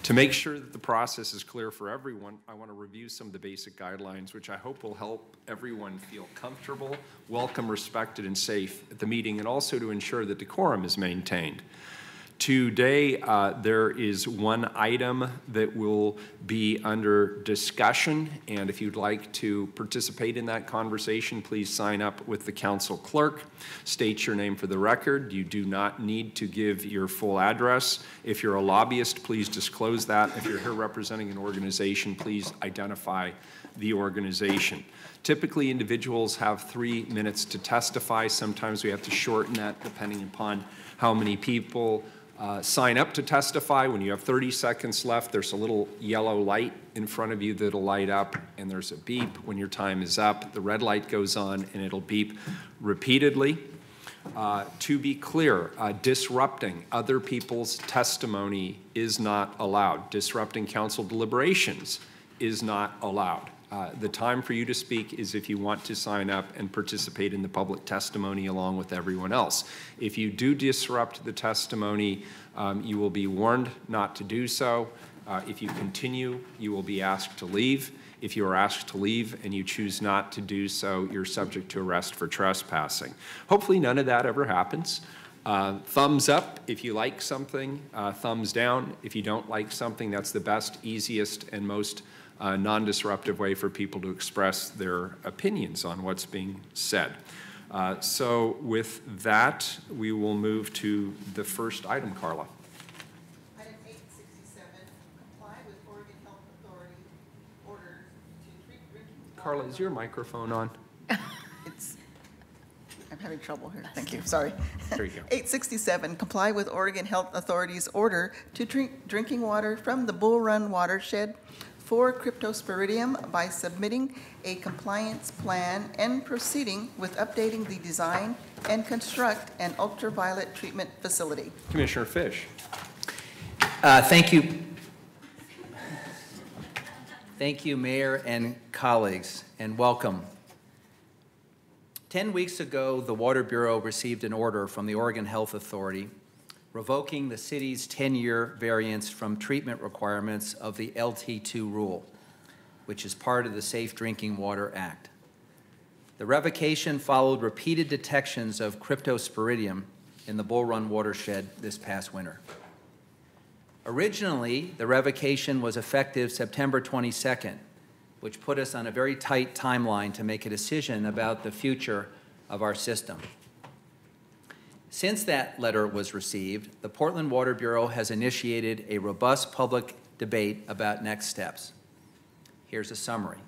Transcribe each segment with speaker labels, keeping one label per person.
Speaker 1: To make sure that the process is clear for everyone, I want to review some of the basic guidelines, which I hope will help everyone feel comfortable, welcome, respected, and safe at the meeting, and also to ensure that decorum is maintained. Today, there is one item that will be under discussion, and if you'd like to participate in that conversation, please sign up with the council clerk. State your name for the record. You do not need to give your full address. If you're a lobbyist, please disclose that. If you're here representing an organization, please identify the organization. Typically, individuals have 3 minutes to testify. Sometimes we have to shorten that depending upon how many people sign up to testify. When you have 30 seconds left, there's a little yellow light in front of you that'll light up, and there's a beep. When your time is up, the red light goes on, and it'll beep repeatedly. To be clear, disrupting other people's testimony is not allowed. Disrupting council deliberations is not allowed. The time for you to speak is if you want to sign up and participate in the public testimony along with everyone else. If you do disrupt the testimony, you will be warned not to do so. If you continue, you will be asked to leave. If you are asked to leave and you choose not to do so, you're subject to arrest for trespassing. Hopefully none of that ever happens. Thumbs up if you like something, thumbs down if you don't like something. That's the best, easiest, and most non-disruptive way for people to express their opinions on what's being said. So with that, we will move to the first item, Carla.
Speaker 2: Item 867, comply with Oregon Health Authority order to treat drinking water.
Speaker 1: Carla, is your microphone on?
Speaker 2: I'm having trouble here. Thank you. Sorry.
Speaker 1: There you go.
Speaker 2: 867, comply with Oregon Health Authority's order to treat drinking water from the Bull Run watershed for cryptosporidium by submitting a compliance plan and proceeding with updating the design and construct an ultraviolet treatment facility.
Speaker 1: Commissioner Fish.
Speaker 3: Thank you. Thank you, Mayor and colleagues, and welcome. 10 weeks ago, the Water Bureau received an order from the Oregon Health Authority revoking the city's 10-year variance from treatment requirements of the LT2 rule, which is part of the Safe Drinking Water Act. The revocation followed repeated detections of cryptosporidium in the Bull Run watershed this past winter. Originally, the revocation was effective September 22nd, which put us on a very tight timeline to make a decision about the future of our system. Since that letter was received, the Portland Water Bureau has initiated a robust public debate about next steps. Here's a summary.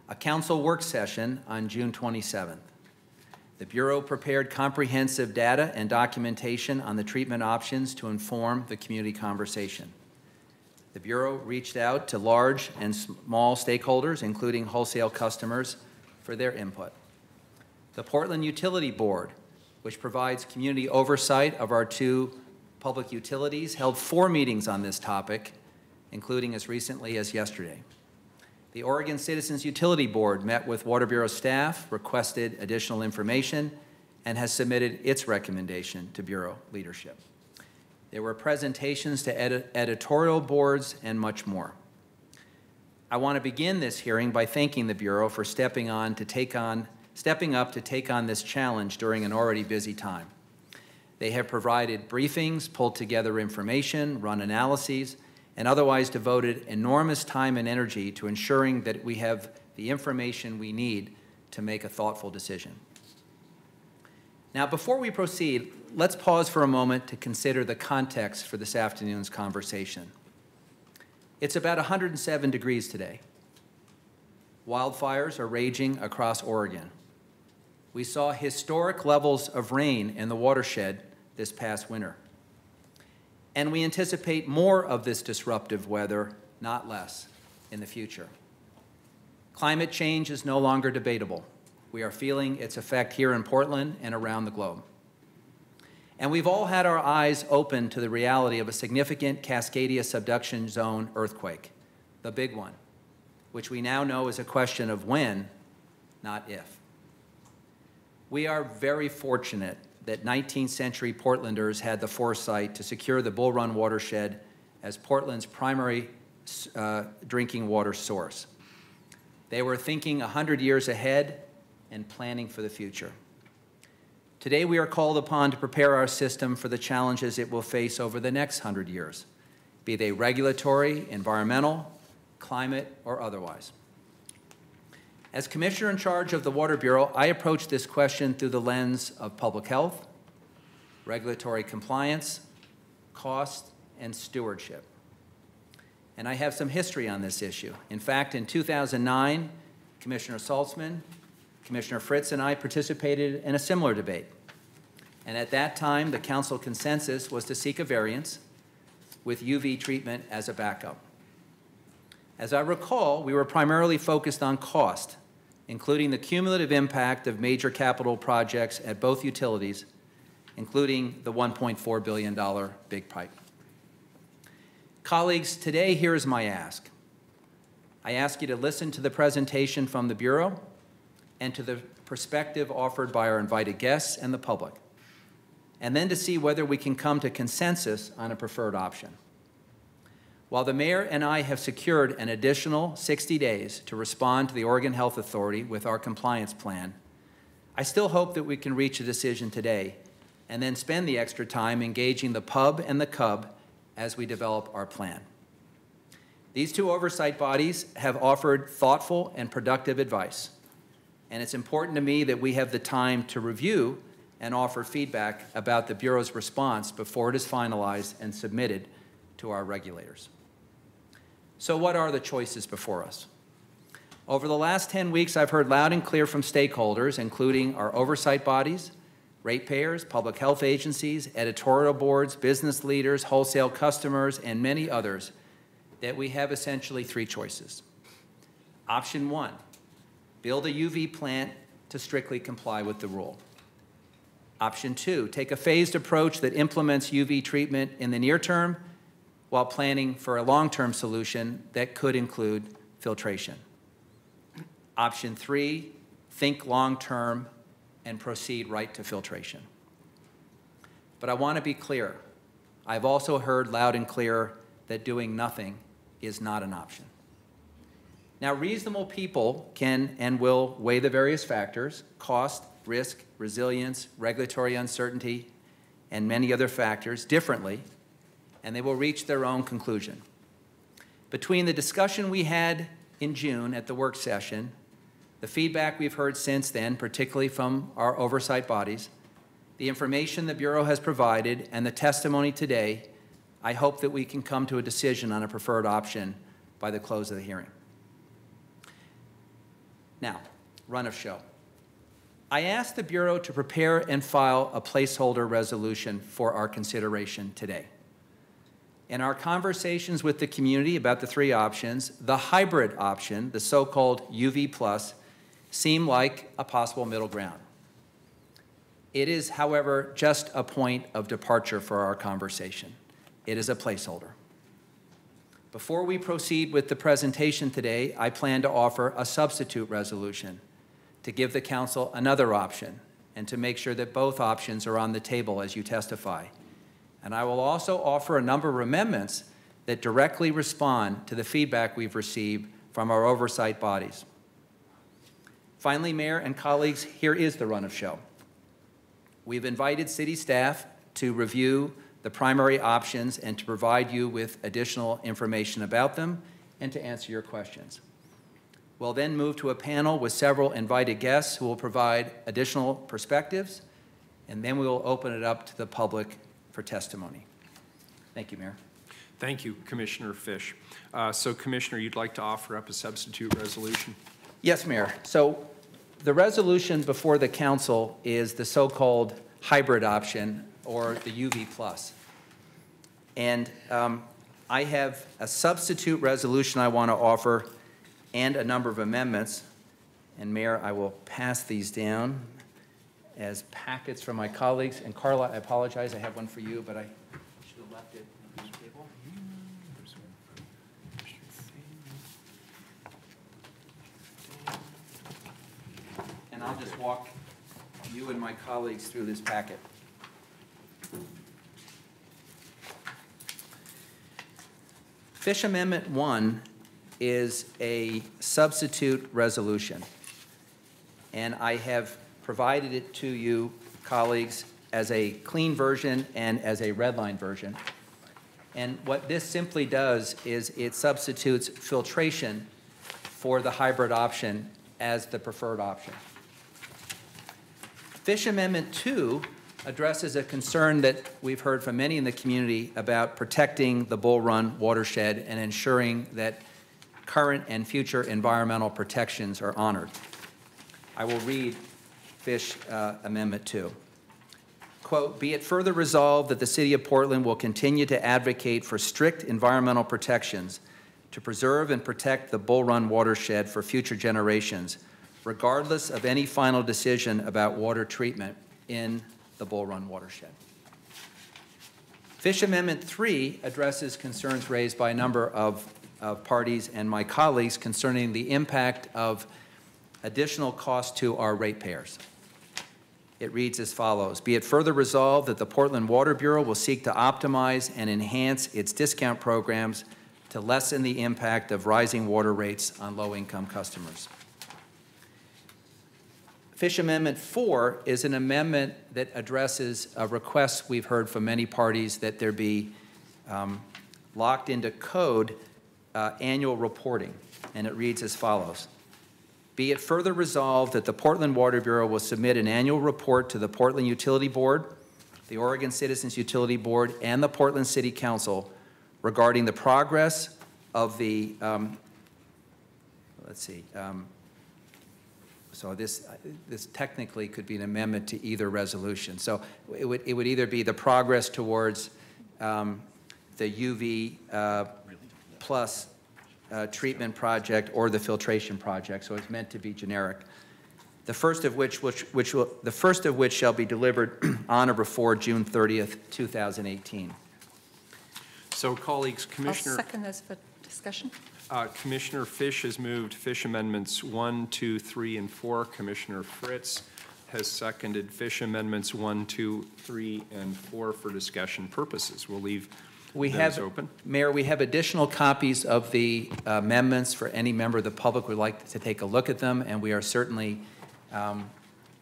Speaker 3: A council work session on June 27th. The Bureau prepared comprehensive data and documentation on the treatment options to inform the community conversation. The Bureau reached out to large and small stakeholders, including wholesale customers, for their input. The Portland Utility Board, which provides community oversight of our 2 public utilities, held 4 meetings on this topic, including as recently as yesterday. The Oregon Citizens Utility Board met with Water Bureau staff, requested additional information, and has submitted its recommendation to Bureau leadership. There were presentations to editorial boards and much more. I want to begin this hearing by thanking the Bureau for stepping up to take on this challenge during an already busy time. They have provided briefings, pulled together information, run analyses, and otherwise devoted enormous time and energy to ensuring that we have the information we need to make a thoughtful decision. Now, before we proceed, let's pause for a moment to consider the context for this afternoon's conversation. It's about 107 degrees today. Wildfires are raging across Oregon. We saw historic levels of rain in the watershed this past winter. And we anticipate more of this disruptive weather, not less, in the future. Climate change is no longer debatable. We are feeling its effect here in Portland and around the globe. And we've all had our eyes open to the reality of a significant Cascadia subduction zone earthquake, the big one, which we now know is a question of when, not if. We are very fortunate that 19th century Portlanders had the foresight to secure the Bull Run watershed as Portland's primary drinking water source. They were thinking 100 years ahead and planning for the future. Today, we are called upon to prepare our system for the challenges it will face over the next 100 years, be they regulatory, environmental, climate, or otherwise. As Commissioner in charge of the Water Bureau, I approach this question through the lens of public health, regulatory compliance, cost, and stewardship. And I have some history on this issue. In fact, in 2009, Commissioner Saltzman, Commissioner Fritz, and I participated in a similar debate. And at that time, the council consensus was to seek a variance with UV treatment as a backup. As I recall, we were primarily focused on cost, including the cumulative impact of major capital projects at both utilities, including the $1.4 billion Big Pipe. Colleagues, today here is my ask. I ask you to listen to the presentation from the Bureau and to the perspective offered by our invited guests and the public, and then to see whether we can come to consensus on a preferred option. While the mayor and I have secured an additional 60 days to respond to the Oregon Health Authority with our compliance plan, I still hope that we can reach a decision today and then spend the extra time engaging the pub and the cub as we develop our plan. These two oversight bodies have offered thoughtful and productive advice, and it's important to me that we have the time to review and offer feedback about the Bureau's response before it is finalized and submitted to our regulators. So what are the choices before us? Over the last 10 weeks, I've heard loud and clear from stakeholders, including our oversight bodies, ratepayers, public health agencies, editorial boards, business leaders, wholesale customers, and many others, that we have essentially three choices. Option one, build a UV plant to strictly comply with the rule. Option two, take a phased approach that implements UV treatment in the near term while planning for a long-term solution that could include filtration. Option three, think long-term and proceed right to filtration. But I want to be clear. I've also heard loud and clear that doing nothing is not an option. Now, reasonable people can and will weigh the various factors, cost, risk, resilience, regulatory uncertainty, and many other factors differently, and they will reach their own conclusion. Between the discussion we had in June at the work session, the feedback we've heard since then, particularly from our oversight bodies, the information the Bureau has provided, and the testimony today, I hope that we can come to a decision on a preferred option by the close of the hearing. Now, run of show. I asked the Bureau to prepare and file a placeholder resolution for our consideration today. In our conversations with the community about the three options, the hybrid option, the so-called UV plus, seemed like a possible middle ground. It is, however, just a point of departure for our conversation. It is a placeholder. Before we proceed with the presentation today, I plan to offer a substitute resolution to give the Council another option and to make sure that both options are on the table as you testify. And I will also offer a number of amendments that directly respond to the feedback we've received from our oversight bodies. Finally, Mayor and colleagues, here is the run of show. We've invited city staff to review the primary options and to provide you with additional information about them and to answer your questions. We'll then move to a panel with several invited guests who will provide additional perspectives, and then we will open it up to the public for testimony. Thank you, Mayor.
Speaker 1: Thank you, Commissioner Fish. So, Commissioner, you'd like to offer up a substitute resolution?
Speaker 3: Yes, Mayor. So the resolution before the Council is the so-called hybrid option, or the UV plus. And I have a substitute resolution I want to offer and a number of amendments. And Mayor, I will pass these down as packets from my colleagues. And Carla, I apologize, I have one for you, but I should have left it on the table. And I'll just walk you and my colleagues through this packet. Fish Amendment 1 is a substitute resolution, and I have provided it to you, colleagues, as a clean version and as a red line version. And what this simply does is it substitutes filtration for the hybrid option as the preferred option. Fish Amendment 2 addresses a concern that we've heard from many in the community about protecting the Bull Run watershed and ensuring that current and future environmental protections are honored. I will read Fish Amendment 2. Quote, "Be it further resolved that the City of Portland will continue to advocate for strict environmental protections to preserve and protect the Bull Run watershed for future generations, regardless of any final decision about water treatment in the Bull Run watershed." Fish Amendment 3 addresses concerns raised by a number of parties and my colleagues concerning the impact of additional costs to our ratepayers. It reads as follows: "Be it further resolved that the Portland Water Bureau will seek to optimize and enhance its discount programs to lessen the impact of rising water rates on low-income customers." Fish Amendment 4 is an amendment that addresses a request we've heard from many parties that there be locked into code annual reporting, and it reads as follows: "Be it further resolved that the Portland Water Bureau will submit an annual report to the Portland Utility Board, the Oregon Citizens Utility Board, and the Portland City Council regarding the progress of the, so this technically could be an amendment to either resolution. So it would either be the progress towards the UV plus treatment project or the filtration project. So it's meant to be generic. The first of which shall be delivered on or before June 30th, 2018.
Speaker 1: So, colleagues, Commissioner...
Speaker 4: I'll second those for discussion.
Speaker 1: Commissioner Fish has moved Fish Amendments 1, 2, 3, and 4. Commissioner Fritz has seconded Fish Amendments 1, 2, 3, and 4 for discussion purposes. We'll leave those open.
Speaker 3: Mayor, we have additional copies of the amendments for any member of the public who would like to take a look at them, and we are certainly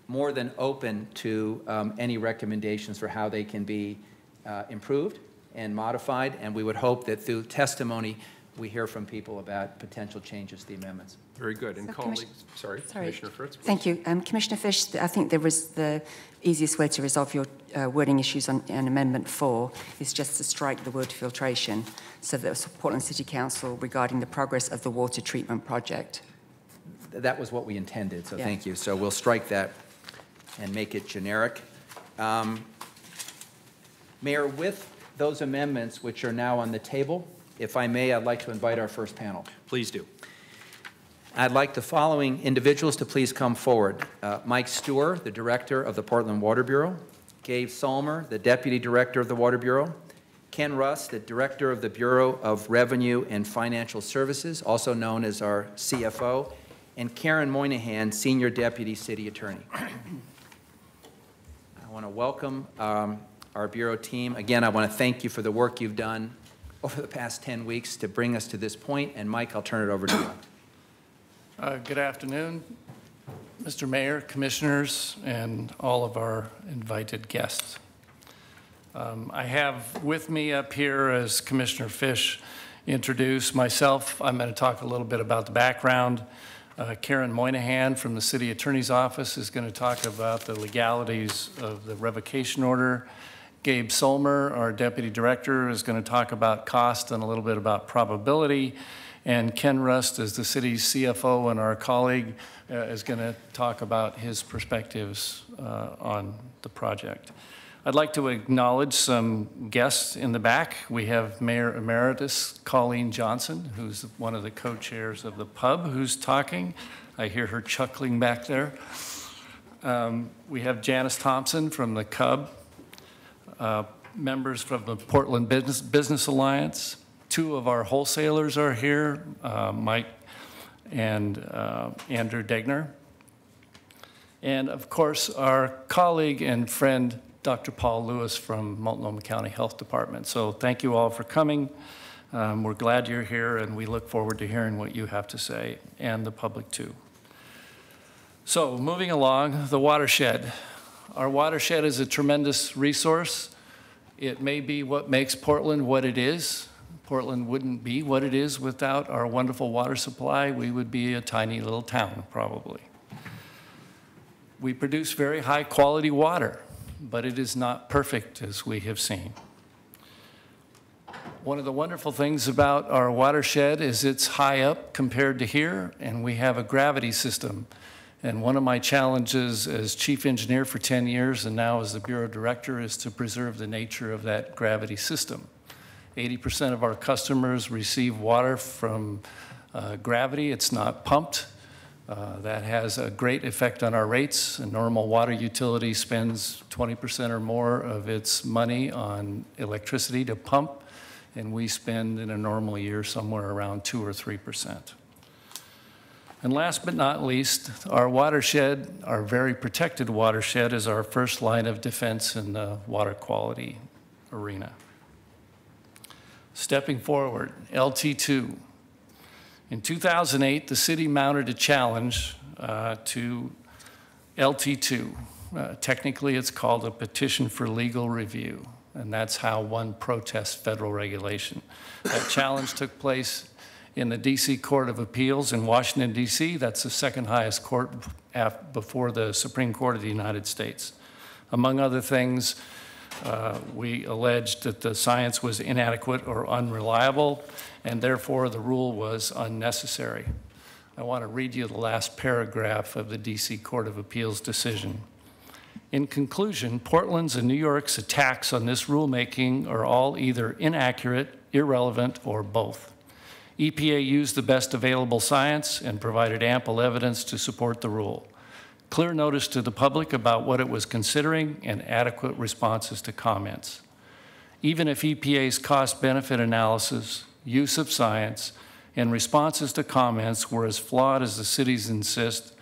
Speaker 3: more than open to any recommendations for how they can be improved and modified, and we would hope that through testimony we hear from people about potential changes to the amendments.
Speaker 1: Very good. And
Speaker 4: So
Speaker 1: colleagues, Commissioner Fritz. Please.
Speaker 4: Thank you. Commissioner Fish, I think the easiest way to resolve your wording issues on Amendment 4 is just to strike the word filtration, so that the Portland City Council regarding the progress of the water treatment project.
Speaker 3: That was what we intended, so
Speaker 4: Yeah.
Speaker 3: thank you. So we'll strike that and make it generic. Mayor, with those amendments which are now on the table, if I may, I'd like to invite our first panel.
Speaker 1: Please do.
Speaker 3: I'd like the following individuals to please come forward. Mike Steuer, the Director of the Portland Water Bureau. Gabe Salmer, the Deputy Director of the Water Bureau. Ken Russ, the Director of the Bureau of Revenue and Financial Services, also known as our CFO. And Karen Moynihan, Senior Deputy City Attorney. I want to welcome our Bureau team. Again, I want to thank you for the work you've done over the past 10 weeks to bring us to this point. And Mike, I'll turn it over to you.
Speaker 5: Good afternoon, Mr. Mayor, Commissioners, and all of our invited guests. I have with me up here, as Commissioner Fish introduced myself, I'm going to talk a little bit about the background. Karen Moynihan from the City Attorney's Office is going to talk about the legalities of the revocation order. Gabe Solmer, our Deputy Director, is going to talk about cost and a little bit about probability. And Ken Rust, as the city's CFO and our colleague, is going to talk about his perspectives on the project. I'd like to acknowledge some guests in the back. We have Mayor Emeritus Colleen Johnson, who's one of the co-chairs of the pub, who's talking. I hear her chuckling back there. We have Janice Thompson from the Cub, members from the Portland Business Alliance. Two of our wholesalers are here, Mike and Andrew Degner. And of course, our colleague and friend, Dr. Paul Lewis from Multnomah County Health Department. So thank you all for coming. We're glad you're here, and we look forward to hearing what you have to say, and the public too. So, moving along, the watershed. Our watershed is a tremendous resource. It may be what makes Portland what it is. Portland wouldn't be what it is without our wonderful water supply. We would be a tiny little town, probably. We produce very high quality water, but it is not perfect, as we have seen. One of the wonderful things about our watershed is it's high up compared to here, and we have a gravity system. And one of my challenges as chief engineer for 10 years and now as the bureau director is to preserve the nature of that gravity system. 80% of our customers receive water from gravity. It's not pumped. That has a great effect on our rates. A normal water utility spends 20% or more of its money on electricity to pump, and we spend in a normal year somewhere around 2 or 3%. And last but not least, our watershed, our very protected watershed, is our first line of defense in the water quality arena. Stepping forward, LT2. In 2008, the city mounted a challenge to LT2. Technically, it's called a petition for legal review, and that's how one protests federal regulation. That challenge took place in the D.C. Court of Appeals in Washington, D.C. That's the second highest court before the Supreme Court of the United States. Among other things, we alleged that the science was inadequate or unreliable, and therefore the rule was unnecessary. I want to read you the last paragraph of the D.C. Court of Appeals decision. In conclusion, Portland's and New York's attacks on this rulemaking are all either inaccurate, irrelevant, or both. EPA used the best available science and provided ample evidence to support the rule. Clear notice to the public about what it was considering and adequate responses to comments. Even if EPA's cost-benefit analysis, use of science, and responses to comments were as flawed as the cities insist,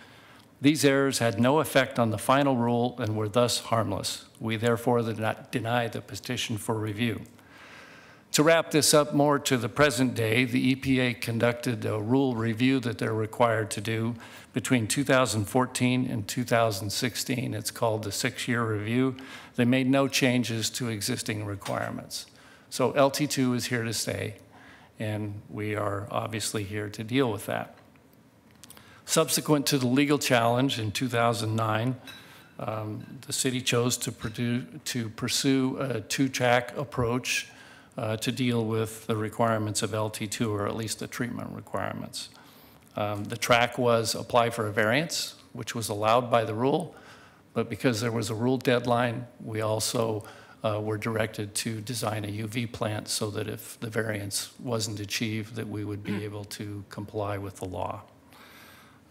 Speaker 5: these errors had no effect on the final rule and were thus harmless. We therefore deny the petition for review. To wrap this up more to the present day, the EPA conducted a rule review that they're required to do between 2014 and 2016. It's called the 6-year review. They made no changes to existing requirements. So LT2 is here to stay, and we are obviously here to deal with that. Subsequent to the legal challenge in 2009, the city chose to pursue a 2-track approach to deal with the requirements of LT2, or at least the treatment requirements. The track was apply for a variance, which was allowed by the rule, but because there was a rule deadline, we also were directed to design a UV plant so that if the variance wasn't achieved, that we would be able to comply with the law.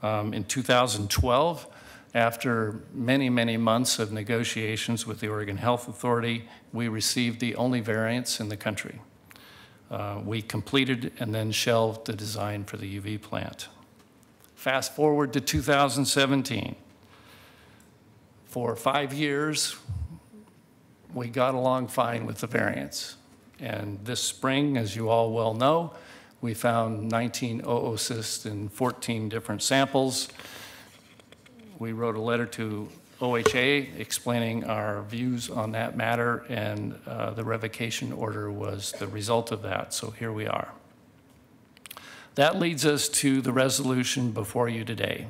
Speaker 5: In 2012, after many, many months of negotiations with the Oregon Health Authority, we received the only variance in the country. We completed and then shelved the design for the UV plant. Fast forward to 2017. For 5 years, we got along fine with the variance. And this spring, as you all well know, we found 19 oocysts in 14 different samples. We wrote a letter to OHA explaining our views on that matter, and the revocation order was the result of that, so here we are. That leads us to the resolution before you today,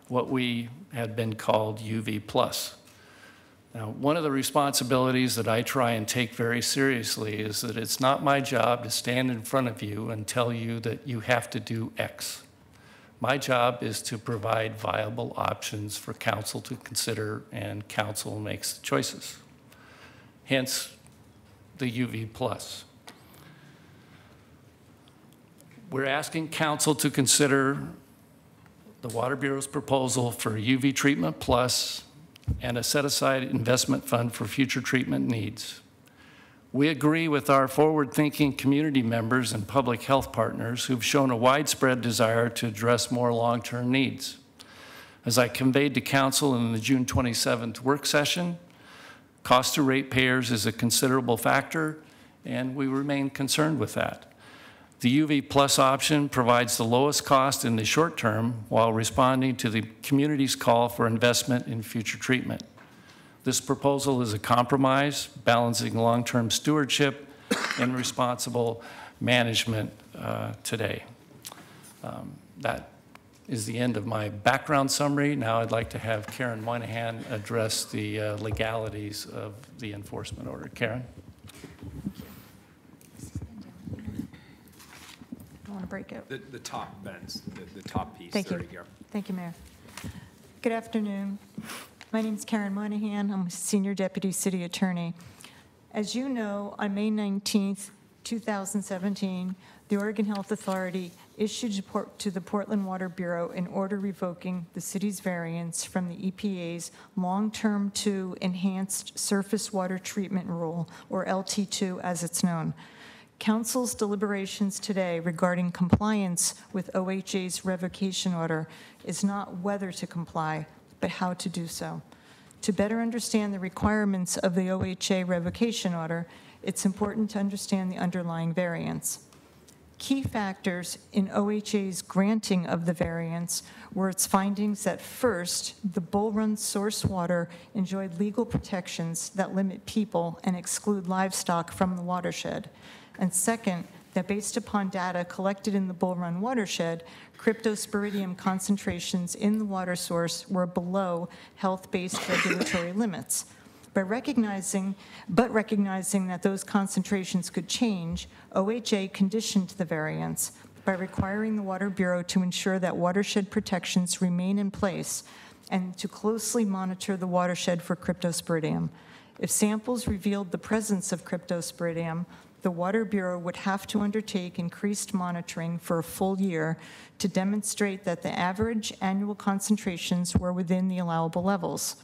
Speaker 5: what we had been called UV+. Now, one of the responsibilities that I try and take very seriously is that it's not my job to stand in front of you and tell you that you have to do X. My job is to provide viable options for council to consider, and council makes the choices. Hence, the UV+. We're asking council to consider the Water Bureau's proposal for UV Treatment Plus and a set-aside investment fund for future treatment needs. We agree with our forward-thinking community members and public health partners who've shown a widespread desire to address more long-term needs. As I conveyed to council in the June 27th work session, cost to ratepayers is a considerable factor, and we remain concerned with that. The UV Plus option provides the lowest cost in the short term while responding to the community's call for investment in future treatment. This proposal is a compromise, balancing long-term stewardship and responsible management today. That is the end of my background summary. Now I'd like to have Karen Moynihan address the legalities of the enforcement order. Karen?
Speaker 6: I want to break it.
Speaker 1: The top, Ben's, the top piece.
Speaker 6: Thank
Speaker 1: There
Speaker 6: you.
Speaker 1: you go.
Speaker 6: Thank you, Mayor. Good afternoon. My name is Karen Moynihan. I'm a Senior Deputy City Attorney. As you know, on May 19th, 2017, the Oregon Health Authority issued to the Portland Water Bureau an order revoking the city's variance from the EPA's Long-Term 2 Enhanced Surface Water Treatment Rule, or LT2 as it's known. Council's deliberations today regarding compliance with OHA's revocation order is not whether to comply, but how to do so. To better understand the requirements of the OHA revocation order, it's important to understand the underlying variance. Key factors in OHA's granting of the variance were its findings that first, the Bull Run source water enjoyed legal protections that limit people and exclude livestock from the watershed. And second, that based upon data collected in the Bull Run watershed, cryptosporidium concentrations in the water source were below health-based regulatory limits. Recognizing that those concentrations could change, OHA conditioned the variance by requiring the Water Bureau to ensure that watershed protections remain in place and to closely monitor the watershed for cryptosporidium. If samples revealed the presence of cryptosporidium, the Water Bureau would have to undertake increased monitoring for a full year to demonstrate that the average annual concentrations were within the allowable levels.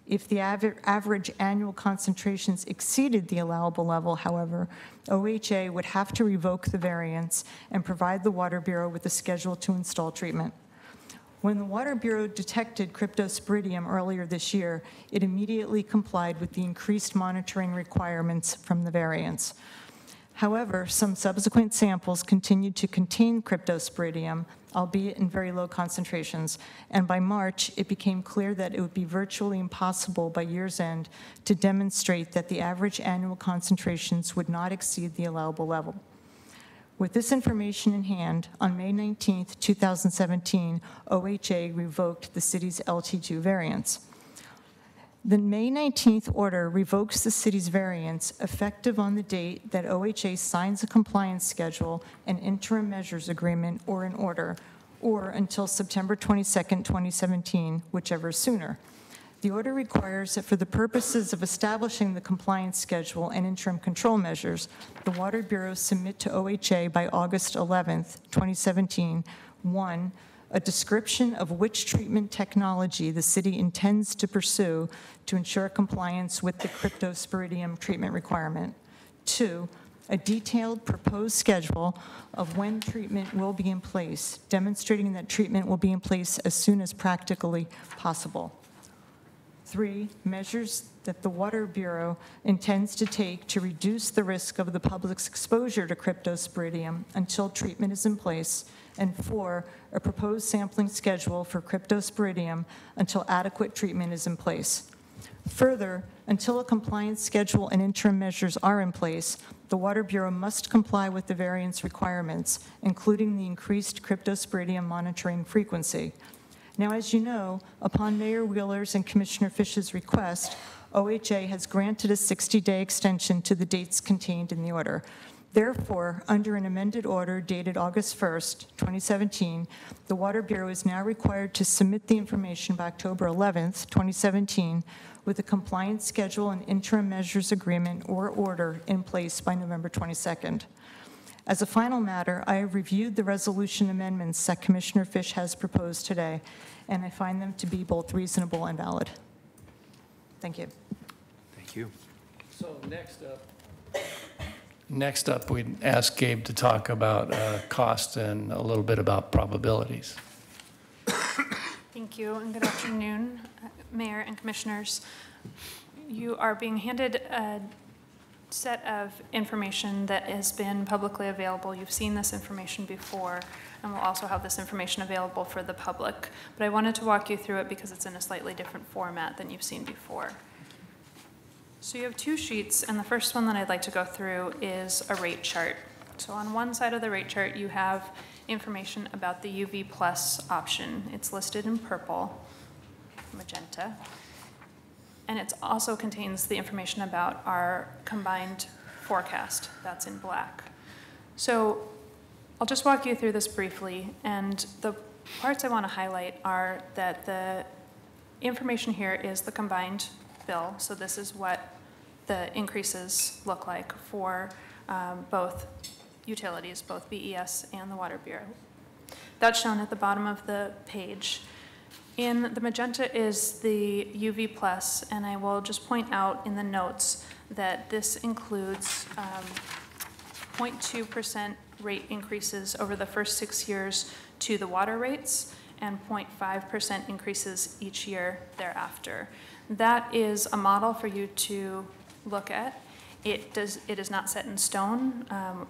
Speaker 6: If the average annual concentrations exceeded the allowable level, however, OHA would have to revoke the variance and provide the Water Bureau with a schedule to install treatment. When the Water Bureau detected cryptosporidium earlier this year, it immediately complied with the increased monitoring requirements from the variance. However, some subsequent samples continued to contain cryptosporidium, albeit in very low concentrations, and by March, it became clear that it would be virtually impossible by year's end to demonstrate that the average annual concentrations would not exceed the allowable level. With this information in hand, on May 19, 2017, OHA revoked the city's LT2 variance. The May 19th order revokes the city's variance effective on the date that OHA signs a compliance schedule, an interim measures agreement, or an order, or until September 22nd, 2017, whichever is sooner. The order requires that for the purposes of establishing the compliance schedule and interim control measures, the Water Bureau submit to OHA by August 11th, 2017, 1, a description of which treatment technology the city intends to pursue to ensure compliance with the cryptosporidium treatment requirement. 2, a detailed proposed schedule of when treatment will be in place, demonstrating that treatment will be in place as soon as practically possible. 3, measures that the Water Bureau intends to take to reduce the risk of the public's exposure to cryptosporidium until treatment is in place. And 4, a proposed sampling schedule for cryptosporidium until adequate treatment is in place. Further, until a compliance schedule and interim measures are in place, the Water Bureau must comply with the variance requirements, including the increased cryptosporidium monitoring frequency. Now, as you know, upon Mayor Wheeler's and Commissioner Fish's request, OHA has granted a 60-day extension to the dates contained in the order. Therefore, under an amended order dated August 1st, 2017, the Water Bureau is now required to submit the information by October 11th, 2017, with a compliance schedule and interim measures agreement or order in place by November 22nd. As a final matter, I have reviewed the resolution amendments that Commissioner Fish has proposed today, and I find them to be both reasonable and valid. Thank you.
Speaker 1: Thank you.
Speaker 5: So next up, we'd ask Gabe to talk about cost and a little bit about probabilities.
Speaker 7: Thank you, and good afternoon, Mayor and Commissioners. You are being handed a set of information that has been publicly available. You've seen this information before, and we'll also have this information available for the public. But I wanted to walk you through it because it's in a slightly different format than you've seen before. So you have two sheets, and the first one that I'd like to go through is a rate chart. So on one side of the rate chart, you have information about the UV Plus option. It's listed in purple, magenta. And it also contains the information about our combined forecast. That's in black. So I'll just walk you through this briefly. And the parts I want to highlight are that the information here is the combined bill. So this is what the increases look like for both utilities, both BES and the Water Bureau. That's shown at the bottom of the page. In the magenta is the UV Plus, and I will just point out in the notes that this includes 0.2% rate increases over the first 6 years to the water rates and 0.5% increases each year thereafter. That is a model for you to look at. It is not set in stone.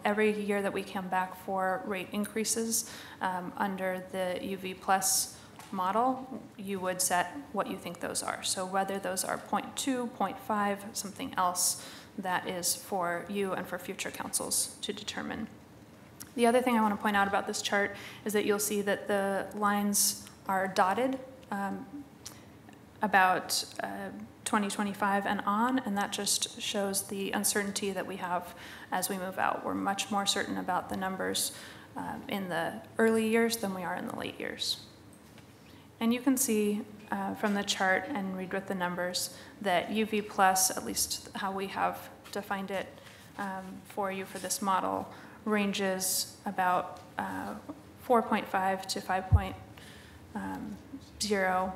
Speaker 7: Every year that we come back for rate increases under the UV Plus model, you would set what you think those are. So whether those are 0.2, 0.5, something else, that is for you and for future councils to determine. The other thing I want to point out about this chart is that you'll see that the lines are dotted about 2025 and on, and that just shows the uncertainty that we have as we move out. We're much more certain about the numbers in the early years than we are in the late years. And you can see from the chart and read with the numbers that UV Plus, at least how we have defined it for you for this model, ranges about 4.5 to 5.0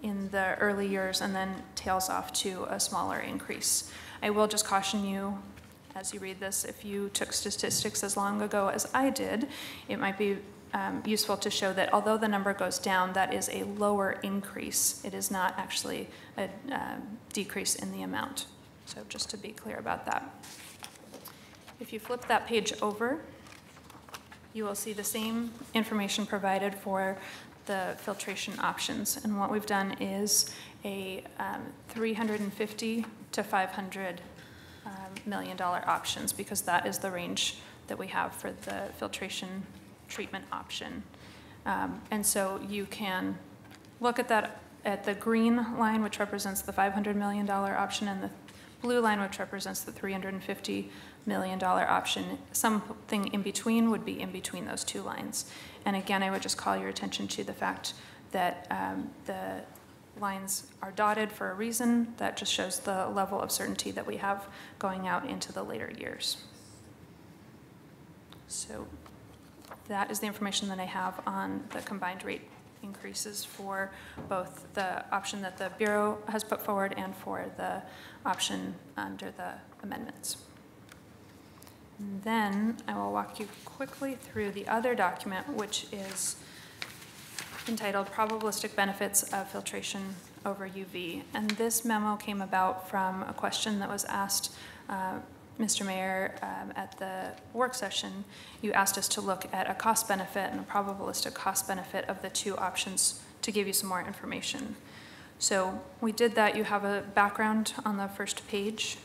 Speaker 7: in the early years and then tails off to a smaller increase. I will just caution you as you read this, if you took statistics as long ago as I did, it might be useful to show that although the number goes down, that is a lower increase. It is not actually a decrease in the amount. So just to be clear about that. If you flip that page over, you will see the same information provided for the filtration options. And what we've done is a $350 to $500 million options, because that is the range that we have for the filtration treatment option. And so you can look at that at the green line, which represents the $500 million option, and the blue line, which represents the $350 million option. Something in between would be in between those two lines. And again, I would just call your attention to the fact that the lines are dotted for a reason. That just shows the level of certainty that we have going out into the later years. So that is the information that I have on the combined rate increases for both the option that the Bureau has put forward and for the option under the amendments. And then I will walk you quickly through the other document, which is entitled Probabilistic Benefits of Filtration over UV. And this memo came about from a question that was asked Mr. Mayor, at the work session. You asked us to look at a cost benefit and a probabilistic cost benefit of the two options to give you some more information. So we did that. You have a background on the first page.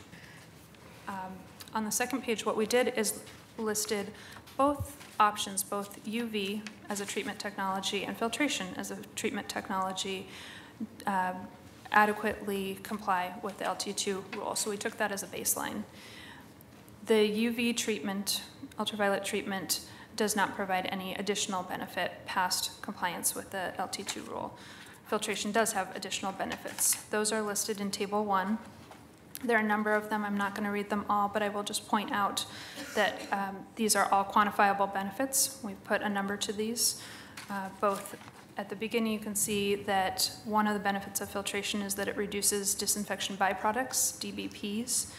Speaker 7: On the second page, what we did is listed both options, both UV as a treatment technology and filtration as a treatment technology, adequately comply with the LT2 rule. So we took that as a baseline. The UV treatment, ultraviolet treatment, does not provide any additional benefit past compliance with the LT2 rule. Filtration does have additional benefits. Those are listed in Table 1. There are a number of them. I'm not going to read them all, but I will just point out that these are all quantifiable benefits. We've put a number to these. Both at the beginning, you can see that one of the benefits of filtration is that it reduces disinfection byproducts, DBPs.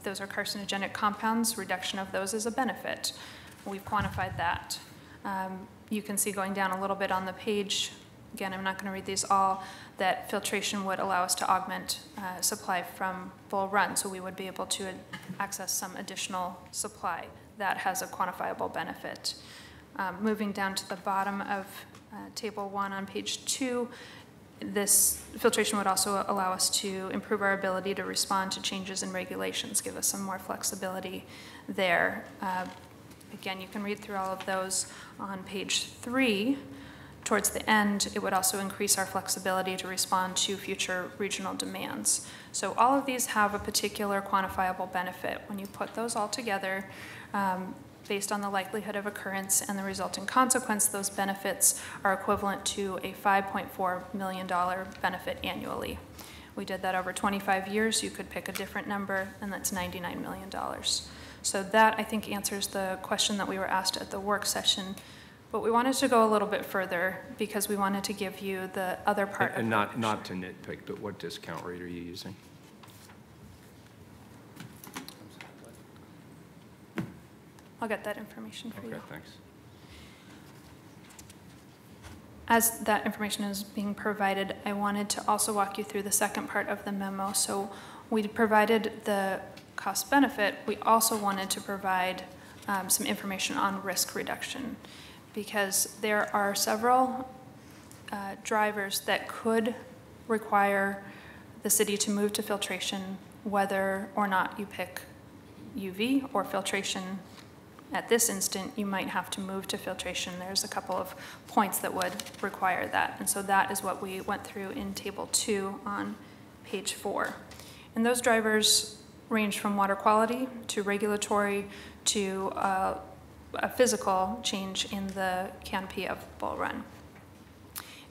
Speaker 7: Those are carcinogenic compounds. Reduction of those is a benefit. We've quantified that. You can see going down a little bit on the page again, I'm not going to read these all, that filtration would allow us to augment supply from Bull Run, so we would be able to access some additional supply. That has a quantifiable benefit. Moving down to the bottom of Table 1 on page 2, this filtration would also allow us to improve our ability to respond to changes in regulations, give us some more flexibility there. Again, you can read through all of those on page 3. Towards the end, it would also increase our flexibility to respond to future regional demands. So all of these have a particular quantifiable benefit. When you put those all together, based on the likelihood of occurrence and the resulting consequence, those benefits are equivalent to a $5.4 million benefit annually. We did that over 25 years. You could pick a different number, and that's $99 million. So that, I think, answers the question that we were asked at the work session. But we wanted to go a little bit further because we wanted to give you the other part.
Speaker 1: And not to nitpick, but what discount rate are you using?
Speaker 7: I'll get that information for you.
Speaker 1: Okay, thanks.
Speaker 7: As that information is being provided, I wanted to also walk you through the second part of the memo. So we provided the cost benefit. We also wanted to provide some information on risk reduction, because there are several drivers that could require the city to move to filtration, whether or not you pick UV or filtration. At this instant, you might have to move to filtration. There's a couple of points that would require that. And so that is what we went through in Table 2 on page 4. And those drivers range from water quality to regulatory to a physical change in the canopy of Bull Run.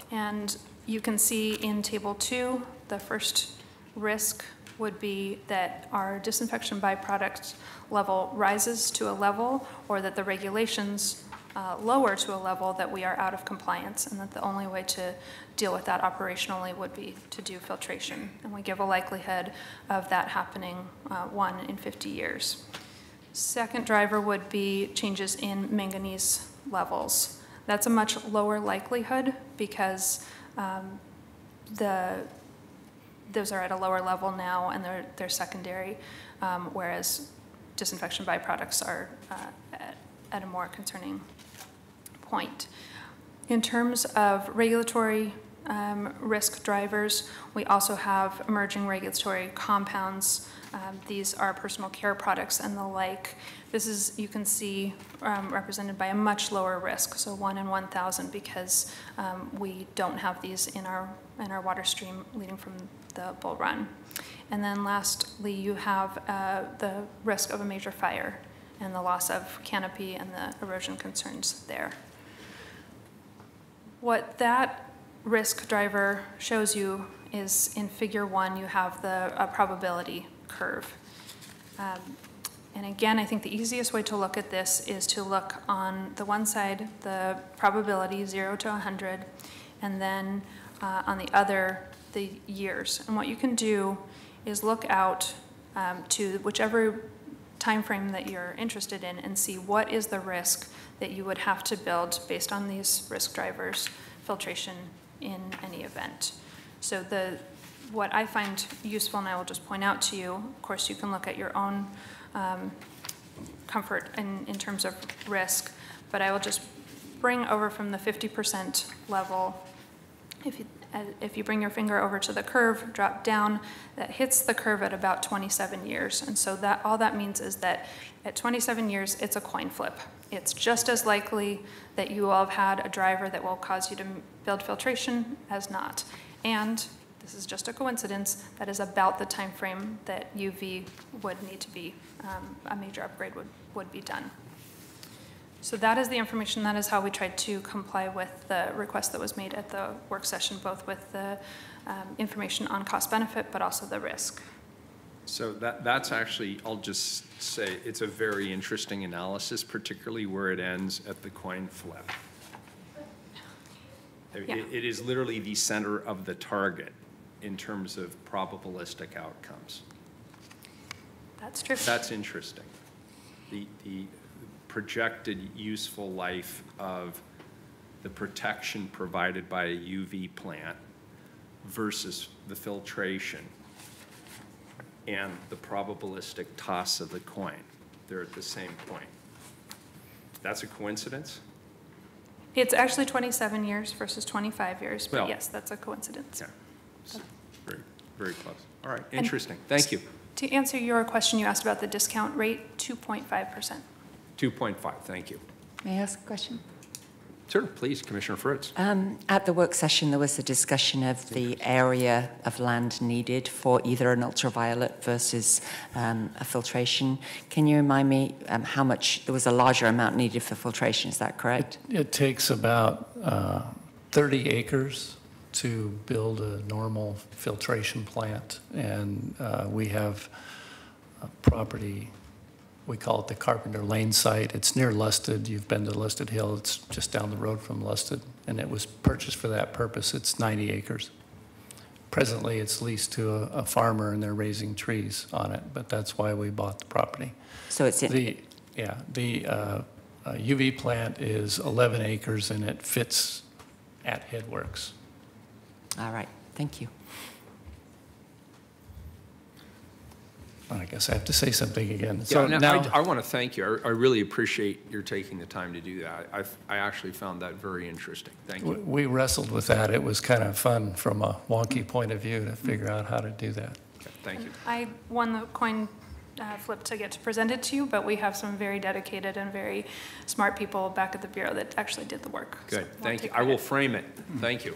Speaker 7: And you can see in Table 2, the first risk would be that our disinfection byproduct level rises to a level, or that the regulations lower to a level that we are out of compliance, and that the only way to deal with that operationally would be to do filtration. And we give a likelihood of that happening 1 in 50 years. Second driver would be changes in manganese levels. That's a much lower likelihood because those are at a lower level now, and they're secondary, whereas disinfection byproducts are at a more concerning point. In terms of regulatory risk drivers, we also have emerging regulatory compounds. These are personal care products and the like. This is, you can see, represented by a much lower risk, so 1 in 1,000, because we don't have these in our water stream leading from the Bull Run. And then lastly, you have the risk of a major fire and the loss of canopy and the erosion concerns there. What that risk driver shows you is in Figure 1, you have the probability curve. And again, I think the easiest way to look at this is to look on the one side, the probability 0 to 100, and then on the other, the years. And what you can do is look out to whichever time frame that you're interested in and see what is the risk that you would have to build based on these risk drivers, filtration in any event. So what I find useful, and I will just point out to you, of course you can look at your own comfort in terms of risk, but I will just bring over from the 50% level. If you bring your finger over to the curve, drop down, that hits the curve at about 27 years. And so all that means is that at 27 years, it's a coin flip. It's just as likely that you will have had a driver that will cause you to build filtration as not. And this is just a coincidence, that is about the time frame that UV would need to be, a major upgrade would be done. So that is the information. That is how we tried to comply with the request that was made at the work session, both with the information on cost benefit, but also the risk.
Speaker 1: So that's actually, I'll just say, it's a very interesting analysis, particularly where it ends at the coin flip.
Speaker 7: Yeah.
Speaker 1: It is literally the center of the target in terms of probabilistic outcomes.
Speaker 7: That's true.
Speaker 1: That's interesting. The projected useful life of the protection provided by a UV plant versus the filtration and the probabilistic toss of the coin. They're at the same point. That's a coincidence?
Speaker 7: It's actually 27 years versus 25 years, but
Speaker 1: Well,
Speaker 7: yes, that's a coincidence.
Speaker 1: Yeah. Very, very close. All right, interesting. Thank you.
Speaker 7: To answer your question, you asked about the discount rate, 2.5%.
Speaker 1: 2.5, thank you.
Speaker 4: May I ask a question?
Speaker 1: Sure, please, Commissioner Fritz.
Speaker 4: At the work session, there was a discussion of the area of land needed for either an ultraviolet versus a filtration. Can you remind me how much, there was a larger amount needed for filtration, is that correct?
Speaker 5: It takes about 30 acres to build a normal filtration plant, and we have a property, we call it the Carpenter Lane site. It's near Lusted. You've been to Lusted Hill. It's just down the road from Lusted, and it was purchased for that purpose. It's 90 acres. Presently, it's leased to a farmer, and they're raising trees on it, but that's why we bought the property.
Speaker 4: So it's in,
Speaker 5: The UV plant is 11 acres, and it fits at Headworks.
Speaker 4: all right, thank you.
Speaker 5: I guess I have to say something again.
Speaker 1: Yeah,
Speaker 5: So
Speaker 1: no,
Speaker 5: now,
Speaker 1: I want to thank you. I really appreciate your taking the time to do that. I actually found that very interesting. Thank you.
Speaker 5: we wrestled with that. It was kind of fun from a wonky point of view to figure out how to do that.
Speaker 1: Okay, thank you.
Speaker 7: I won the coin flip to get to present it to you, but we have some very dedicated and very smart people back at the Bureau that actually did the work. So
Speaker 1: Good,
Speaker 7: won't
Speaker 1: thank you.
Speaker 7: take
Speaker 1: I will
Speaker 7: credit.
Speaker 1: frame it. Thank you.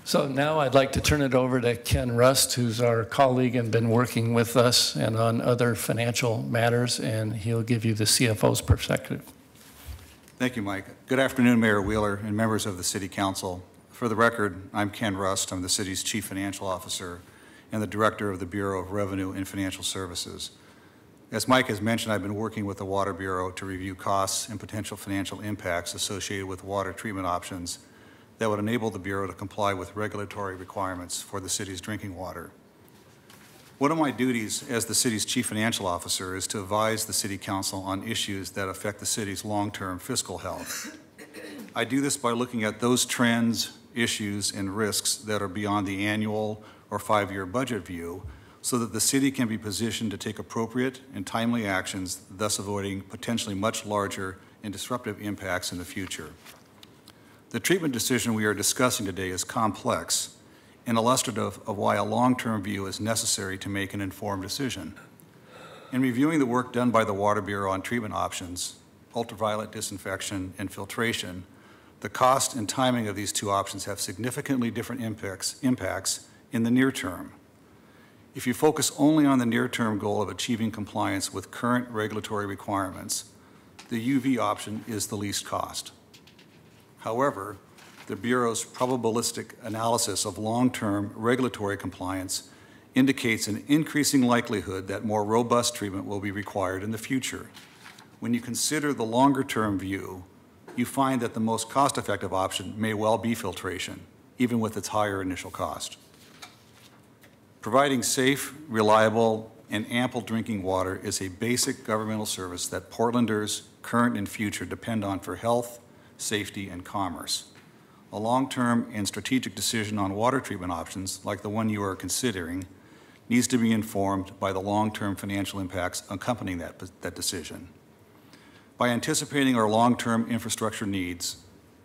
Speaker 5: So now I'd like to turn it over to Ken Rust, who's our colleague and been working with us and on other financial matters, and he'll give you the CFO's perspective.
Speaker 8: Thank you, Mike. Good afternoon, Mayor Wheeler and members of the City Council. For the record, I'm Ken Rust. I'm the city's Chief Financial Officer and the Director of the Bureau of Revenue and Financial Services. As Mike has mentioned, I've been working with the Water Bureau to review costs and potential financial impacts associated with water treatment options that would enable the Bureau to comply with regulatory requirements for the city's drinking water. One of my duties as the city's Chief Financial Officer is to advise the City Council on issues that affect the city's long-term fiscal health. I do this by looking at those trends, issues, and risks that are beyond the annual or 5-year budget view so that the city can be positioned to take appropriate and timely actions, thus avoiding potentially much larger and disruptive impacts in the future. The treatment decision we are discussing today is complex and illustrative of why a long-term view is necessary to make an informed decision. In reviewing the work done by the Water Bureau on treatment options, ultraviolet disinfection, and filtration, the cost and timing of these two options have significantly different impacts in the near term. If you focus only on the near-term goal of achieving compliance with current regulatory requirements, the UV option is the least cost. However, the Bureau's probabilistic analysis of long-term regulatory compliance indicates an increasing likelihood that more robust treatment will be required in the future. When you consider the longer-term view, you find that the most cost-effective option may well be filtration, even with its higher initial cost. Providing safe, reliable, and ample drinking water is a basic governmental service that Portlanders, current and future, depend on for health, safety, and commerce. A long-term and strategic decision on water treatment options, like the one you are considering, needs to be informed by the long-term financial impacts accompanying that decision. By anticipating our long-term infrastructure needs,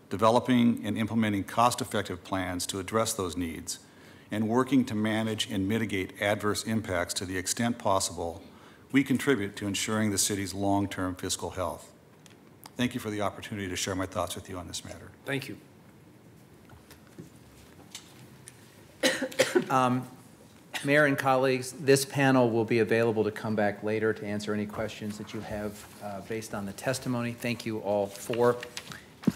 Speaker 8: developing and implementing cost-effective plans to address those needs, and working to manage and mitigate adverse impacts to the extent possible, we contribute to ensuring the city's long-term fiscal health. Thank you for the opportunity to share my thoughts with you on this matter.
Speaker 1: Thank you.
Speaker 3: Mayor and colleagues, this panel will be available to come back later to answer any questions that you have based on the testimony. Thank you all for.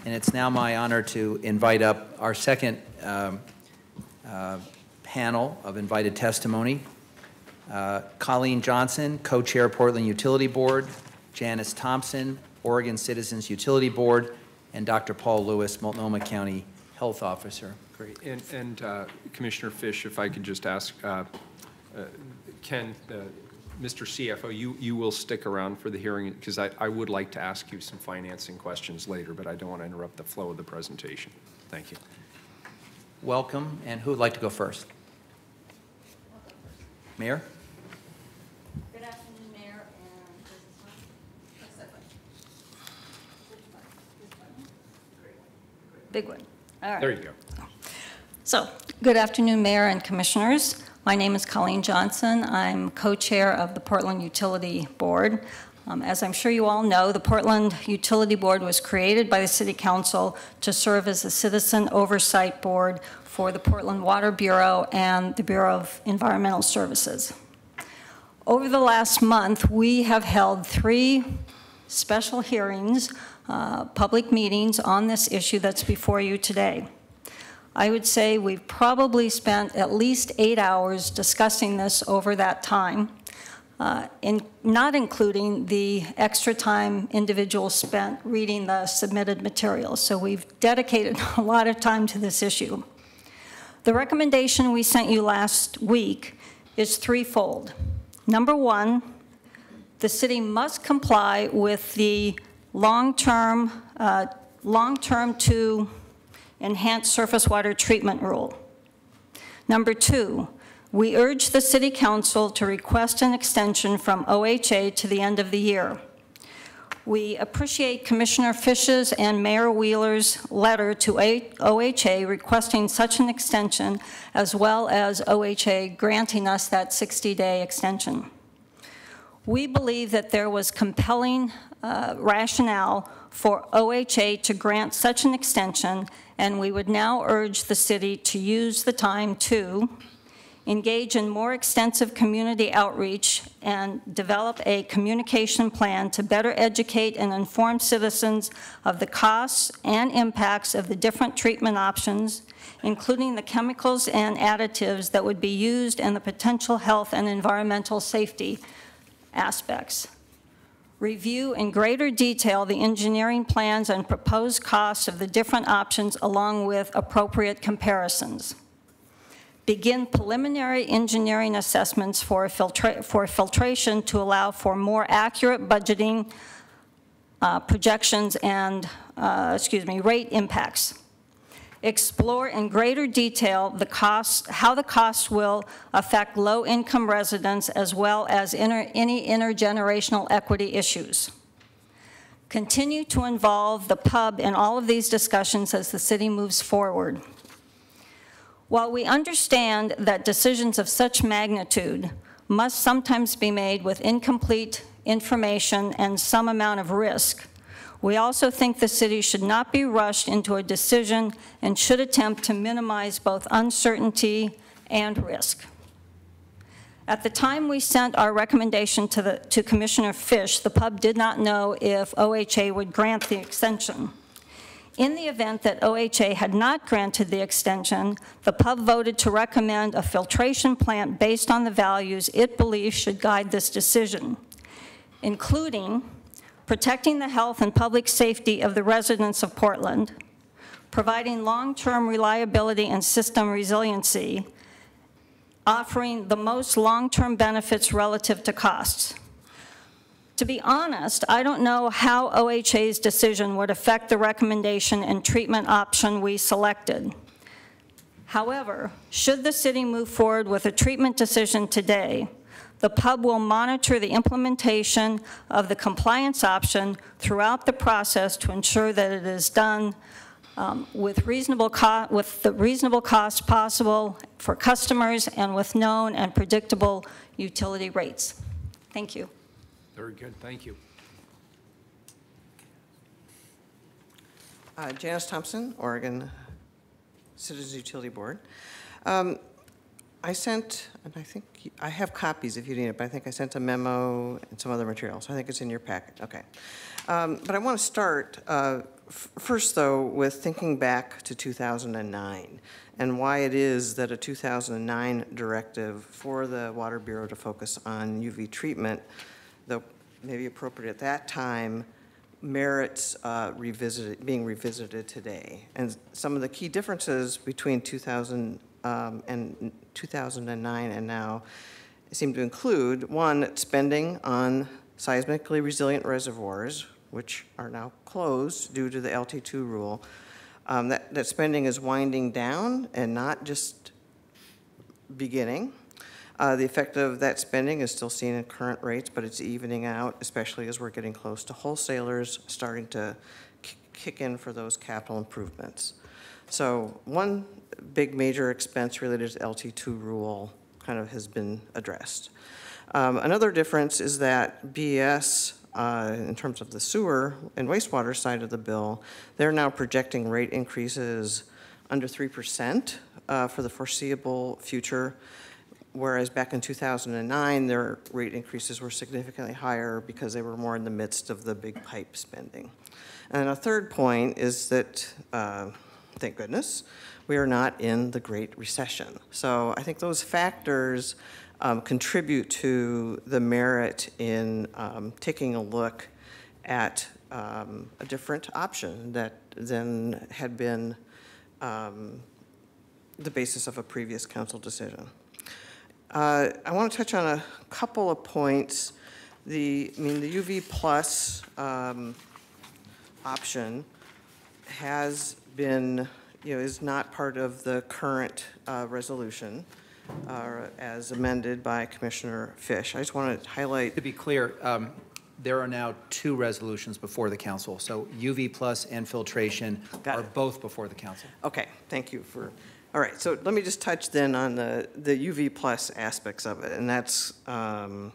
Speaker 3: And it's now my honor to invite up our second panel of invited testimony. Colleen Johnson, co-chair Portland Utility Board, Janice Thompson, Oregon Citizens Utility Board, and Dr. Paul Lewis, Multnomah County Health Officer.
Speaker 1: Great. And Commissioner Fish, if I could just ask, Ken, Mr. CFO, you will stick around for the hearing, because I would like to ask you some financing questions later, but I don't want to interrupt the flow of the presentation. Thank you.
Speaker 3: Welcome, and who would like to go first? Mayor?
Speaker 9: Good afternoon, Mayor, big one. All right.
Speaker 1: There you go.
Speaker 9: So, good afternoon, Mayor and Commissioners. My name is Colleen Johnson. I'm co-chair of the Portland Utility Board. As I'm sure you all know, the Portland Utility Board was created by the City Council to serve as a citizen oversight board for the Portland Water Bureau and the Bureau of Environmental Services. Over the last month, we have held 3 special hearings, public meetings on this issue that's before you today. I would say we've probably spent at least 8 hours discussing this over that time, not including the extra time individuals spent reading the submitted materials. So we've dedicated a lot of time to this issue. The recommendation we sent you last week is threefold. Number 1, the city must comply with the long-term to enhanced surface water treatment rule. Number 2, we urge the City Council to request an extension from OHA to the end of the year. We appreciate Commissioner Fish's and Mayor Wheeler's letter to OHA requesting such an extension, as well as OHA granting us that 60-day extension. We believe that there was compelling rationale for OHA to grant such an extension, and we would now urge the city to use the time to engage in more extensive community outreach and develop a communication plan to better educate and inform citizens of the costs and impacts of the different treatment options, including the chemicals and additives that would be used and the potential health and environmental safety aspects. Review in greater detail the engineering plans and proposed costs of the different options along with appropriate comparisons. Begin preliminary engineering assessments for filtration to allow for more accurate budgeting projections and, rate impacts. Explore in greater detail the costs, how the costs will affect low-income residents as well as any intergenerational equity issues. Continue to involve the pub in all of these discussions as the city moves forward. While we understand that decisions of such magnitude must sometimes be made with incomplete information and some amount of risk, we also think the city should not be rushed into a decision and should attempt to minimize both uncertainty and risk. At the time we sent our recommendation to Commissioner Fish, the pub did not know if OHA would grant the extension. In the event that OHA had not granted the extension, the pub voted to recommend a filtration plant based on the values it believes should guide this decision, including protecting the health and public safety of the residents of Portland, providing long-term reliability and system resiliency, offering the most long-term benefits relative to costs. To be honest, I don't know how OHA's decision would affect the recommendation and treatment option we selected. However, should the city move forward with a treatment decision today, the pub will monitor the implementation of the compliance option throughout the process to ensure that it is done with the reasonable cost possible for customers and with known and predictable utility rates. Thank you.
Speaker 1: Very good, thank you.
Speaker 10: Janice Thompson, Oregon Citizens Utility Board. I sent, and I think, I have copies if you need it, but I think I sent a memo and some other materials. I think it's in your packet, okay. But I want to start first, though, with thinking back to 2009 and why it is that a 2009 directive for the Water Bureau to focus on UV treatment, though maybe appropriate at that time, merits being revisited today. And some of the key differences between 2009 and now seem to include, one, spending on seismically resilient reservoirs, which are now closed due to the LT2 rule. That spending is winding down and not just beginning. The effect of that spending is still seen in current rates, but it's evening out, especially as we're getting close to wholesalers starting to kick in for those capital improvements. So one big major expense related to the LT2 rule kind of has been addressed. Another difference is that BES, in terms of the sewer and wastewater side of the bill, they're now projecting rate increases under 3% for the foreseeable future, whereas back in 2009, their rate increases were significantly higher because they were more in the midst of the big pipe spending. And a third point is that, thank goodness, we are not in the Great Recession. So I think those factors contribute to the merit in taking a look at a different option that then had been the basis of a previous council decision. I want to touch on a couple of points. The UV plus option has been, is not part of the current resolution as amended by Commissioner Fish. I just want to highlight.
Speaker 3: To be clear, there are now 2 resolutions before the council. So UV plus and filtration are both before the council.
Speaker 10: Okay, thank you for. All right, so let me just touch then on the UV plus aspects of it, and that's on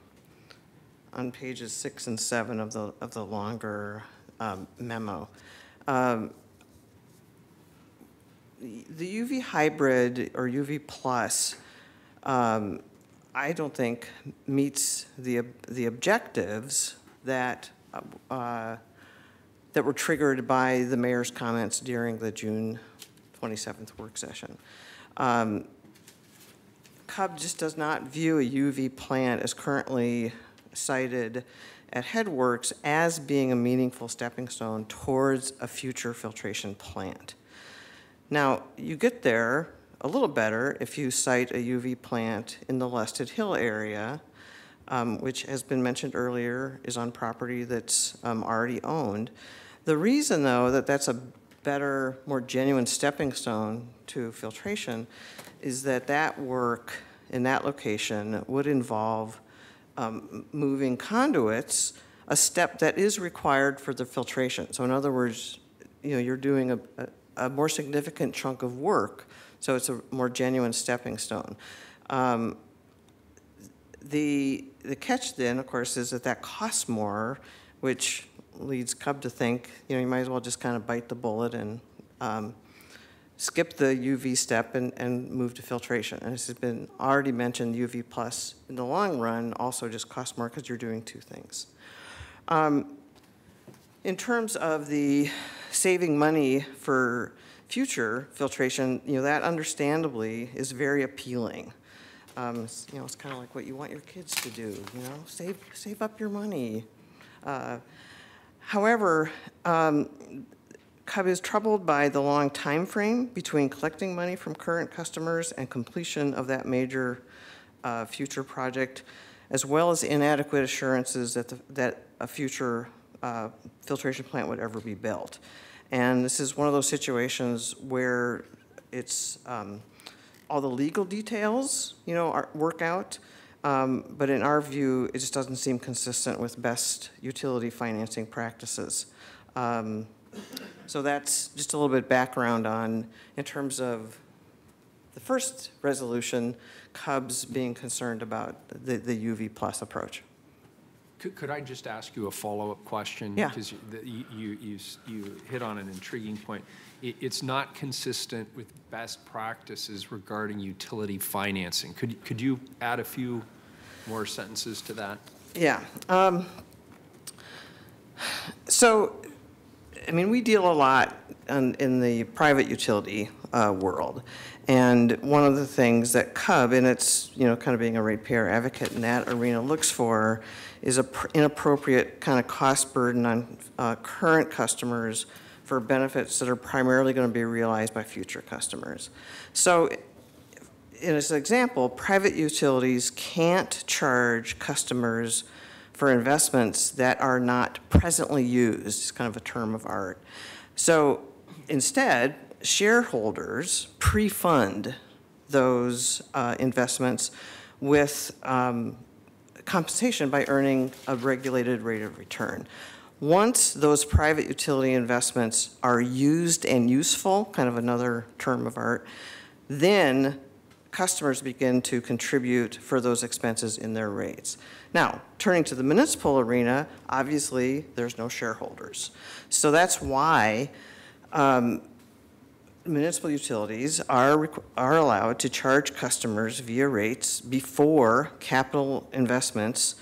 Speaker 10: pages 6 and 7 of the longer memo. The UV hybrid or UV plus, I don't think meets the objectives that that were triggered by the mayor's comments during the June 27th work session. CUB just does not view a UV plant as currently cited at Headworks as being a meaningful stepping stone towards a future filtration plant. Now, you get there a little better if you cite a UV plant in the Lusted Hill area, which has been mentioned earlier, is on property that's already owned. The reason, though, that that's a better, more genuine stepping stone to filtration is that that work in that location would involve moving conduits, a step that is required for the filtration. So in other words, you're doing a more significant chunk of work, so it's a more genuine stepping stone. The catch then, of course, is that costs more, which leads CUB to think, you might as well just kind of bite the bullet and skip the UV step and move to filtration. And this has been already mentioned, UV plus in the long run also just costs more because you're doing 2 things. In terms of the saving money for future filtration, that understandably is very appealing. It's kind of like what you want your kids to do, save up your money. However, CUB is troubled by the long time frame between collecting money from current customers and completion of that major future project, as well as inadequate assurances that a future filtration plant would ever be built. And this is one of those situations where it's all the legal details, work out, but in our view, it just doesn't seem consistent with best utility financing practices. So that's just a little bit background on, in terms of the first resolution, CUB's being concerned about the UV plus approach.
Speaker 1: Could I just ask you a follow-up question?
Speaker 10: Yeah.
Speaker 1: Because you hit on an intriguing point. It's not consistent with best practices regarding utility financing. Could you add a few more sentences to that?
Speaker 10: Yeah. So, we deal a lot in the private utility world. And one of the things that CUB, and it's, kind of being a ratepayer advocate in that arena, looks for is an inappropriate kind of cost burden on current customers for benefits that are primarily going to be realized by future customers. So as an example, private utilities can't charge customers for investments that are not presently used. It's kind of a term of art. So instead, shareholders pre-fund those investments with compensation by earning a regulated rate of return. Once those private utility investments are used and useful, kind of another term of art, then customers begin to contribute for those expenses in their rates. Now, turning to the municipal arena, obviously there's no shareholders. So that's why municipal utilities are allowed to charge customers via rates before capital investments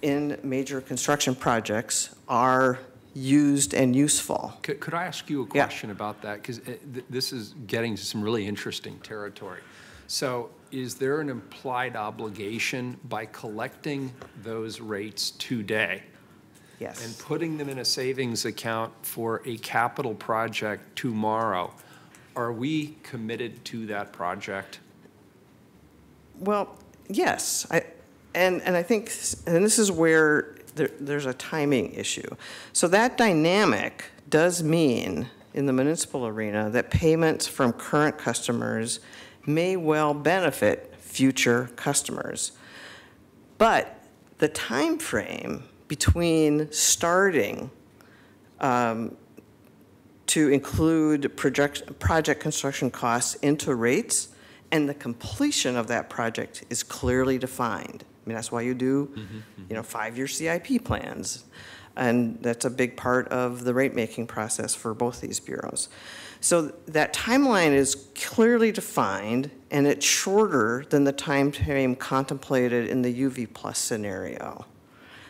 Speaker 10: in major construction projects are used and useful.
Speaker 1: Could I ask you a question about that? Because this is getting to some really interesting territory. So is there an implied obligation by collecting those rates today
Speaker 10: Yes.
Speaker 1: and putting them in a savings account for a capital project tomorrow? Are we committed to that project?
Speaker 10: Well, yes. And I think, and this is where there's a timing issue. So that dynamic does mean in the municipal arena that payments from current customers may well benefit future customers. But the time frame between starting to include project construction costs into rates and the completion of that project is clearly defined. I mean, that's why you do, you know, 5-year CIP plans. And that's a big part of the rate-making process for both these bureaus. So that timeline is clearly defined, and it's shorter than the time frame contemplated in the UV plus scenario.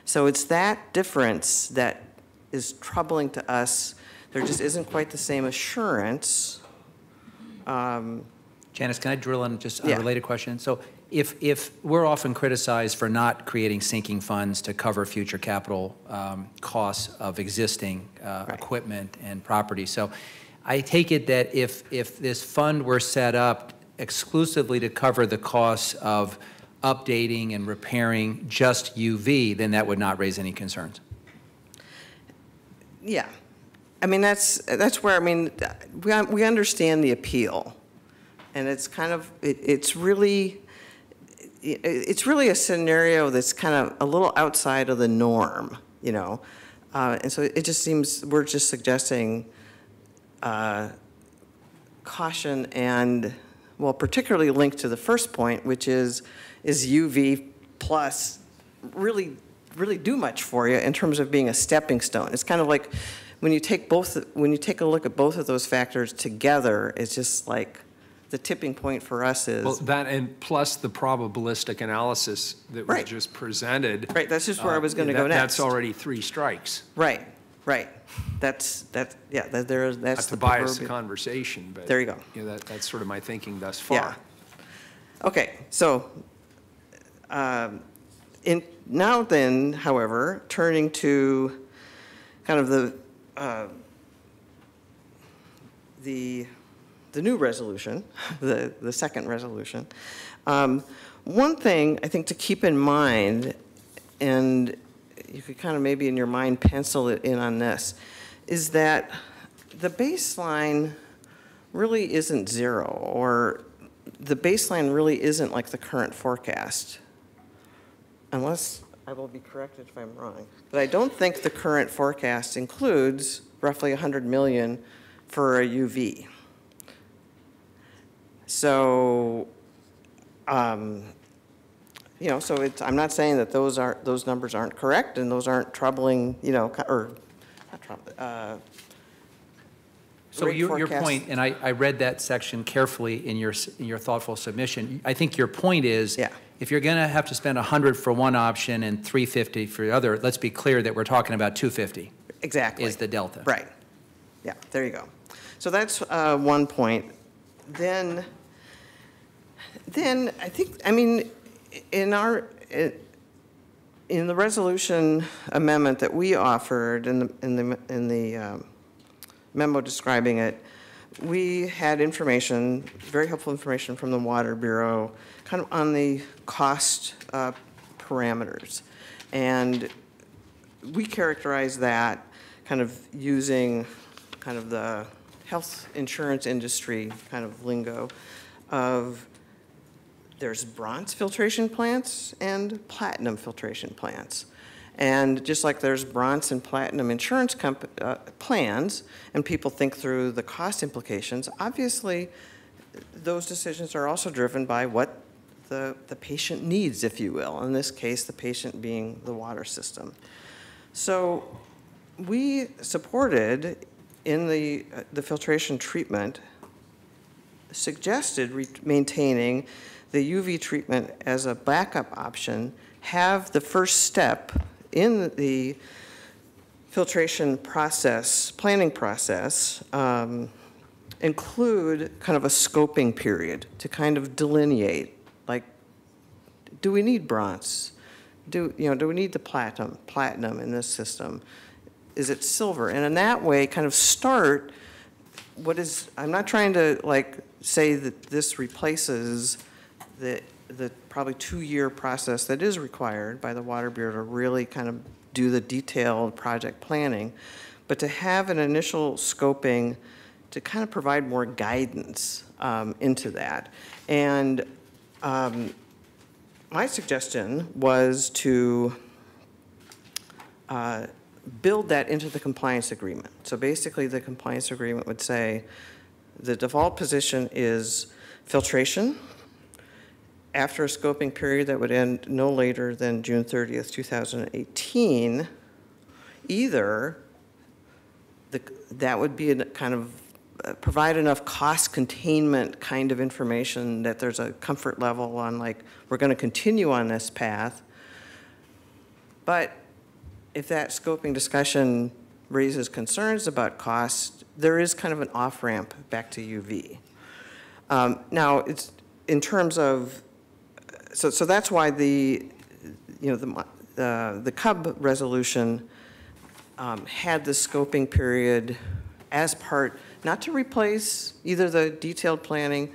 Speaker 10: So it's that difference that is troubling to us. There just isn't quite the same assurance.
Speaker 3: Janice, can I drill in just a
Speaker 10: Yeah.
Speaker 3: related question? So if we're often criticized for not creating sinking funds to cover future capital costs of existing equipment and property. So I take it that if this fund were set up exclusively to cover the costs of updating and repairing just UV, then that would not raise any concerns.
Speaker 10: Yeah. I mean, that's where, I mean, we understand the appeal. And it's kind of, it's really a scenario that's kind of a little outside of the norm, you know? And so it just seems, we're just suggesting caution and, well, particularly linked to the first point, which is UV plus really do much for you in terms of being a stepping stone? It's kind of like when you take a look at both of those factors together, it's just like, the tipping point for us is...
Speaker 1: Well, that and plus the probabilistic analysis that was just presented.
Speaker 10: Right, that's just where I was going to go next.
Speaker 1: That's already 3 strikes.
Speaker 10: Right. That's
Speaker 1: Not to bias the conversation, but...
Speaker 10: There you go.
Speaker 1: You know, that's sort of my thinking thus far.
Speaker 10: Yeah. Okay, so now then, however, turning to kind of the new resolution, the second resolution. One thing I think to keep in mind, and you could kind of maybe in your mind pencil it in on this, is that the baseline really isn't 0, or the baseline really isn't like the current forecast, unless I will be corrected if I'm wrong. But I don't think the current forecast includes roughly 100 million for a UV. So, you know, so I'm not saying that those numbers aren't correct and those aren't troubling, you know, or not troubling.
Speaker 3: So your point, and I read that section carefully in your thoughtful submission. I think your point is, if you're going to have to spend 100 for one option and 350 for the other, let's be clear that we're talking about 250.
Speaker 10: Exactly.
Speaker 3: Is the delta.
Speaker 10: Right. Yeah, there you go. So that's one point. Then I think, I mean, in the resolution amendment that we offered in the memo describing it, we had information, very helpful information from the Water Bureau, kind of on the cost parameters. And we characterize that kind of using kind of the health insurance industry kind of lingo of there's bronze filtration plants and platinum filtration plants. And just like there's bronze and platinum insurance plans, and people think through the cost implications, obviously those decisions are also driven by what the patient needs, if you will. In this case, the patient being the water system. So we supported in the filtration treatment, suggested maintaining the UV treatment as a backup option, have the first step in the filtration process, planning process, include kind of a scoping period to kind of delineate, like, do we need bronze? Do we need the platinum in this system? Is it silver? And in that way, kind of start what is, I'm not trying to like say that this replaces the probably 2-year process that is required by the Water Bureau to really kind of do the detailed project planning, but to have an initial scoping to kind of provide more guidance into that. And my suggestion was to build that into the compliance agreement. So basically the compliance agreement would say the default position is filtration after a scoping period that would end no later than June 30th, 2018. Either that would be a kind of provide enough cost containment kind of information that there's a comfort level on like, we're going to continue on this path. But if that scoping discussion raises concerns about cost, there is kind of an off-ramp back to UV. Now, it's in terms of, so that's why the CUB resolution had the scoping period as part, not to replace either the detailed planning,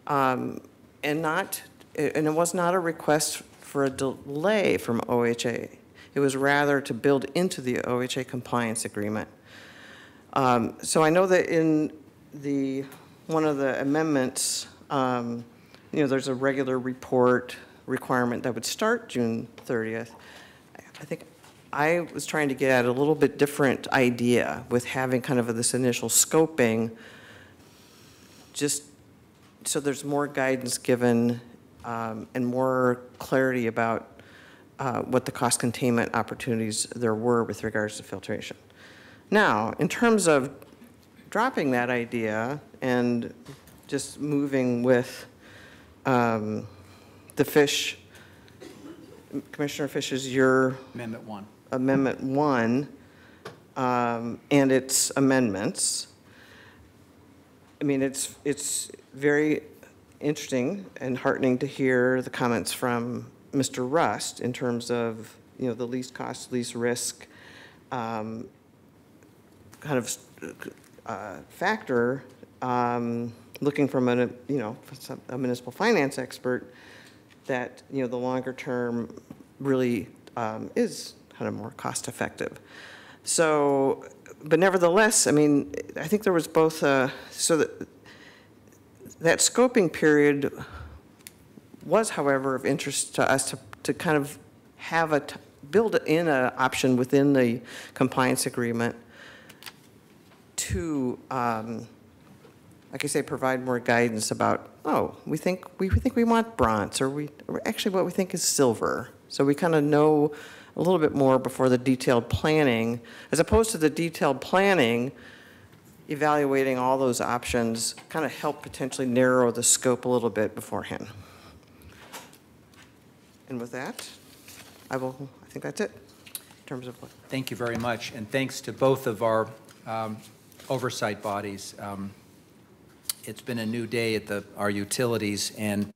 Speaker 10: and it was not a request for a delay from OHA. It was rather to build into the OHA compliance agreement. So I know that in one of the amendments, there's a regular report requirement that would start June 30th. I think I was trying to get at a little bit different idea with having kind of this initial scoping, just so there's more guidance given and more clarity about what the cost containment opportunities there were with regards to filtration. Now, in terms of dropping that idea and just moving with the Fish, Commissioner Fish's, your
Speaker 3: Amendment 1.
Speaker 10: Amendment 1 and its amendments. I mean, it's very interesting and heartening to hear the comments from Mr. Rust in terms of, the least cost, least risk kind of factor, looking from a municipal finance expert, that, the longer term really is kind of more cost effective. So, but nevertheless, I mean, I think there was both, so that scoping period was, however, of interest to us to kind of have build in an option within the compliance agreement to, like I say, provide more guidance about, we think we want bronze, or actually what we think is silver. So we kind of know a little bit more before the detailed planning, as opposed to the detailed planning, evaluating all those options, kind of help potentially narrow the scope a little bit beforehand. And with that, I think that's it in terms of what.
Speaker 3: Thank you very much, and thanks to both of our oversight bodies. It's been a new day at our utilities, and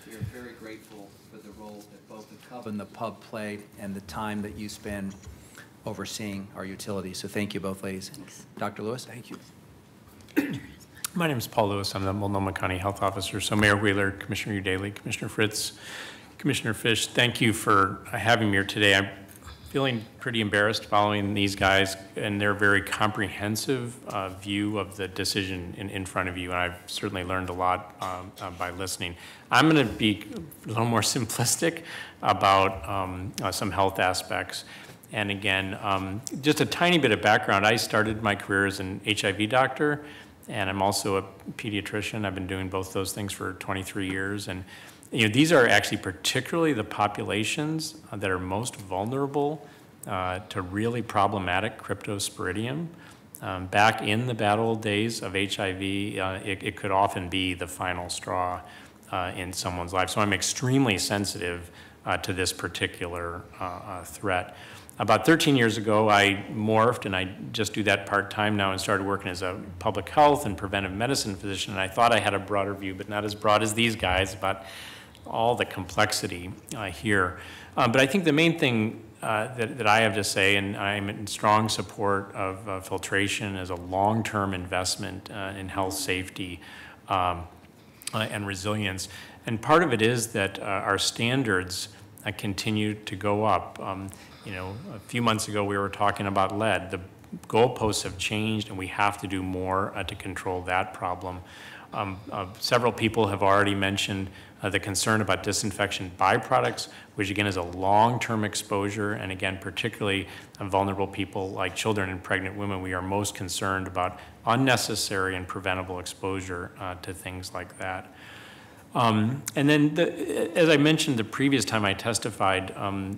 Speaker 3: we are very grateful for the role that both the CUB and the PUB play and the time that you spend overseeing our utilities. So thank you both, ladies.
Speaker 4: Thanks.
Speaker 3: Dr. Lewis? Thank you.
Speaker 11: My name is Paul Lewis. I'm the Multnomah County Health Officer. So Mayor Wheeler, Commissioner Daly, Commissioner Fritz, Commissioner Fish, thank you for having me here today. I'm feeling pretty embarrassed following these guys and their very comprehensive view of the decision in front of you, and I've certainly learned a lot by listening. I'm going to be a little more simplistic about some health aspects. And again, just a tiny bit of background. I started my career as an HIV doctor, and I'm also a pediatrician. I've been doing both those things for 23 years. And these are actually particularly the populations that are most vulnerable to really problematic cryptosporidium. Back in the bad old days of HIV, it could often be the final straw in someone's life. So I'm extremely sensitive to this particular threat. About 13 years ago, I morphed, and I just do that part-time now, and started working as a public health and preventive medicine physician. And I thought I had a broader view, but not as broad as these guys, about all the complexity here. But I think the main thing that I have to say, and I'm in strong support of filtration as a long-term investment in health safety and resilience. And part of it is that our standards continue to go up. A few months ago we were talking about lead. The goalposts have changed, and we have to do more to control that problem. Several people have already mentioned the concern about disinfection byproducts, which again is a long-term exposure, and again, particularly vulnerable people like children and pregnant women, we are most concerned about unnecessary and preventable exposure to things like that. And then, as I mentioned the previous time I testified,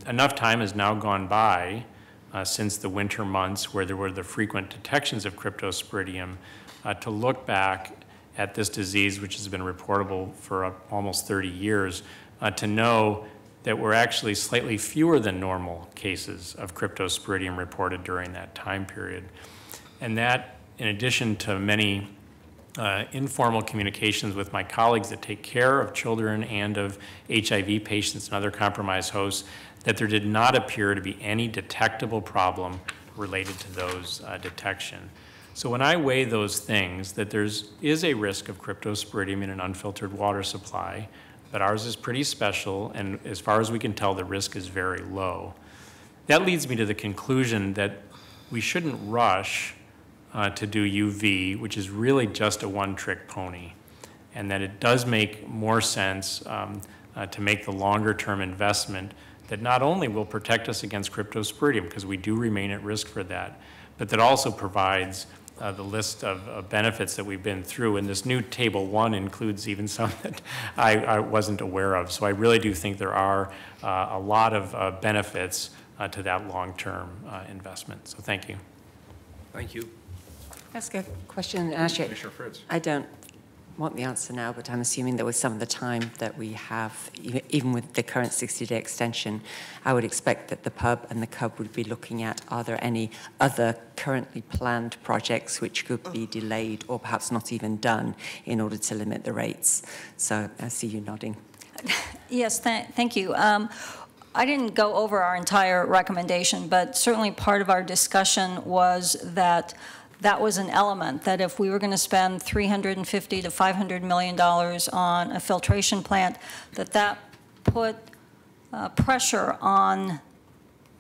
Speaker 11: enough time has now gone by since the winter months where there were the frequent detections of cryptosporidium to look back at this disease, which has been reportable for almost 30 years, to know that we're actually slightly fewer than normal cases of cryptosporidium reported during that time period. And that, in addition to many informal communications with my colleagues that take care of children and of HIV patients and other compromised hosts, that there did not appear to be any detectable problem related to those detection. So when I weigh those things, that there is a risk of cryptosporidium in an unfiltered water supply, but ours is pretty special, and as far as we can tell, the risk is very low. That leads me to the conclusion that we shouldn't rush to do UV, which is really just a one-trick pony, and that it does make more sense to make the longer-term investment that not only will protect us against cryptosporidium, because we do remain at risk for that, but that also provides the list of benefits that we've been through. And this new Table 1 includes even some that I wasn't aware of. So I really do think there are a lot of benefits to that long-term investment. So thank you.
Speaker 1: Thank you.
Speaker 4: Ask a question, actually,
Speaker 1: Commissioner Fritz.
Speaker 4: I don't want the answer now, but I'm assuming that with some of the time that we have, even with the current 60-day extension, I would expect that the pub and the CUB would be looking at, are there any other currently planned projects which could be delayed or perhaps not even done in order to limit the rates? So I see you nodding.
Speaker 9: Yes, thank you. I didn't go over our entire recommendation, but certainly part of our discussion was that that was an element, that if we were going to spend $350 to $500 million on a filtration plant, that put pressure on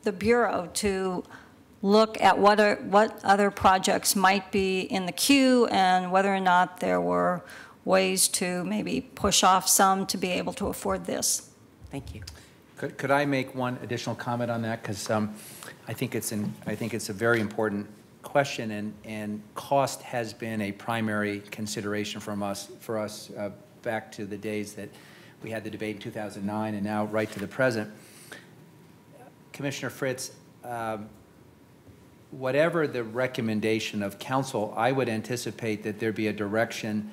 Speaker 9: the Bureau to look at what other projects might be in the queue and whether or not there were ways to maybe push off some to be able to afford this.
Speaker 4: Thank you.
Speaker 3: Could I make one additional comment on that? Because I think it's a very important question, and cost has been a primary consideration for us back to the days that we had the debate in 2009 and now right to the present. Commissioner Fritz, whatever the recommendation of council, I would anticipate that there be a direction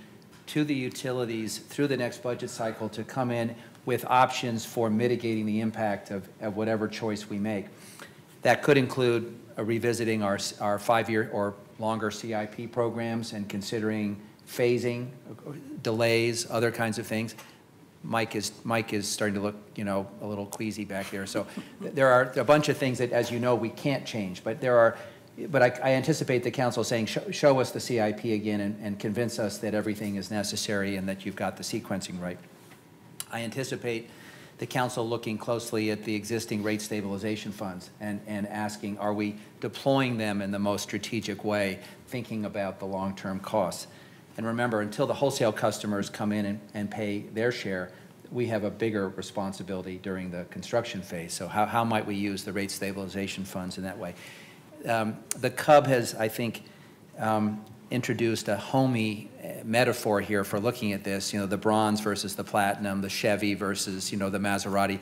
Speaker 3: to the utilities through the next budget cycle to come in with options for mitigating the impact of whatever choice we make. That could include revisiting our 5-year or longer CIP programs and considering phasing, delays, other kinds of things. Mike is starting to look, a little queasy back there. So there are a bunch of things that, as you know, we can't change. But there are but I anticipate the council saying, show us the CIP again and convince us that everything is necessary and that you've got the sequencing right. I anticipate the council looking closely at the existing rate stabilization funds and asking, are we deploying them in the most strategic way, thinking about the long-term costs? And remember, until the wholesale customers come in and pay their share, we have a bigger responsibility during the construction phase. So how might we use the rate stabilization funds in that way? The CUB has, I think, introduced a homey metaphor here for looking at this, the bronze versus the platinum, the Chevy versus, the Maserati.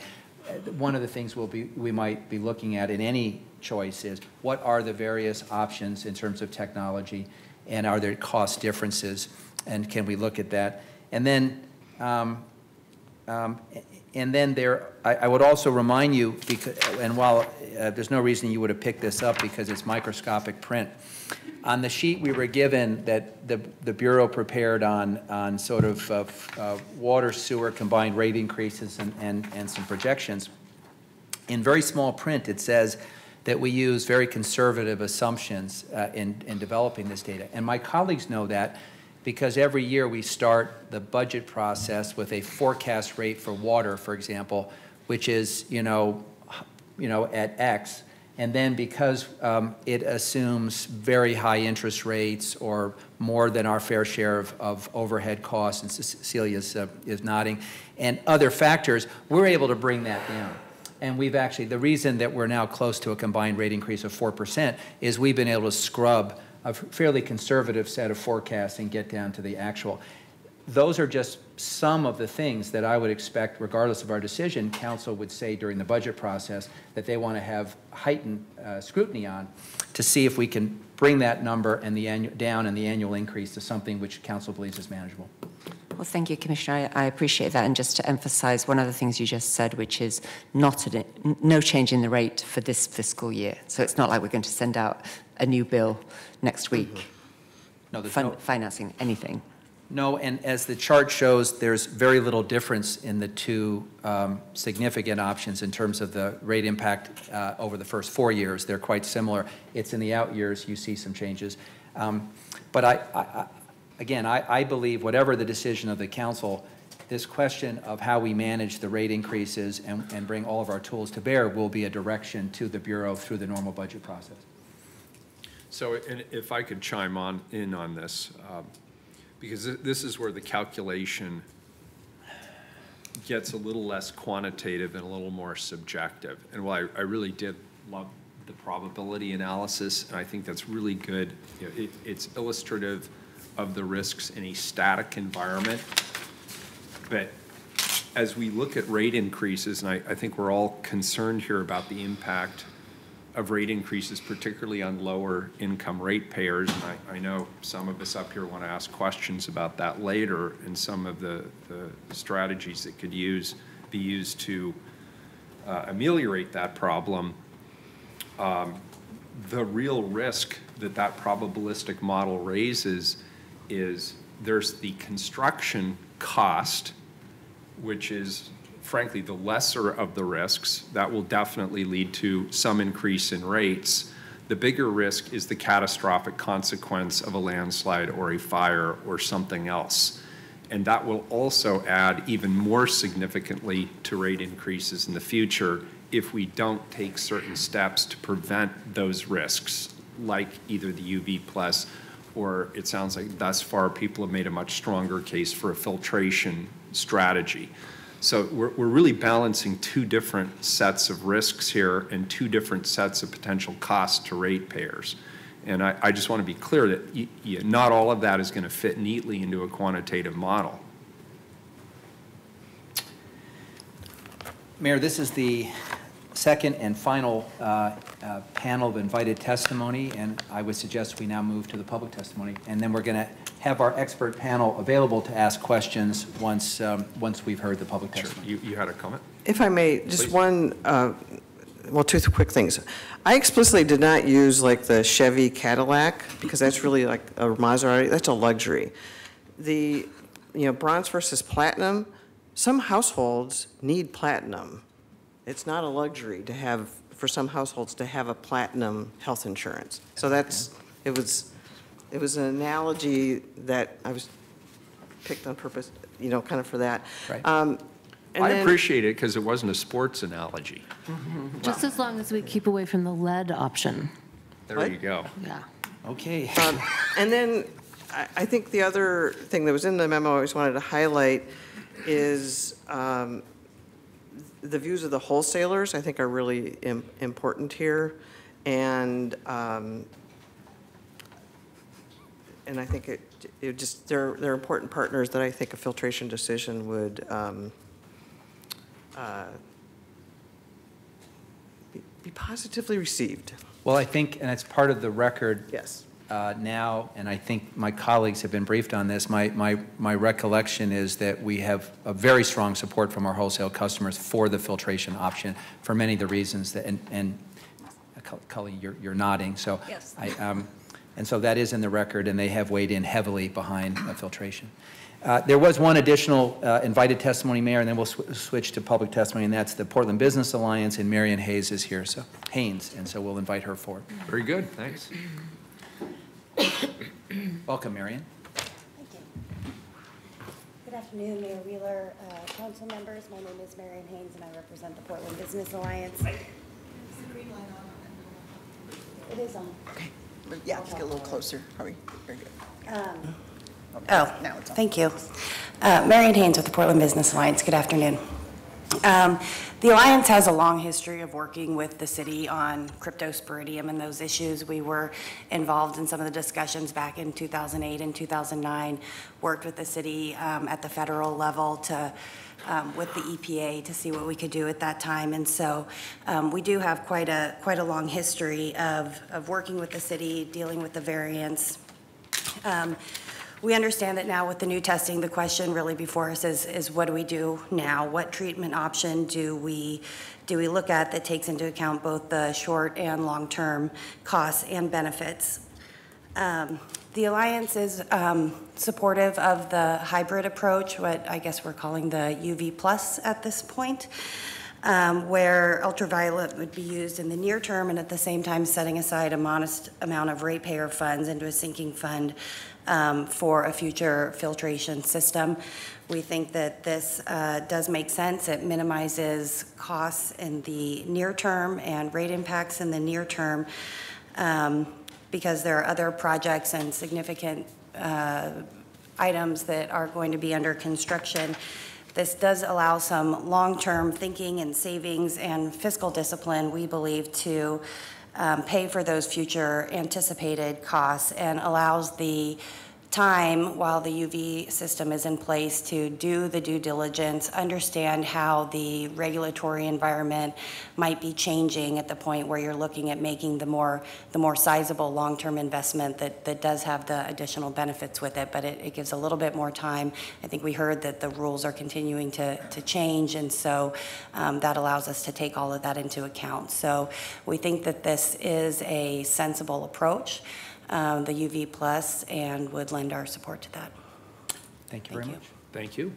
Speaker 3: One of the things we might be looking at in any choice is what are the various options in terms of technology, and are there cost differences, and can we look at that? And then, I would also remind you, because, and while there's no reason you would have picked this up because it's microscopic print, on the sheet we were given that the Bureau prepared on sort of water sewer combined rate increases and some projections, in very small print it says that we use very conservative assumptions in developing this data. And my colleagues know that because every year we start the budget process with a forecast rate for water, for example, which is, at X. And then because it assumes very high interest rates or more than our fair share of overhead costs, and Cecilia is nodding, and other factors, we're able to bring that down. And we've actually, the reason that we're now close to a combined rate increase of 4% is we've been able to scrub a fairly conservative set of forecasts and get down to the actual. Those are just some of the things that I would expect, regardless of our decision, council would say during the budget process that they want to have heightened scrutiny on to see if we can bring that number and the down and the annual increase to something which council believes is manageable.
Speaker 4: Well, thank you, Commissioner. I appreciate that. And just to emphasize one of the things you just said, which is no change in the rate for this fiscal year. So it's not like we're going to send out a new bill next week.
Speaker 3: No, there's
Speaker 4: financing anything.
Speaker 3: No, and as the chart shows, there's very little difference in the two significant options in terms of the rate impact over the first 4 years. They're quite similar. It's in the out years you see some changes. But again, I believe whatever the decision of the council, this question of how we manage the rate increases and bring all of our tools to bear will be a direction to the Bureau through the normal budget process.
Speaker 1: So and if I could chime in on this, because this is where the calculation gets a little less quantitative and a little more subjective. And while I really did love the probability analysis, and I think that's really good, it's illustrative of the risks in a static environment. But as we look at rate increases, and I think we're all concerned here about the impact of rate increases, particularly on lower income ratepayers, and I know some of us up here want to ask questions about that later, and some of the strategies that could be used to ameliorate that problem. The real risk that probabilistic model raises is there's the construction cost, which is frankly the lesser of the risks. That will definitely lead to some increase in rates. The bigger risk is the catastrophic consequence of a landslide or a fire or something else. And that will also add even more significantly to rate increases in the future if we don't take certain steps to prevent those risks, like either the UV plus, or it sounds like thus far people have made a much stronger case for a filtration strategy. So we're really balancing two different sets of risks here and two different sets of potential costs to ratepayers. And I just want to be clear that not all of that is going to fit neatly into a quantitative model.
Speaker 3: Mayor, this is the second and final panel of invited testimony, and I would suggest we now move to the public testimony, and then we're going to have our expert panel available to ask questions once we've heard the public testimony.
Speaker 1: Sure. You had a comment?
Speaker 10: If I may, just
Speaker 1: Please.
Speaker 10: one, well, two quick things. I explicitly did not use like the Chevy Cadillac because that's really like a Maserati. That's a luxury. The, bronze versus platinum, some households need platinum. It's not a luxury to have for some households to have a platinum health insurance. So it was an analogy that I was picked on purpose, you know, kind of for that.
Speaker 3: Right.
Speaker 1: I appreciate it because it wasn't a sports analogy.
Speaker 12: Just as long as we keep away from the lead option.
Speaker 1: There you go.
Speaker 12: Yeah.
Speaker 3: Okay.
Speaker 10: And then I think the other thing that was in the memo I always wanted to highlight is the views of the wholesalers, I think, are really important here. And I think it just, they're important partners that I think a filtration decision would be positively received.
Speaker 3: Well, I think, and it's part of the record.
Speaker 10: Yes.
Speaker 3: Now, and I think my colleagues have been briefed on this, my recollection is that we have a very strong support from our wholesale customers for the filtration option for many of the reasons that, and Cully, you're nodding, so.
Speaker 9: Yes.
Speaker 3: And so that is in the record, and they have weighed in heavily behind filtration. There was one additional invited testimony, Mayor, and then we'll switch to public testimony, and that's the Portland Business Alliance, and Marion Hayes is here, so Haynes, and so we'll invite her forward.
Speaker 1: Very good, thanks.
Speaker 3: Welcome, Marion.
Speaker 13: Thank you. Good afternoon, Mayor Wheeler, council members. My name is Marion Haynes, and I represent the Portland Business Alliance. It is on.
Speaker 2: Okay. Yeah, just get a little closer. Very good.
Speaker 13: Oh, thank you. Marion Haynes with the Portland Business Alliance. Good afternoon. The Alliance has a long history of working with the city on cryptosporidium and those issues. We were involved in some of the discussions back in 2008 and 2009, worked with the city at the federal level to with the EPA to see what we could do at that time. And so we do have quite a long history of working with the city, dealing with the variants. We understand that now with the new testing, the question really before us is what do we do now? What treatment option do we look at that takes into account both the short and long-term costs and benefits? The Alliance is supportive of the hybrid approach, what I guess we're calling the UV plus at this point, where ultraviolet would be used in the near term and at the same time setting aside a modest amount of ratepayer funds into a sinking fund for a future filtration system. We think that this does make sense. It minimizes costs in the near term and rate impacts in the near term because there are other projects and significant items that are going to be under construction. This does allow some long-term thinking and savings and fiscal discipline, we believe, to pay for those future anticipated costs and allows the time while the UV system is in place to do the due diligence, understand how the regulatory environment might be changing at the point where you're looking at making the more sizable long-term investment that does have the additional benefits with it, but it gives a little bit more time. I think we heard that the rules are continuing to change, and so that allows us to take all of that into account. So we think that this is a sensible approach, the UV plus, and would lend our support to that.
Speaker 3: Thank you very much.
Speaker 1: Thank you.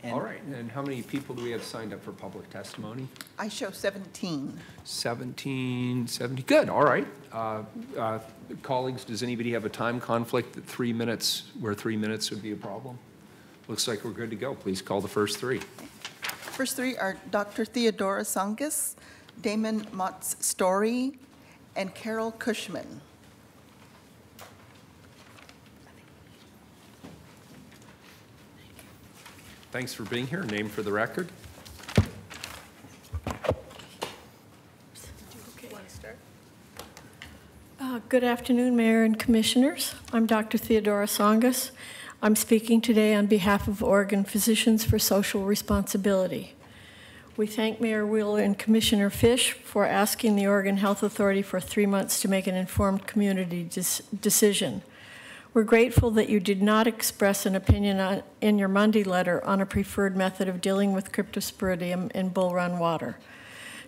Speaker 1: All right, and how many people do we have signed up for public testimony?
Speaker 2: I show 17.
Speaker 1: 17, good, all right. Colleagues, does anybody have a time conflict that 3 minutes, where 3 minutes would be a problem? Looks like we're good to go. Please call the first three.
Speaker 2: First three are Dr. Theodora Tsongas, Damon Motz-Story, and Carol Cushman.
Speaker 1: Thanks for being here. Name for the record.
Speaker 14: Good afternoon, Mayor and Commissioners. I'm Dr. Theodora Tsongas. I'm speaking today on behalf of Oregon Physicians for Social Responsibility. We thank Mayor Wheeler and Commissioner Fish for asking the Oregon Health Authority for 3 months to make an informed community decision. We're grateful that you did not express an opinion in your Monday letter on a preferred method of dealing with cryptosporidium in Bull Run water.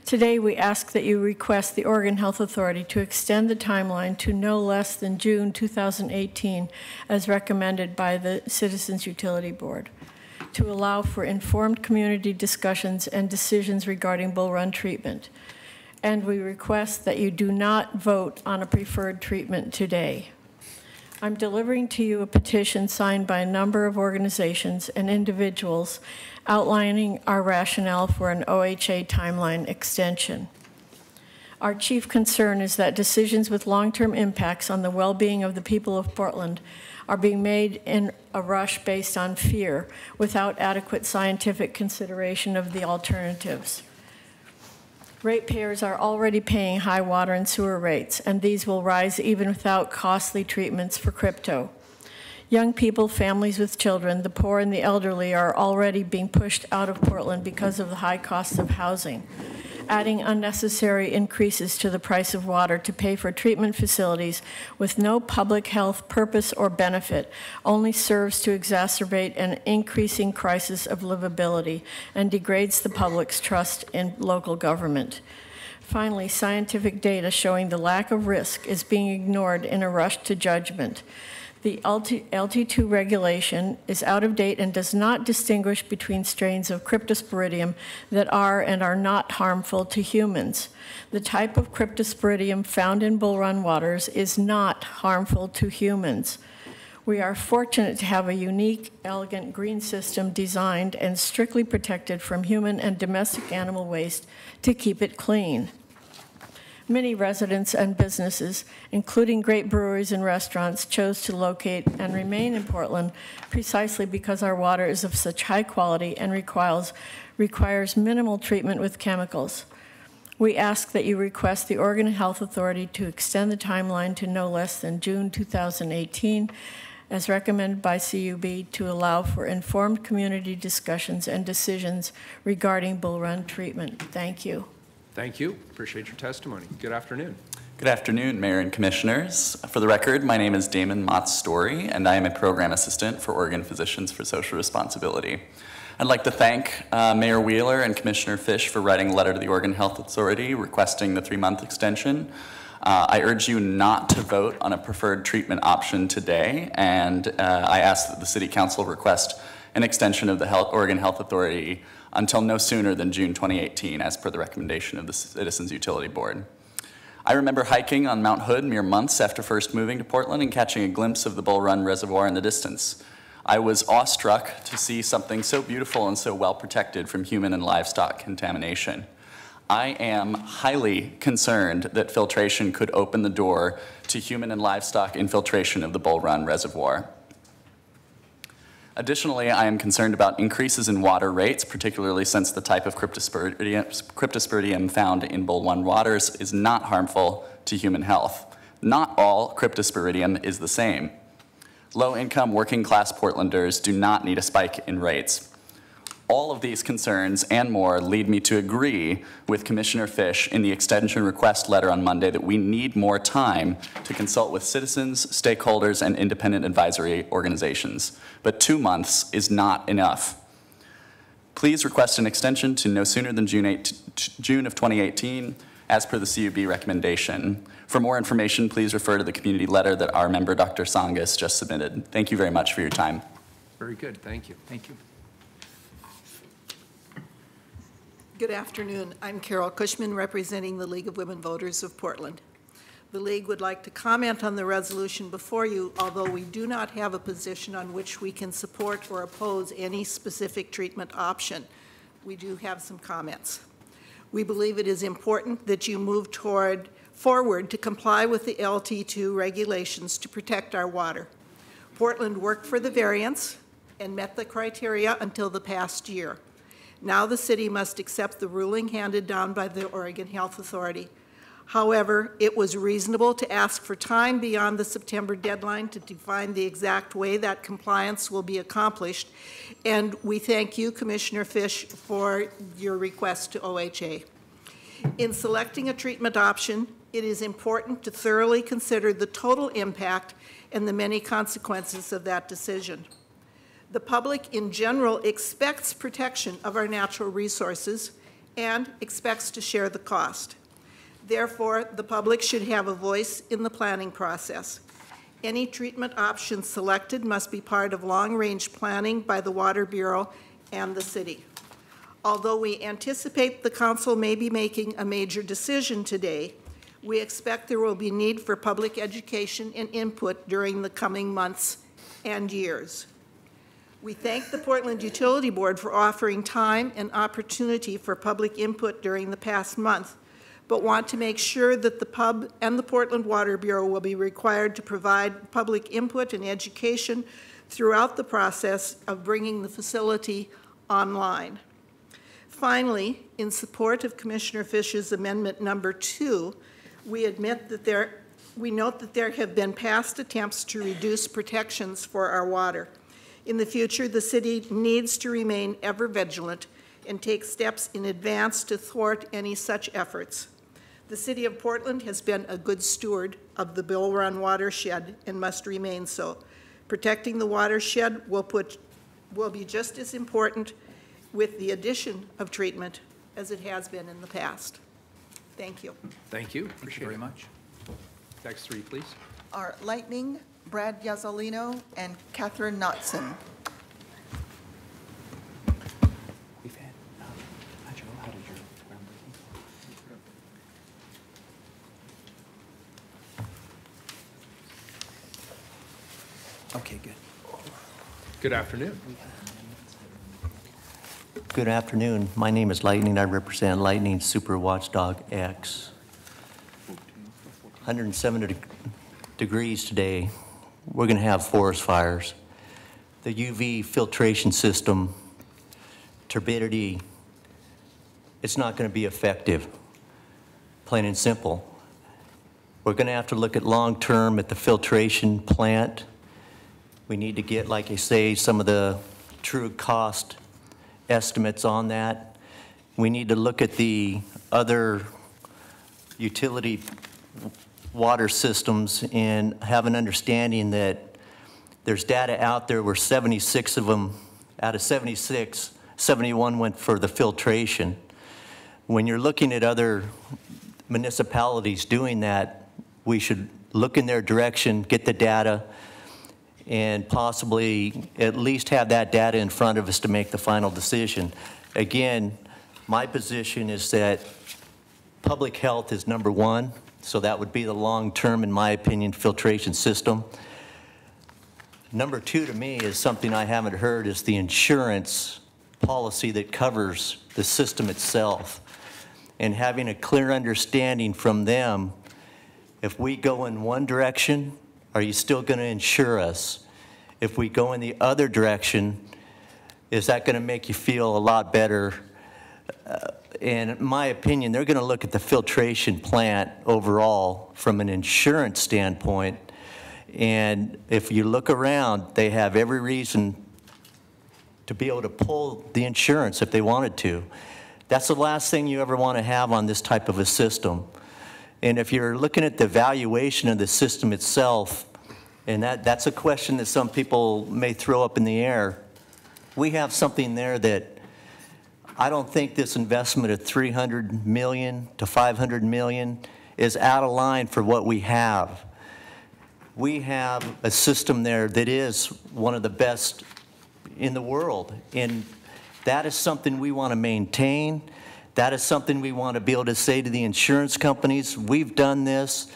Speaker 14: Today, we ask that you request the Oregon Health Authority to extend the timeline to no less than June 2018, as recommended by the Citizens Utility Board. to allow for informed community discussions and decisions regarding Bull Run treatment. And we request that you do not vote on a preferred treatment today. I'm delivering to you a petition signed by a number of organizations and individuals outlining our rationale for an OHA timeline extension. Our chief concern is that decisions with long-term impacts on the well-being of the people of Portland are being made in a rush based on fear without adequate scientific consideration of the alternatives. Ratepayers are already paying high water and sewer rates, and these will rise even without costly treatments for crypto. Young people, families with children, the poor and the elderly are already being pushed out of Portland because of the high cost of housing. Adding unnecessary increases to the price of water to pay for treatment facilities with no public health purpose or benefit only serves to exacerbate an increasing crisis of livability and degrades the public's trust in local government. Finally, scientific data showing the lack of risk is being ignored in a rush to judgment. The LT2 regulation is out of date and does not distinguish between strains of Cryptosporidium that are and are not harmful to humans. The type of Cryptosporidium found in Bull Run waters is not harmful to humans. We are fortunate to have a unique, elegant green system designed and strictly protected from human and domestic animal waste to keep it clean. Many residents and businesses, including great breweries and restaurants, chose to locate and remain in Portland precisely because our water is of such high quality and requires minimal treatment with chemicals. We ask that you request the Oregon Health Authority to extend the timeline to no less than June 2018, as recommended by CUB, to allow for informed community discussions and decisions regarding Bull Run treatment. Thank you.
Speaker 1: Thank you. Appreciate your testimony. Good afternoon.
Speaker 15: Good afternoon, Mayor and Commissioners. For the record, my name is Damon Mott-Story, and I am a Program Assistant for Oregon Physicians for Social Responsibility. I'd like to thank Mayor Wheeler and Commissioner Fish for writing a letter to the Oregon Health Authority requesting the 3-month extension. I urge you not to vote on a preferred treatment option today, and I ask that the City Council request an extension of the Oregon Health Authority until no sooner than June 2018, as per the recommendation of the Citizens Utility Board. I remember hiking on Mount Hood mere months after first moving to Portland and catching a glimpse of the Bull Run Reservoir in the distance. I was awestruck to see something so beautiful and so well protected from human and livestock contamination. I am highly concerned that filtration could open the door to human and livestock infiltration of the Bull Run Reservoir. Additionally, I am concerned about increases in water rates, particularly since the type of Cryptosporidium found in Bull Run waters is not harmful to human health. Not all Cryptosporidium is the same. Low-income, working-class Portlanders do not need a spike in rates. All of these concerns and more lead me to agree with Commissioner Fish in the extension request letter on Monday that we need more time to consult with citizens, stakeholders, and independent advisory organizations. But 2 months is not enough. Please request an extension to no sooner than June of 2018, as per the CUB recommendation. For more information, please refer to the community letter that our member, Dr. Songas, just submitted. Thank you very much for your time.
Speaker 1: Very good. Thank you.
Speaker 3: Thank you.
Speaker 16: Good afternoon. I'm Carol Cushman, representing the League of Women Voters of Portland. The League would like to comment on the resolution before you, although we do not have a position on which we can support or oppose any specific treatment option. We do have some comments. We believe it is important that you move forward to comply with the LT2 regulations to protect our water. Portland worked for the variance and met the criteria until the past year. Now the city must accept the ruling handed down by the Oregon Health Authority. However, it was reasonable to ask for time beyond the September deadline to define the exact way that compliance will be accomplished, and we thank you, Commissioner Fish, for your request to OHA. In selecting a treatment option, it is important to thoroughly consider the total impact and the many consequences of that decision. The public in general expects protection of our natural resources and expects to share the cost. Therefore, the public should have a voice in the planning process. Any treatment option selected must be part of long-range planning by the Water Bureau and the city. Although we anticipate the council may be making a major decision today, we expect there will be need for public education and input during the coming months and years. We thank the Portland Utility Board for offering time and opportunity for public input during the past month, but want to make sure that the pub and the Portland Water Bureau will be required to provide public input and education throughout the process of bringing the facility online. Finally, in support of Commissioner Fish's amendment number 2, we note that there have been past attempts to reduce protections for our water. In the future, the city needs to remain ever vigilant and take steps in advance to thwart any such efforts. The City of Portland has been a good steward of the Bull Run watershed and must remain so. Protecting the watershed will be just as important with the addition of treatment as it has been in the past. Thank you.
Speaker 1: Thank you.
Speaker 3: Thank you very much.
Speaker 1: Next 3, please.
Speaker 2: Are Lightning, Brad Yazolino, and Catherine Knotson.
Speaker 3: We've had, Joe, how did your groundbreaking? Okay, good.
Speaker 1: Good afternoon.
Speaker 17: Good afternoon. My name is Lightning. I represent Lightning Super Watchdog X. 107 degrees today. We're going to have forest fires. The UV filtration system, turbidity, it's not going to be effective, plain and simple. We're going to have to look at long-term at the filtration plant. We need to get, like I say, some of the true cost estimates on that. We need to look at the other utility water systems and have an understanding that there's data out there where 76 of them, out of 76, 71 went for the filtration. When you're looking at other municipalities doing that, we should look in their direction, get the data, and possibly at least have that data in front of us to make the final decision. Again, my position is that public health is number one, so that would be the long-term, in my opinion, filtration system. Number 2 to me is something I haven't heard, is the insurance policy that covers the system itself. And having a clear understanding from them, if we go in one direction, are you still going to insure us? If we go in the other direction, is that going to make you feel a lot better? And in my opinion, they're going to look at the filtration plant overall from an insurance standpoint. And if you look around, they have every reason to be able to pull the insurance if they wanted to. That's the last thing you ever want to have on this type of a system. And if you're looking at the valuation of the system itself, and that's a question that some people may throw up in the air, we have something there that I don't think this investment of $300 million to $500 million is out of line for what we have. We have a system there that is one of the best in the world, and that is something we want to maintain. That is something we want to be able to say to the insurance companies, we've done this.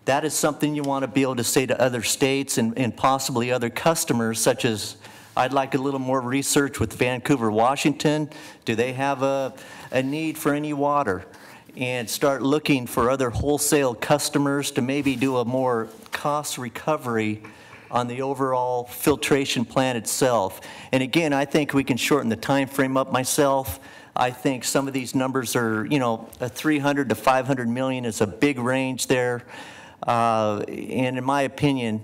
Speaker 17: That is something you want to be able to say to other states and possibly other customers, such as, I'd like a little more research with Vancouver, Washington. Do they have a need for any water? And start looking for other wholesale customers to maybe do a more cost recovery on the overall filtration plant itself. And again, I think we can shorten the time frame up myself. I think some of these numbers are, you know, a 300 to 500 million is a big range there. And in my opinion,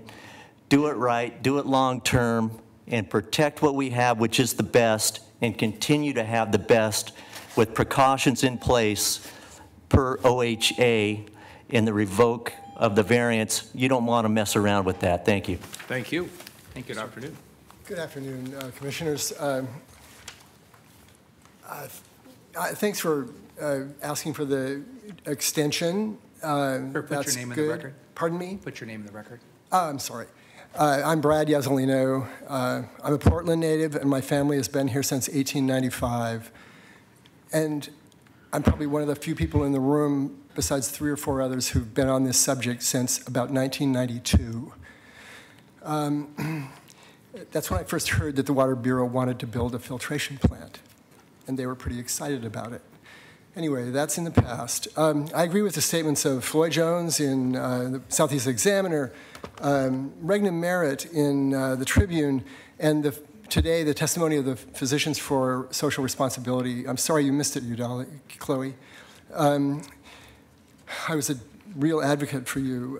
Speaker 17: do it right, do it long term, and protect what we have, which is the best, and continue to have the best with precautions in place per OHA in the revoke of the variance. You don't want to mess around with that. Thank you.
Speaker 1: Thank you. Good afternoon.
Speaker 18: Good afternoon, Commissioners. Thanks for asking for the extension.
Speaker 3: Put your
Speaker 18: That's
Speaker 3: name in
Speaker 18: good.
Speaker 3: the record.
Speaker 18: Pardon me?
Speaker 3: Put your name in the record.
Speaker 18: I'm sorry. I'm Brad Yazzolino. I'm a Portland native, and my family has been here since 1895. And I'm probably one of the few people in the room, besides 3 or 4 others, who've been on this subject since about 1992. That's when I first heard that the Water Bureau wanted to build a filtration plant, and they were pretty excited about it. Anyway, that's in the past. I agree with the statements of Floyd Jones in the Southeast Examiner, Regna Merritt in the Tribune, and today the testimony of the Physicians for Social Responsibility. I'm sorry you missed it, Chloe. I was a real advocate for you.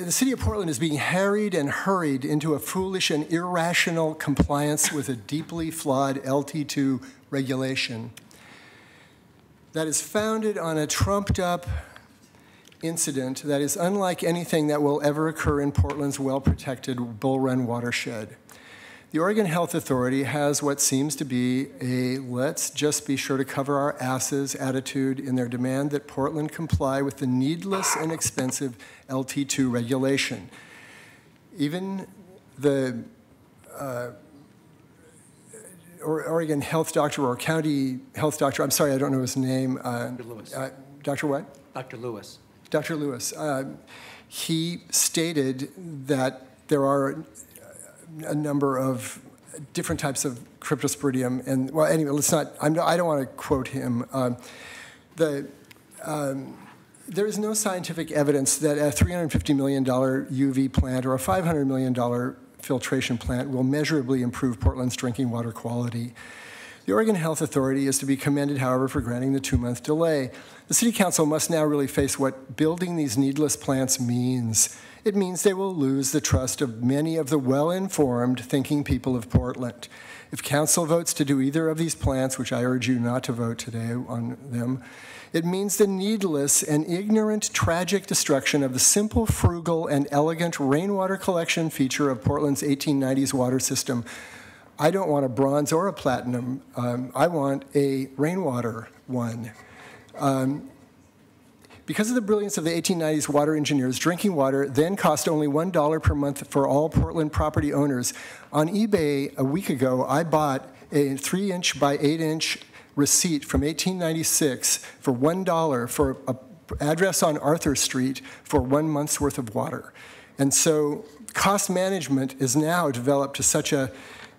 Speaker 18: The city of Portland is being harried and hurried into a foolish and irrational compliance with a deeply flawed LT2 regulation that is founded on a trumped-up incident that is unlike anything that will ever occur in Portland's well-protected Bull Run watershed. The Oregon Health Authority has what seems to be a let's just be sure to cover our asses attitude in their demand that Portland comply with the needless and expensive LT2 regulation. Even the Oregon health doctor or county health doctor, I'm sorry, I don't know his name.
Speaker 3: Dr. Lewis.
Speaker 18: Dr. what?
Speaker 3: Dr. Lewis.
Speaker 18: Dr. Lewis. He stated that there are a number of different types of cryptosporidium, and well, anyway, let's not. I don't want to quote him. There is no scientific evidence that a $350 million UV plant or a $500 million filtration plant will measurably improve Portland's drinking water quality. The Oregon Health Authority is to be commended, however, for granting the 2-month delay. The City Council must now really face what building these needless plants means. It means they will lose the trust of many of the well-informed, thinking people of Portland. If Council votes to do either of these plants, which I urge you not to vote today on them, it means the needless and ignorant, tragic destruction of the simple, frugal, and elegant rainwater collection feature of Portland's 1890s water system. I don't want a bronze or a platinum. I want a rainwater one. Because of the brilliance of the 1890s water engineers, drinking water then cost only $1 per month for all Portland property owners. On eBay a week ago, I bought a 3-inch by 8-inch receipt from 1896 for $1 for an address on Arthur Street for 1 month's worth of water. And so cost management is now developed to such an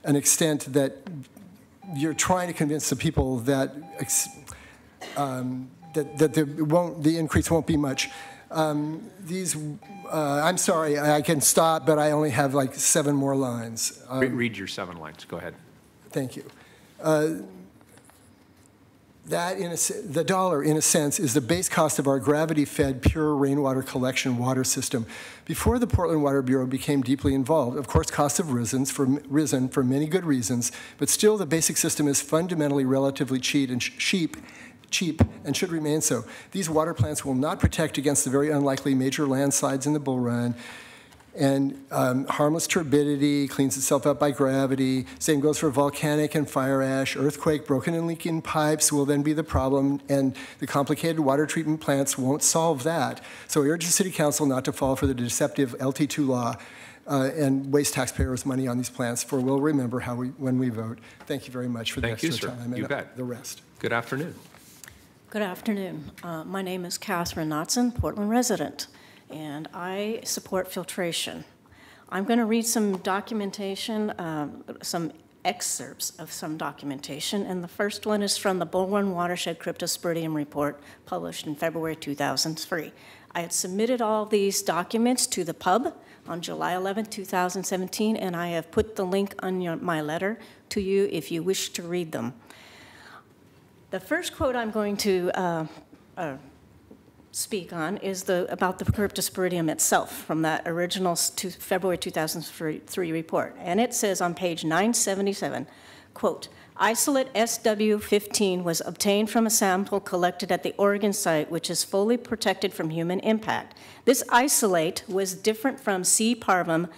Speaker 18: extent that you're trying to convince the people that the increase won't be much. I'm sorry, I can stop, but I only have like 7 more lines.
Speaker 1: Read your 7 lines. Go ahead.
Speaker 18: Thank you. The dollar, in a sense, is the base cost of our gravity-fed, pure rainwater collection water system. Before the Portland Water Bureau became deeply involved, of course, costs have risen for many good reasons, but still the basic system is fundamentally relatively cheap and should remain so. These water plants will not protect against the very unlikely major landslides in the Bull Run, and harmless turbidity cleans itself up by gravity. Same goes for volcanic and fire ash. Earthquake, broken and leaking pipes will then be the problem, and the complicated water treatment plants won't solve that. So I urge the City Council not to fall for the deceptive LT2 law and waste taxpayers' money on these plants, for we'll remember when we vote. Thank you very much for the extra time and the rest.
Speaker 1: Good afternoon.
Speaker 19: Good afternoon. My name is Catherine Knotson, Portland resident, and I support filtration. I'm going to read some documentation, some excerpts of some documentation, and the first one is from the Bull Run Watershed Cryptosporidium Report published in February 2003. I had submitted all these documents to the pub on July 11, 2017, and I have put the link on my letter to you if you wish to read them. The first quote I'm going to speak on is about the cryptosporidium itself from that original February 2003 report. And it says on page 977, quote, isolate SW15 was obtained from a sample collected at the Oregon site, which is fully protected from human impact. This isolate was different from C. parvum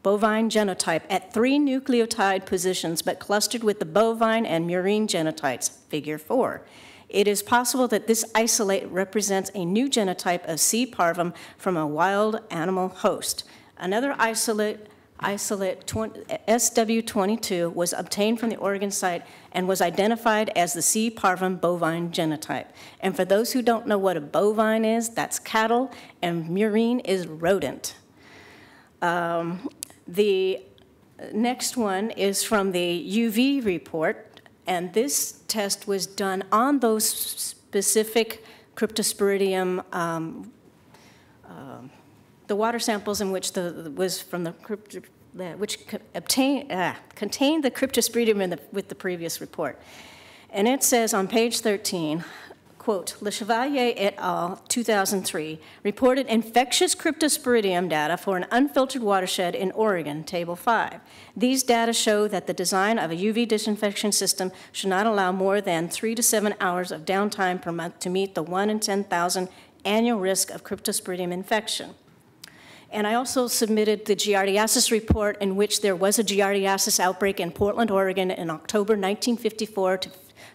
Speaker 19: bovine genotype at 3 nucleotide positions, but clustered with the bovine and murine genotypes, figure 4. It is possible that this isolate represents a new genotype of C. parvum from a wild animal host. Another isolate SW22 was obtained from the Oregon site and was identified as the C. parvum bovine genotype. And for those who don't know what a bovine is, that's cattle, and murine is rodent. The next one is from the UV report, and this test was done on those specific Cryptosporidium, the water samples in which was from the which contained the Cryptosporidium with the previous report. And it says on page 13, quote, Le Chevalier et al., 2003, reported infectious Cryptosporidium data for an unfiltered watershed in Oregon, Table 5. These data show that the design of a UV disinfection system should not allow more than 3 to 7 hours of downtime per month to meet the 1 in 10,000 annual risk of Cryptosporidium infection. And I also submitted the Giardiasis report, in which there was a Giardiasis outbreak in Portland, Oregon in October 1954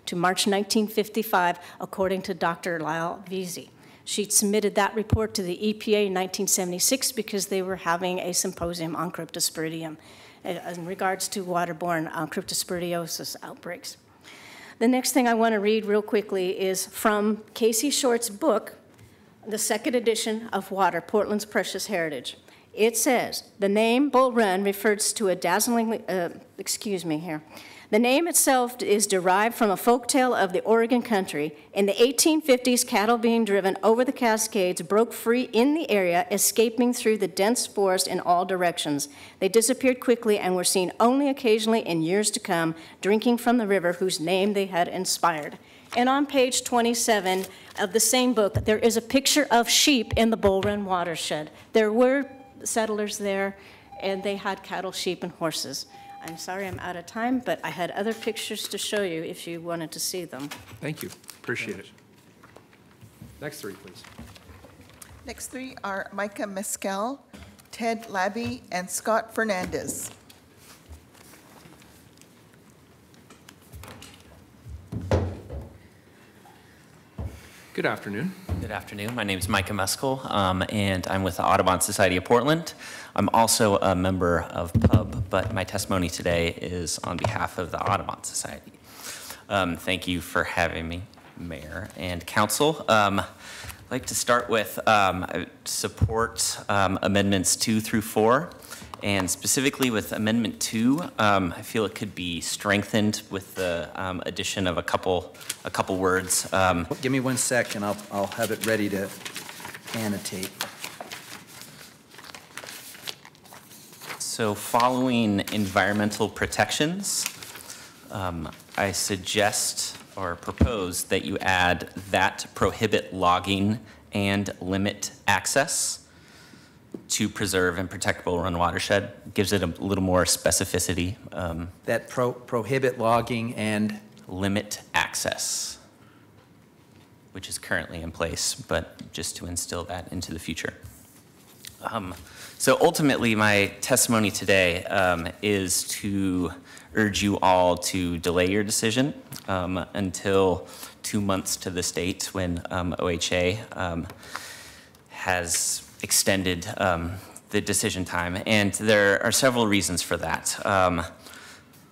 Speaker 19: to March 1955, according to Dr. Lyle Veazey. She submitted that report to the EPA in 1976 because they were having a symposium on Cryptosporidium in regards to waterborne cryptosporidiosis outbreaks. The next thing I want to read real quickly is from Casey Short's book, the second edition of Water, Portland's Precious Heritage. It says, the name Bull Run refers to a dazzlingly, The name itself is derived from a folktale of the Oregon country. In the 1850s, cattle being driven over the Cascades broke free in the area, escaping through the dense forest in all directions. They disappeared quickly and were seen only occasionally in years to come, drinking from the river whose name they had inspired. And on page 27 of the same book, there is a picture of sheep in the Bull Run watershed. There were settlers there, and they had cattle, sheep, and horses. I'm sorry I'm out of time, but I had other pictures to show you if you wanted to see them.
Speaker 1: Thank you. Appreciate it. Next three, please.
Speaker 2: Next three are Micah Mescal, Ted Labby, and Scott Fernandez.
Speaker 1: Good afternoon.
Speaker 20: Good afternoon. My name is Micah Mescal, and I'm with the Audubon Society of Portland. I'm also a member of PUB, but my testimony today is on behalf of the Audubon Society. Thank you for having me, Mayor and Council. I'd like to start with support amendments 2 through 4. And specifically with Amendment 2, I feel it could be strengthened with the addition of a couple words.
Speaker 3: Give me 1 sec, and I'll have it ready to annotate.
Speaker 20: So following environmental protections, I suggest or propose that you add that prohibit logging and limit access to preserve and protect Bull Run watershed. Gives it a little more specificity.
Speaker 3: That prohibit logging and
Speaker 20: limit access, which is currently in place, but just to instill that into the future. So ultimately, my testimony today is to urge you all to delay your decision until 2 months to this date when OHA has extended the decision time, and there are several reasons for that.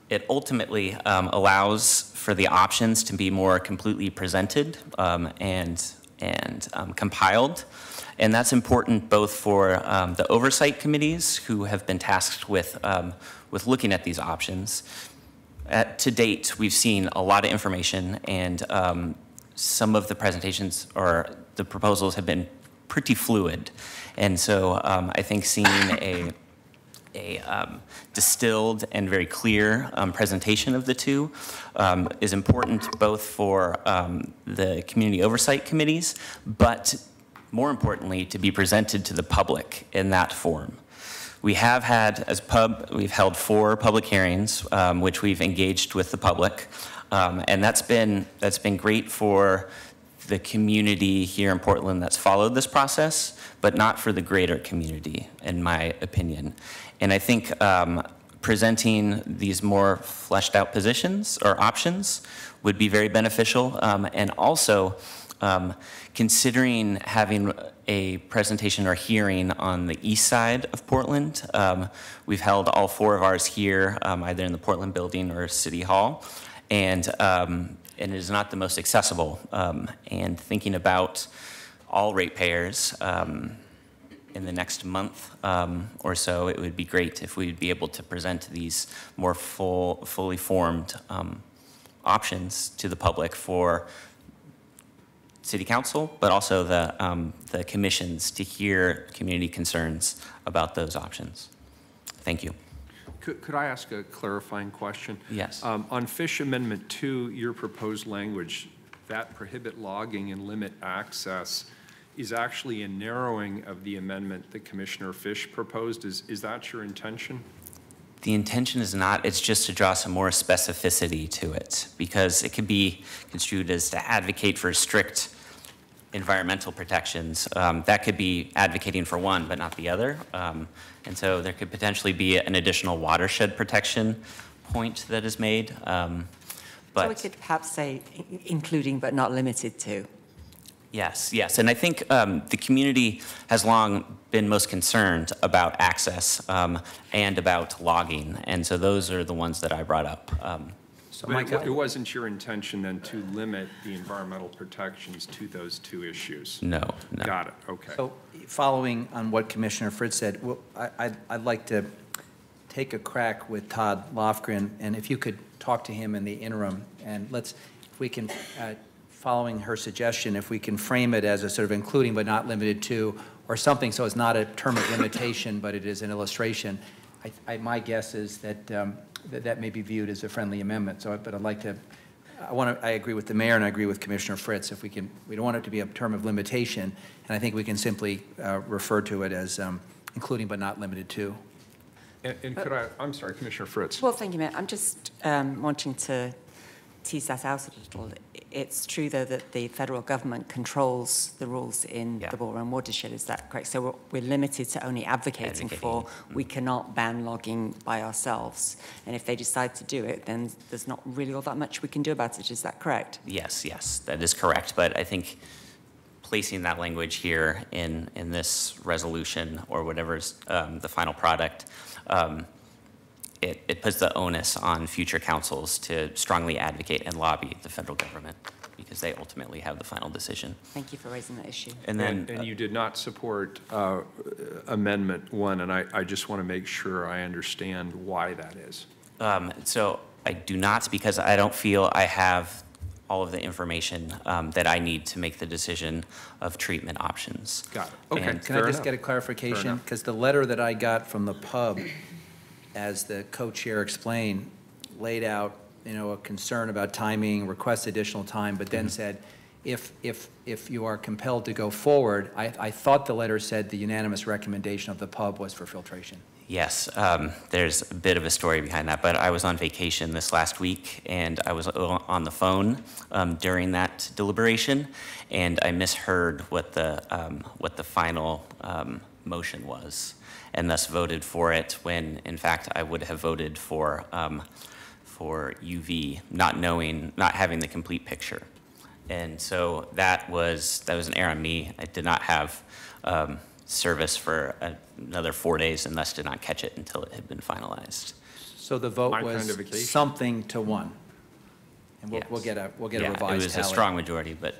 Speaker 20: It ultimately allows for the options to be more completely presented and compiled, and that's important both for the oversight committees who have been tasked with looking at these options. To date, we've seen a lot of information, and some of the presentations or the proposals have been pretty fluid. And so I think seeing a distilled and very clear presentation of the two is important both for the community oversight committees, but more importantly, to be presented to the public in that form. We have had, as PUB, we've held 4 public hearings, which we've engaged with the public, and that's been great for the community here in Portland that's followed this process, but not for the greater community, in my opinion. And I think presenting these more fleshed out positions or options would be very beneficial. And also considering having a presentation or hearing on the east side of Portland. We've held all 4 of ours here, either in the Portland building or City Hall. And it is not the most accessible. And thinking about all ratepayers, in the next month or so, it would be great if we'd be able to present these more fully formed options to the public for City Council, but also the commissions to hear community concerns about those options. Thank you.
Speaker 1: Could I ask a clarifying question?
Speaker 20: Yes.
Speaker 1: On Fish Amendment 2, your proposed language, that prohibit logging and limit access, is actually a narrowing of the amendment that Commissioner Fish proposed. Is that your intention?
Speaker 20: The intention is not, it's just to draw some more specificity to it, because it could be construed as to advocate for strict environmental protections. That could be advocating for one, but not the other. And so there could potentially be an additional watershed protection point that is made.
Speaker 4: So we could perhaps say including but not limited to.
Speaker 20: Yes, yes, and I think the community has long been most concerned about access and about logging, and so those are the ones that I brought up.
Speaker 1: So it wasn't your intention then to limit the environmental protections to those 2 issues?
Speaker 20: No, no.
Speaker 1: Got it, okay.
Speaker 3: So following on what Commissioner Fritz said, well, I'd like to take a crack with Todd Lofgren, and if you could talk to him in the interim, and if we can, following her suggestion, if we can frame it as a sort of including but not limited to, or something so it's not a term of limitation, but it is an illustration. My guess is that that may be viewed as a friendly amendment. So, but I'd like to, I agree with the mayor and I agree with Commissioner Fritz. If we don't want it to be a term of limitation, and I think we can simply refer to it as including but not limited to.
Speaker 1: And could I'm sorry, Commissioner Fritz.
Speaker 4: Well, thank you, Mayor. I'm just wanting to tease that out a little. It's true, though, that the federal government controls the rules in the Bull Run watershed. Is that correct? So we're limited to only advocating for. We cannot ban logging by ourselves. And if they decide to do it, then there's not really all that much we can do about it. Is that correct?
Speaker 20: Yes, yes, that is correct. But I think placing that language here in this resolution or whatever's the final product, it puts the onus on future councils to strongly advocate and lobby the federal government because they ultimately have the final decision.
Speaker 4: Thank you for raising that issue.
Speaker 1: And then, and you did not support Amendment 1, and I just want to make sure I understand why that is.
Speaker 20: So I do not, because I don't feel I have all of the information that I need to make the decision of treatment options.
Speaker 1: Got it. Okay.
Speaker 3: And can I just get a clarification? Because the letter that I got from the pub, as the co-chair explained, laid out, a concern about timing, request additional time, but then said, if you are compelled to go forward, I thought the letter said the unanimous recommendation of the pub was for filtration.
Speaker 20: Yes, there's a bit of a story behind that, but I was on vacation this last week, and I was on the phone during that deliberation, and I misheard what the final motion was, and thus voted for it when, in fact, I would have voted for UV, not having the complete picture. And so that was an error on me. I did not have service for another 4 days and thus did not catch it until it had been finalized.
Speaker 3: So the vote was something to 1. And we'll get a revised tally.
Speaker 20: It was a strong majority, but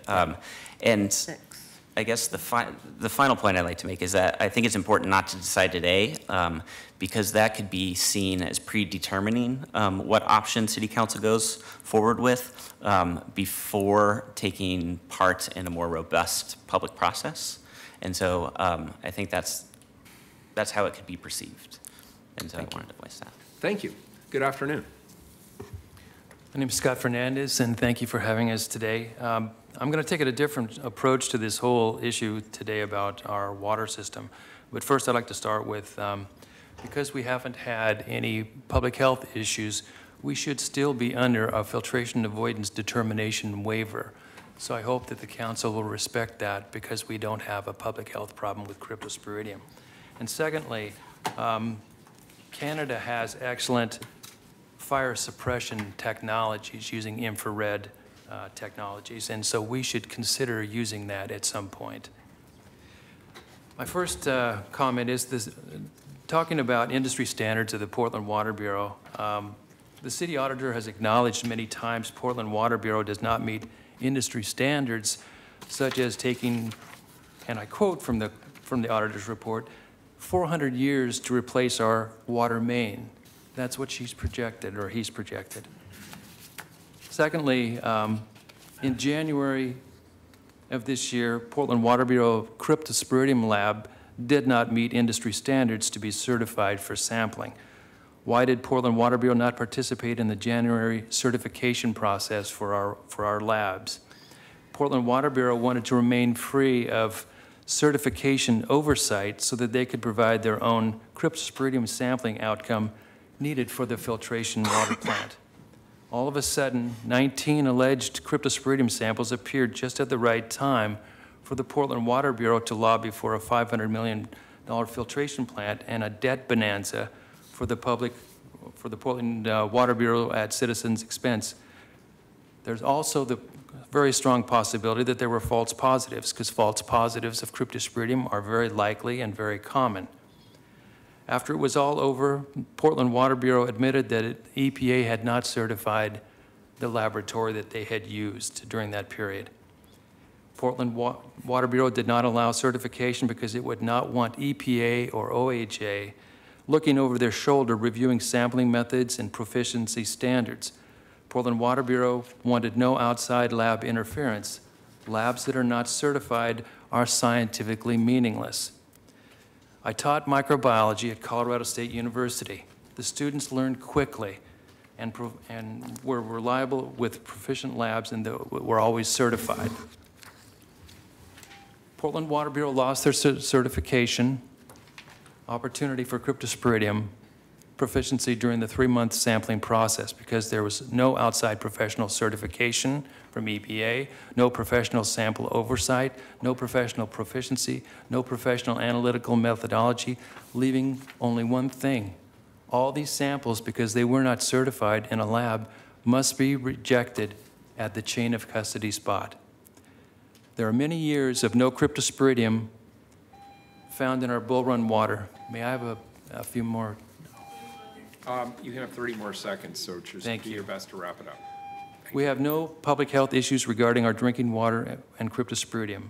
Speaker 20: and I guess the final point I'd like to make is that I think it's important not to decide today because that could be seen as predetermining what option City Council goes forward with before taking part in a more robust public process. And so I think that's how it could be perceived. And so I wanted to voice that.
Speaker 1: Thank you. Good afternoon.
Speaker 21: My name is Scott Fernandez, and thank you for having us today. I'm going to take a different approach to this whole issue today about our water system. But first, I'd like to start with, because we haven't had any public health issues, we should still be under a filtration avoidance determination waiver. So I hope that the council will respect that because we don't have a public health problem with cryptosporidium. And secondly, Canada has excellent fire suppression technologies using infrared technologies, and so we should consider using that at some point. My first comment is this, talking about industry standards of the Portland Water Bureau. The city auditor has acknowledged many times Portland Water Bureau does not meet industry standards, such as taking, and I quote from the auditor's report, 400 years to replace our water main. That's what she's projected, or he's projected. Secondly, in January of this year, Portland Water Bureau Cryptosporidium Lab did not meet industry standards to be certified for sampling. Why did Portland Water Bureau not participate in the January certification process for our labs? Portland Water Bureau wanted to remain free of certification oversight so that they could provide their own cryptosporidium sampling outcome needed for the filtration water plant. All of a sudden, 19 alleged cryptosporidium samples appeared just at the right time for the Portland Water Bureau to lobby for a $500 million filtration plant and a debt bonanza for the Portland Water Bureau at citizens' expense. There's also the very strong possibility that there were false positives, because false positives of cryptosporidium are very likely and very common. After it was all over, Portland Water Bureau admitted that EPA had not certified the laboratory that they had used during that period. Portland Water Bureau did not allow certification because it would not want EPA or OHA looking over their shoulder, reviewing sampling methods and proficiency standards. Portland Water Bureau wanted no outside lab interference. Labs that are not certified are scientifically meaningless. I taught microbiology at Colorado State University. The students learned quickly and were reliable with proficient labs and were always certified. Portland Water Bureau lost their certification opportunity for cryptosporidium proficiency during the 3-month sampling process because there was no outside professional certification from EPA, no professional sample oversight, no professional proficiency, no professional analytical methodology, leaving only one thing. All these samples, because they were not certified in a lab, must be rejected at the chain of custody spot. There are many years of no cryptosporidium found in our Bull Run water. May I have a few more?
Speaker 1: You have 30 more seconds, so just do your best to wrap it up.
Speaker 21: We have no public health issues regarding our drinking water and cryptosporidium.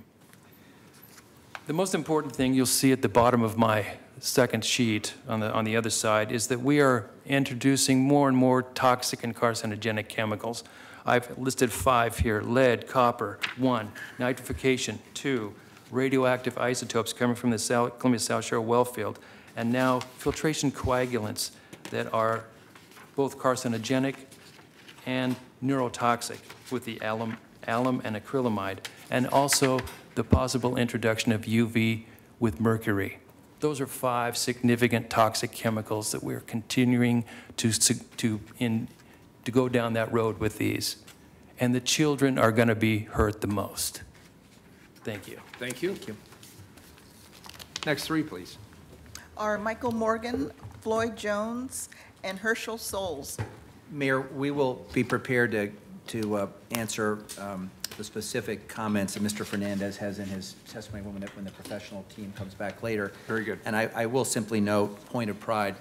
Speaker 21: The most important thing you'll see at the bottom of my second sheet on the other side is that we are introducing more and more toxic and carcinogenic chemicals. I've listed 5 here: lead, copper, 1, nitrification, 2, radioactive isotopes coming from the Columbia South Shore well field, and now filtration coagulants that are both carcinogenic and neurotoxic with the alum and acrylamide, and also the possible introduction of UV with mercury. Those are 5 significant toxic chemicals that we're continuing to go down that road with these. And the children are going to be hurt the most. Thank you.
Speaker 1: Thank you. Next 3, please.
Speaker 2: Are Michael Morgan, Floyd Jones, and Herschel Souls.
Speaker 3: Mayor, we will be prepared to answer the specific comments that Mr. Fernandez has in his testimony when the professional team comes back later.
Speaker 1: Very good.
Speaker 3: And I will simply note, point of pride,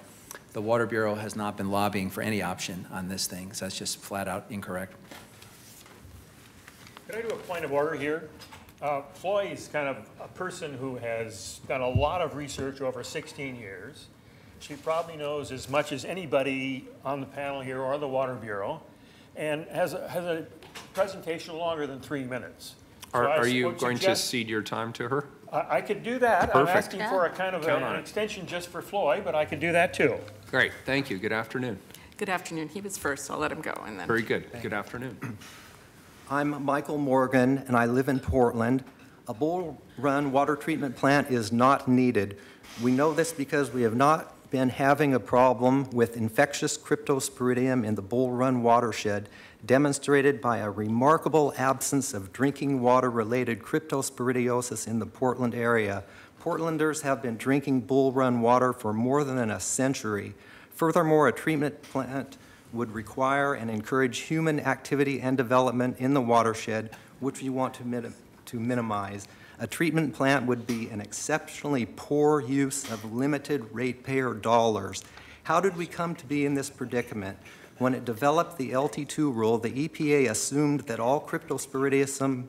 Speaker 3: the Water Bureau has not been lobbying for any option on this thing, so that's just flat out incorrect.
Speaker 6: Could I do a point of order here? Floyd is kind of a person who has done a lot of research over 16 years. She probably knows as much as anybody on the panel here or the Water Bureau, and has a presentation longer than 3 minutes.
Speaker 1: Are you going to cede your time to her?
Speaker 6: I could do that.
Speaker 1: Perfect.
Speaker 6: I'm asking for a kind of an extension just for Floyd, but I could do that too.
Speaker 1: Great, thank you. Good afternoon.
Speaker 22: Good afternoon. He was first, so I'll let him go. And then.
Speaker 1: Very good. Good afternoon.
Speaker 23: I'm Michael Morgan, and I live in Portland. A Bull Run water treatment plant is not needed. We know this because we have not been having a problem with infectious cryptosporidium in the Bull Run watershed, demonstrated by a remarkable absence of drinking water-related cryptosporidiosis in the Portland area Portlanders have been drinking Bull Run water for more than a century. Furthermore, a treatment plant would require and encourage human activity and development in the watershed, which we want to minimize. A treatment plant would be an exceptionally poor use of limited ratepayer dollars. How did we come to be in this predicament? When it developed the LT2 rule, the EPA assumed that all Cryptosporidium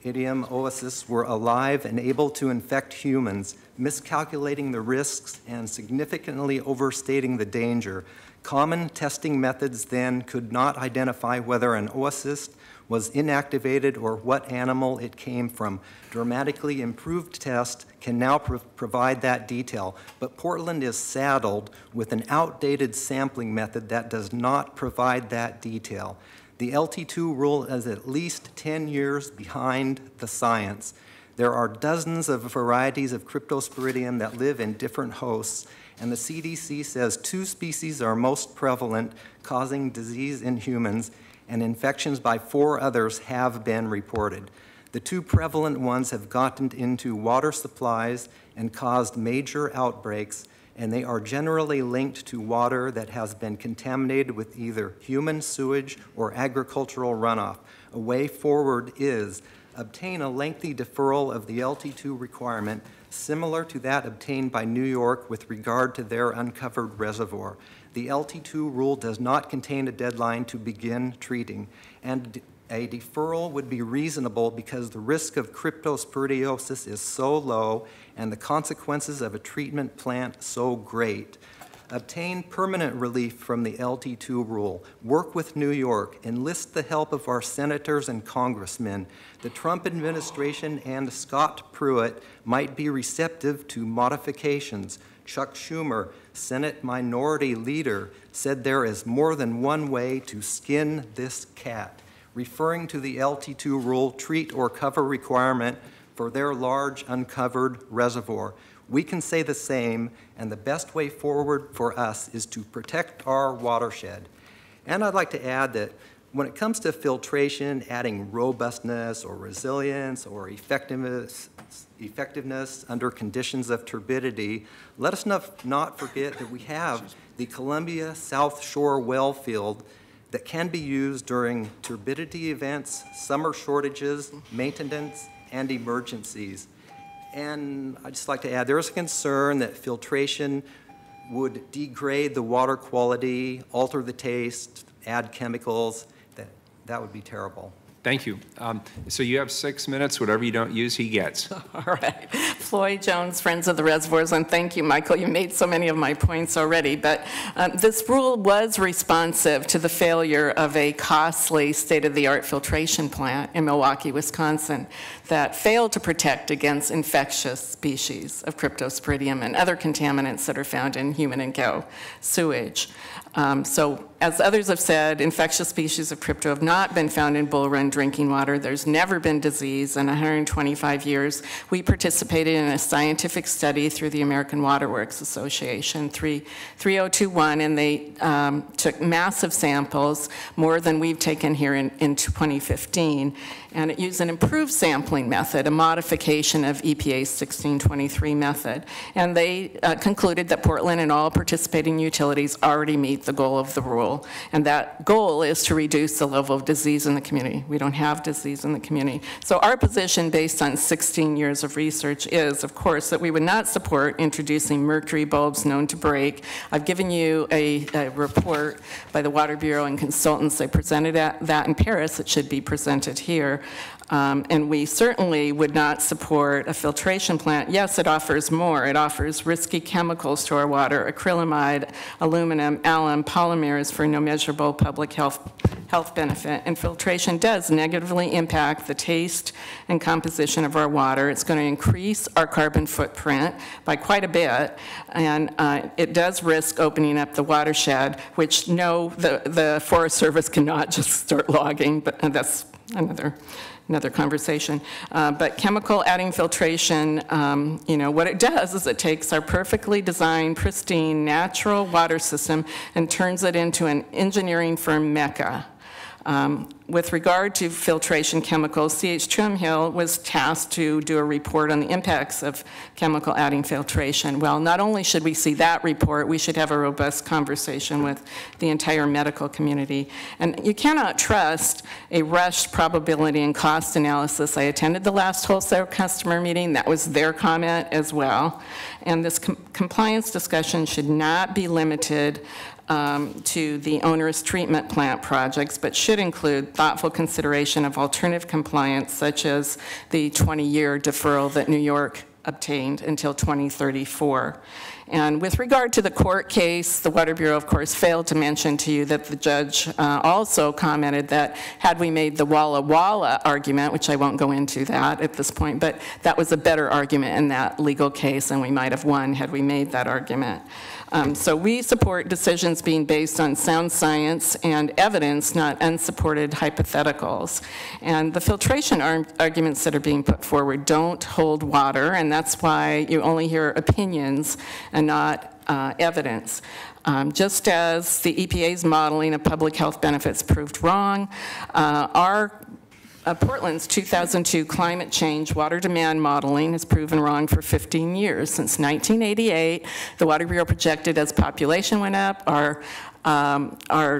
Speaker 23: oocysts were alive and able to infect humans, miscalculating the risks and significantly overstating the danger. Common testing methods then could not identify whether an oocyst was inactivated or what animal it came from. Dramatically improved tests can now provide that detail, but Portland is saddled with an outdated sampling method that does not provide that detail. The LT2 rule is at least 10 years behind the science. There are dozens of varieties of Cryptosporidium that live in different hosts, and the CDC says 2 species are most prevalent, causing disease in humans, and infections by 4 others have been reported. The 2 prevalent ones have gotten into water supplies and caused major outbreaks, and they are generally linked to water that has been contaminated with either human sewage or agricultural runoff. A way forward is obtain a lengthy deferral of the LT2 requirement, similar to that obtained by New York with regard to their uncovered reservoir. The LT2 rule does not contain a deadline to begin treating, and a deferral would be reasonable because the risk of cryptosporidiosis is so low and the consequences of a treatment plant so great. Obtain permanent relief from the LT2 rule. Work with New York. Enlist the help of our senators and congressmen. The Trump administration and Scott Pruitt might be receptive to modifications. Chuck Schumer, Senate Minority Leader, said there is more than one way to skin this cat, referring to the LT2 rule treat or cover requirement for their large uncovered reservoir. We can say the same, and the best way forward for us is to protect our watershed. And I'd like to add that when it comes to filtration, adding robustness or resilience or effectiveness under conditions of turbidity, let us not forget that we have the Columbia South Shore well field that can be used during turbidity events, summer shortages, maintenance, and emergencies. And I'd just like to add, there is a concern that filtration would degrade the water quality, alter the taste, add chemicals. That would be terrible.
Speaker 1: Thank you. So you have 6 minutes. Whatever you don't use, he gets.
Speaker 22: All right. Floyd Jones, Friends of the Reservoirs, and thank you, Michael. You made so many of my points already, but this rule was responsive to the failure of a costly state-of-the-art filtration plant in Milwaukee, Wisconsin, that failed to protect against infectious species of Cryptosporidium and other contaminants that are found in human and cow sewage. So, as others have said, infectious species of crypto have not been found in Bull Run drinking water. There's never been disease in 125 years. We participated in a scientific study through the American Water Works Association, 3021, and they took massive samples, more than we've taken here in 2015, and it used an improved sampling method, a modification of EPA's 1623 method. And they concluded that Portland and all participating utilities already meet the goal of the rule. And that goal is to reduce the level of disease in the community. We don't have disease in the community. So our position, based on 16 years of research, is, of course, that we would not support introducing mercury bulbs known to break. I've given you a report by the Water Bureau and consultants. They presented that in Paris. It should be presented here. And we certainly would not support a filtration plant. Yes, it offers more. It offers risky chemicals to our water, acrylamide, aluminum, alum, polymers for no measurable public health benefit. And filtration does negatively impact the taste and composition of our water. It's going to increase our carbon footprint by quite a bit, and it does risk opening up the watershed, which no, the Forest Service cannot just start logging, but that's another conversation. But chemical adding filtration, what it does is it takes our perfectly designed, pristine, natural water system and turns it into an engineering firm mecca. With regard to filtration chemicals, CH Trimhill was tasked to do a report on the impacts of chemical adding filtration. Well, not only should we see that report, we should have a robust conversation with the entire medical community. And you cannot trust a rushed probability and cost analysis. I attended the last wholesale customer meeting. That was their comment as well. And this compliance discussion should not be limited to the onerous treatment plant projects, but should include thoughtful consideration of alternative compliance, such as the 20-year deferral that New York obtained until 2034. And with regard to the court case, the Water Bureau, of course, failed to mention to you that the judge also commented that had we made the Walla Walla argument, which I won't go into that at this point, but that was a better argument in that legal case, and we might have won had we made that argument. So we support decisions being based on sound science and evidence, not unsupported hypotheticals. And the filtration arguments that are being put forward don't hold water, and that's why you only hear opinions and not evidence. Just as the EPA's modeling of public health benefits proved wrong, Portland's 2002 climate change water demand modeling has proven wrong for 15 years. Since 1988, the Water Bureau projected as population went up, our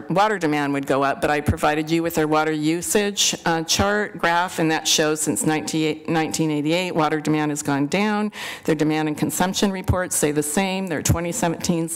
Speaker 22: water demand would go up, but I provided you with our water usage chart graph, and that shows since 1988, water demand has gone down. Their demand and consumption reports say the same. Their 2017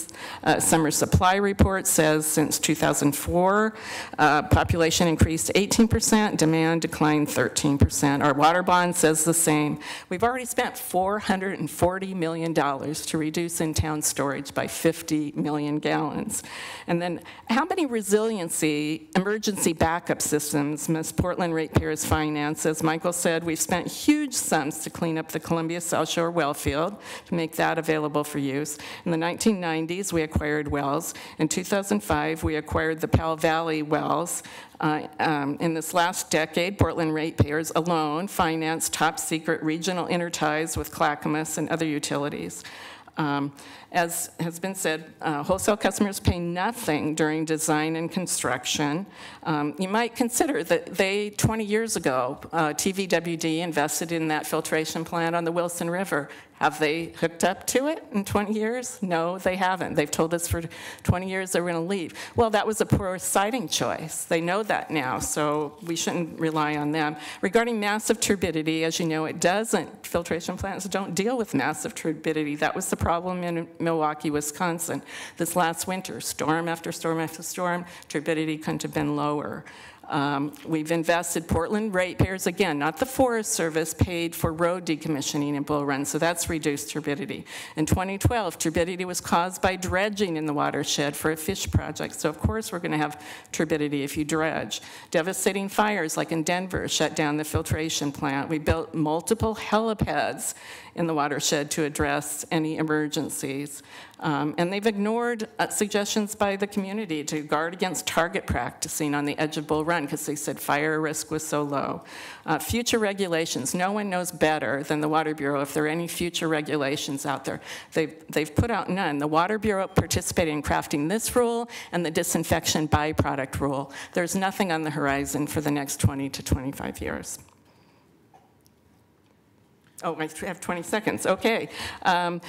Speaker 22: summer supply report says since 2004, population increased 18%, demand declined 13%. Our water bond says the same. We've already spent $440 million to reduce in-town storage by 50 million gallons. And then how many resiliency emergency backup systems must Portland ratepayers finance? As Michael said, we've spent huge sums to clean up the Columbia South Shore well field to make that available for use. In the 1990s, we acquired wells. In 2005, we acquired the Powell Valley wells. In this last decade, Portland ratepayers alone financed top-secret regional interties with Clackamas and other utilities. As has been said, wholesale customers pay nothing during design and construction. You might consider that 20 years ago, TVWD invested in that filtration plant on the Wilson River. Have they hooked up to it in 20 years? No, they haven't. They've told us for 20 years they're going to leave. Well, that was a poor siting choice. They know that now, so we shouldn't rely on them. Regarding massive turbidity, as you know, it doesn't. Filtration plants don't deal with massive turbidity. That was the problem in Milwaukee, Wisconsin. This last winter, storm after storm after storm, turbidity couldn't have been lower. We've invested, Portland ratepayers, again, not the Forest Service, paid for road decommissioning in Bull Run, so that's reduced turbidity. In 2012, turbidity was caused by dredging in the watershed for a fish project, so of course we're going to have turbidity if you dredge. Devastating fires, like in Denver, shut down the filtration plant. We built multiple helipads in the watershed to address any emergencies. And they've ignored suggestions by the community to guard against target practicing on the edge of Bull Run because they said fire risk was so low. Future regulations, no one knows better than the Water Bureau if there are any future regulations out there. They've put out none. The Water Bureau participated in crafting this rule and the disinfection byproduct rule. There's nothing on the horizon for the next 20 to 25 years. Oh, I have 20 seconds, okay. And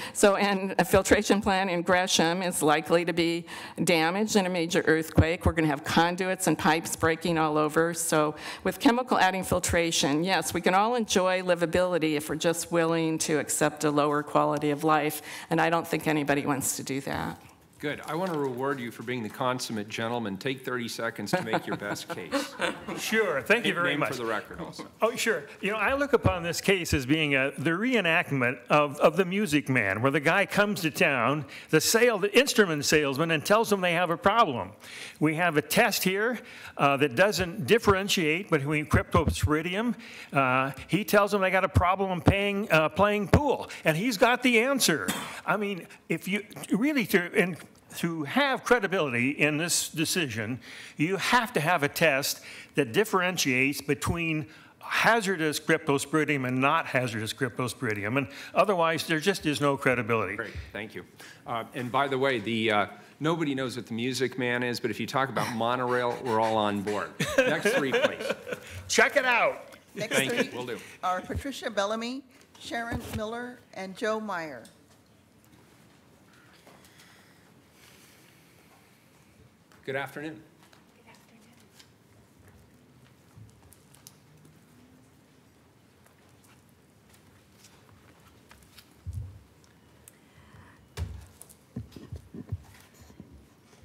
Speaker 22: a filtration plant in Gresham is likely to be damaged in a major earthquake. We're gonna have conduits and pipes breaking all over. So with chemical adding filtration, yes, we can all enjoy livability if we're just willing to accept a lower quality of life. And I don't think anybody wants to do that.
Speaker 1: Good. I want to reward you for being the consummate gentleman. Take 30 seconds to make your best case.
Speaker 6: Sure. Thank you very much.
Speaker 1: Name for the record also.
Speaker 6: Oh, sure. You know, I look upon this case as being the reenactment of The Music Man, where the guy comes to town, the instrument salesman, and tells them they have a problem. We have a test here that doesn't differentiate between cryptosporidium. He tells them they got a problem playing pool, and he's got the answer. I mean, if you really to have credibility in this decision, you have to have a test that differentiates between hazardous cryptosporidium and not hazardous cryptosporidium, and otherwise there just is no credibility.
Speaker 1: Great, thank you. And by the way, the Nobody knows what the Music Man is, but if you talk about monorail, we're all on board. Next three, please.
Speaker 6: Check it out.
Speaker 2: Next
Speaker 1: Thank
Speaker 2: three
Speaker 1: you, will do.
Speaker 2: are Patricia Bellamy, Sharon Miller, and Joe Meyer.
Speaker 1: Good afternoon.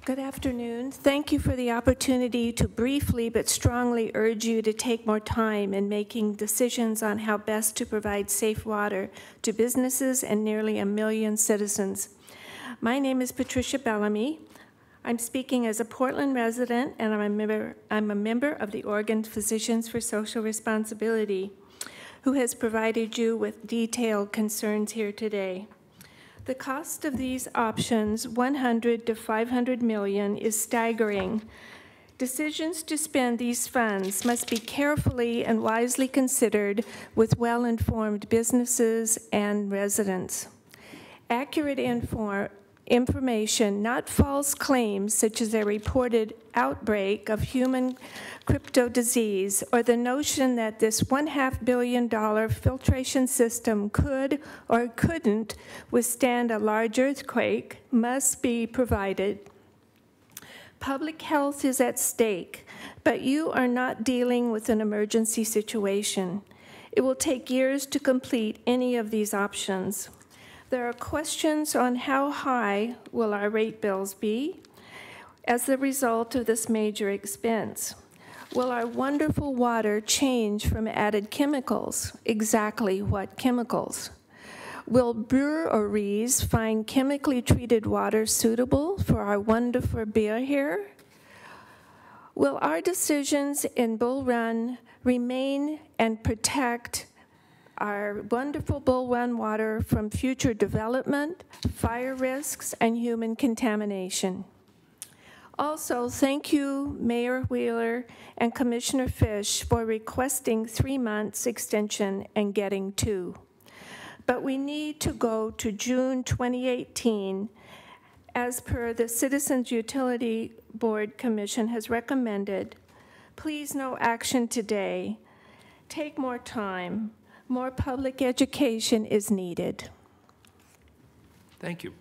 Speaker 5: Good afternoon. Thank you for the opportunity to briefly but strongly urge you to take more time in making decisions on how best to provide safe water to businesses and nearly 1 million citizens. My name is Patricia Bellamy. I'm speaking as a Portland resident, and I'm a member of the Oregon Physicians for Social Responsibility, who has provided you with detailed concerns here today. The cost of these options, $100 to $500 million, is staggering. Decisions to spend these funds must be carefully and wisely considered with well-informed businesses and residents. Accurate information, not false claims such as a reported outbreak of human crypto disease or the notion that this $500 million filtration system could or couldn't withstand a large earthquake, must be provided. Public health is at stake, but you are not dealing with an emergency situation. It will take years to complete any of these options. There are questions on how high will our rate bills be as the result of this major expense. Will our wonderful water change from added chemicals? Exactly what chemicals? Will breweries find chemically treated water suitable for our wonderful beer here? Will our decisions in Bull Run remain and protect our wonderful Bull Run water from future development, fire risks, and human contamination? Also, thank you, Mayor Wheeler and Commissioner Fish, for requesting 3 months extension and getting 2. But we need to go to June 2018, as per the Citizens Utility Board Commission has recommended. Please, no action today. Take more time. More public education is needed.
Speaker 1: Thank you.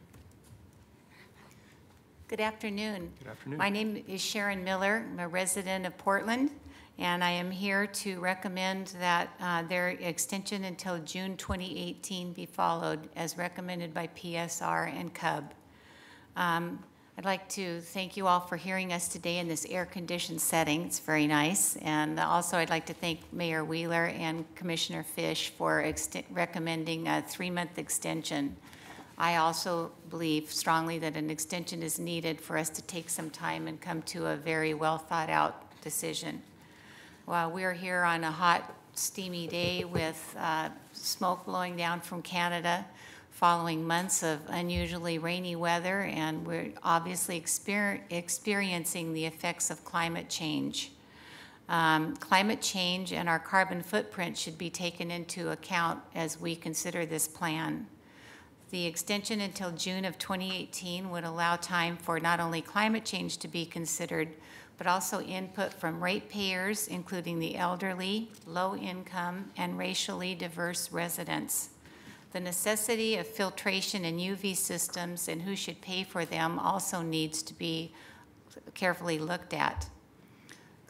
Speaker 7: Good afternoon.
Speaker 1: Good afternoon.
Speaker 7: My name is Sharon Miller. I'm a resident of Portland, and I am here to recommend that their extension until June 2018 be followed as recommended by PSR and CUB. I'd like to thank you all for hearing us today in this air-conditioned setting. It's very nice. And also I'd like to thank Mayor Wheeler and Commissioner Fish for recommending a 3-month extension. I also believe strongly that an extension is needed for us to take some time and come to a very well-thought-out decision. Well, we're here on a hot, steamy day with smoke blowing down from Canada, following months of unusually rainy weather, and we're obviously experiencing the effects of climate change. Climate change and our carbon footprint should be taken into account as we consider this plan. The extension until June of 2018 would allow time for not only climate change to be considered, but also input from ratepayers, including the elderly, low-income, and racially diverse residents. The necessity of filtration and UV systems and who should pay for them also needs to be carefully looked at.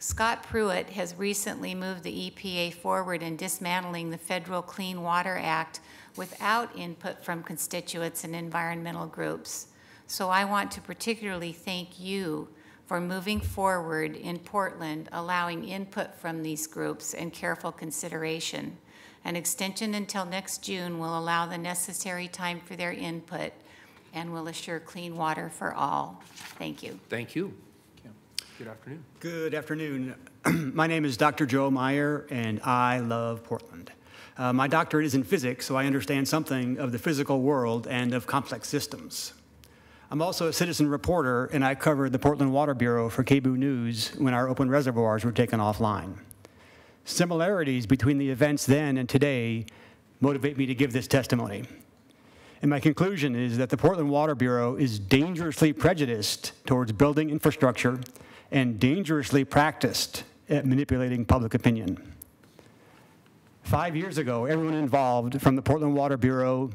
Speaker 7: Scott Pruitt has recently moved the EPA forward in dismantling the Federal Clean Water Act without input from constituents and environmental groups. So I want to particularly thank you for moving forward in Portland, allowing input from these groups and careful consideration. An extension until next June will allow the necessary time for their input and will assure clean water for all. Thank you.
Speaker 1: Thank you. Good afternoon.
Speaker 8: Good afternoon. My name is Dr. Joe Meyer, and I love Portland. My doctorate is in physics, so I understand something of the physical world and of complex systems. I'm also a citizen reporter, and I covered the Portland Water Bureau for KBOO News when our open reservoirs were taken offline. Similarities between the events then and today motivate me to give this testimony. And my conclusion is that the Portland Water Bureau is dangerously prejudiced towards building infrastructure and dangerously practiced at manipulating public opinion. 5 years ago, everyone involved from the Portland Water Bureau,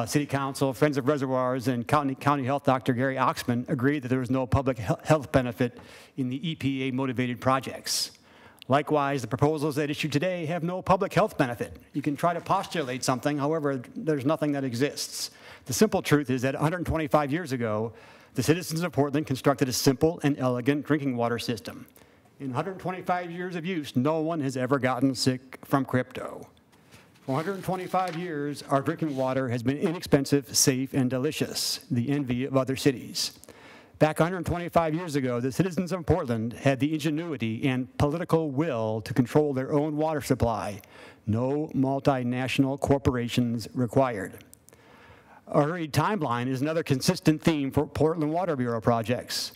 Speaker 8: City Council, Friends of Reservoirs, and County Health Dr. Gary Oxman agreed that there was no public health benefit in the EPA-motivated projects. Likewise, the proposals that issue today have no public health benefit. You can try to postulate something, however, there's nothing that exists. The simple truth is that 125 years ago, the citizens of Portland constructed a simple and elegant drinking water system. In 125 years of use, no one has ever gotten sick from crypto. For 125 years, our drinking water has been inexpensive, safe, and delicious, the envy of other cities. Back 125 years ago, the citizens of Portland had the ingenuity and political will to control their own water supply. No multinational corporations required. A hurried timeline is another consistent theme for Portland Water Bureau projects.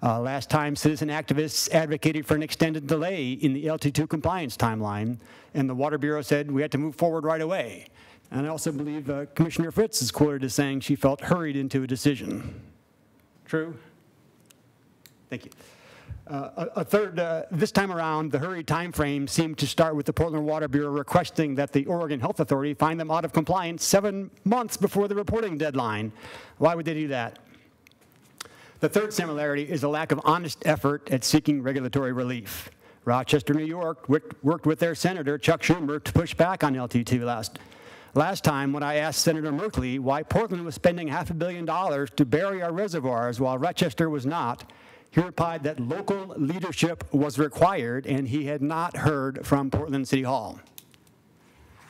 Speaker 8: Last time, citizen activists advocated for an extended delay in the LT2 compliance timeline, and the Water Bureau said we had to move forward right away. And I also believe Commissioner Fritz is quoted as saying she felt hurried into a decision. True? Thank you. This time around, the hurried time frame seemed to start with the Portland Water Bureau requesting that the Oregon Health Authority find them out of compliance 7 months before the reporting deadline. Why would they do that? The third similarity is a lack of honest effort at seeking regulatory relief. Rochester, New York worked with their Senator, Chuck Schumer, to push back on LT2 Last time, when I asked Senator Merkley why Portland was spending $500 million to bury our reservoirs while Rochester was not, he replied that local leadership was required and he had not heard from Portland City Hall.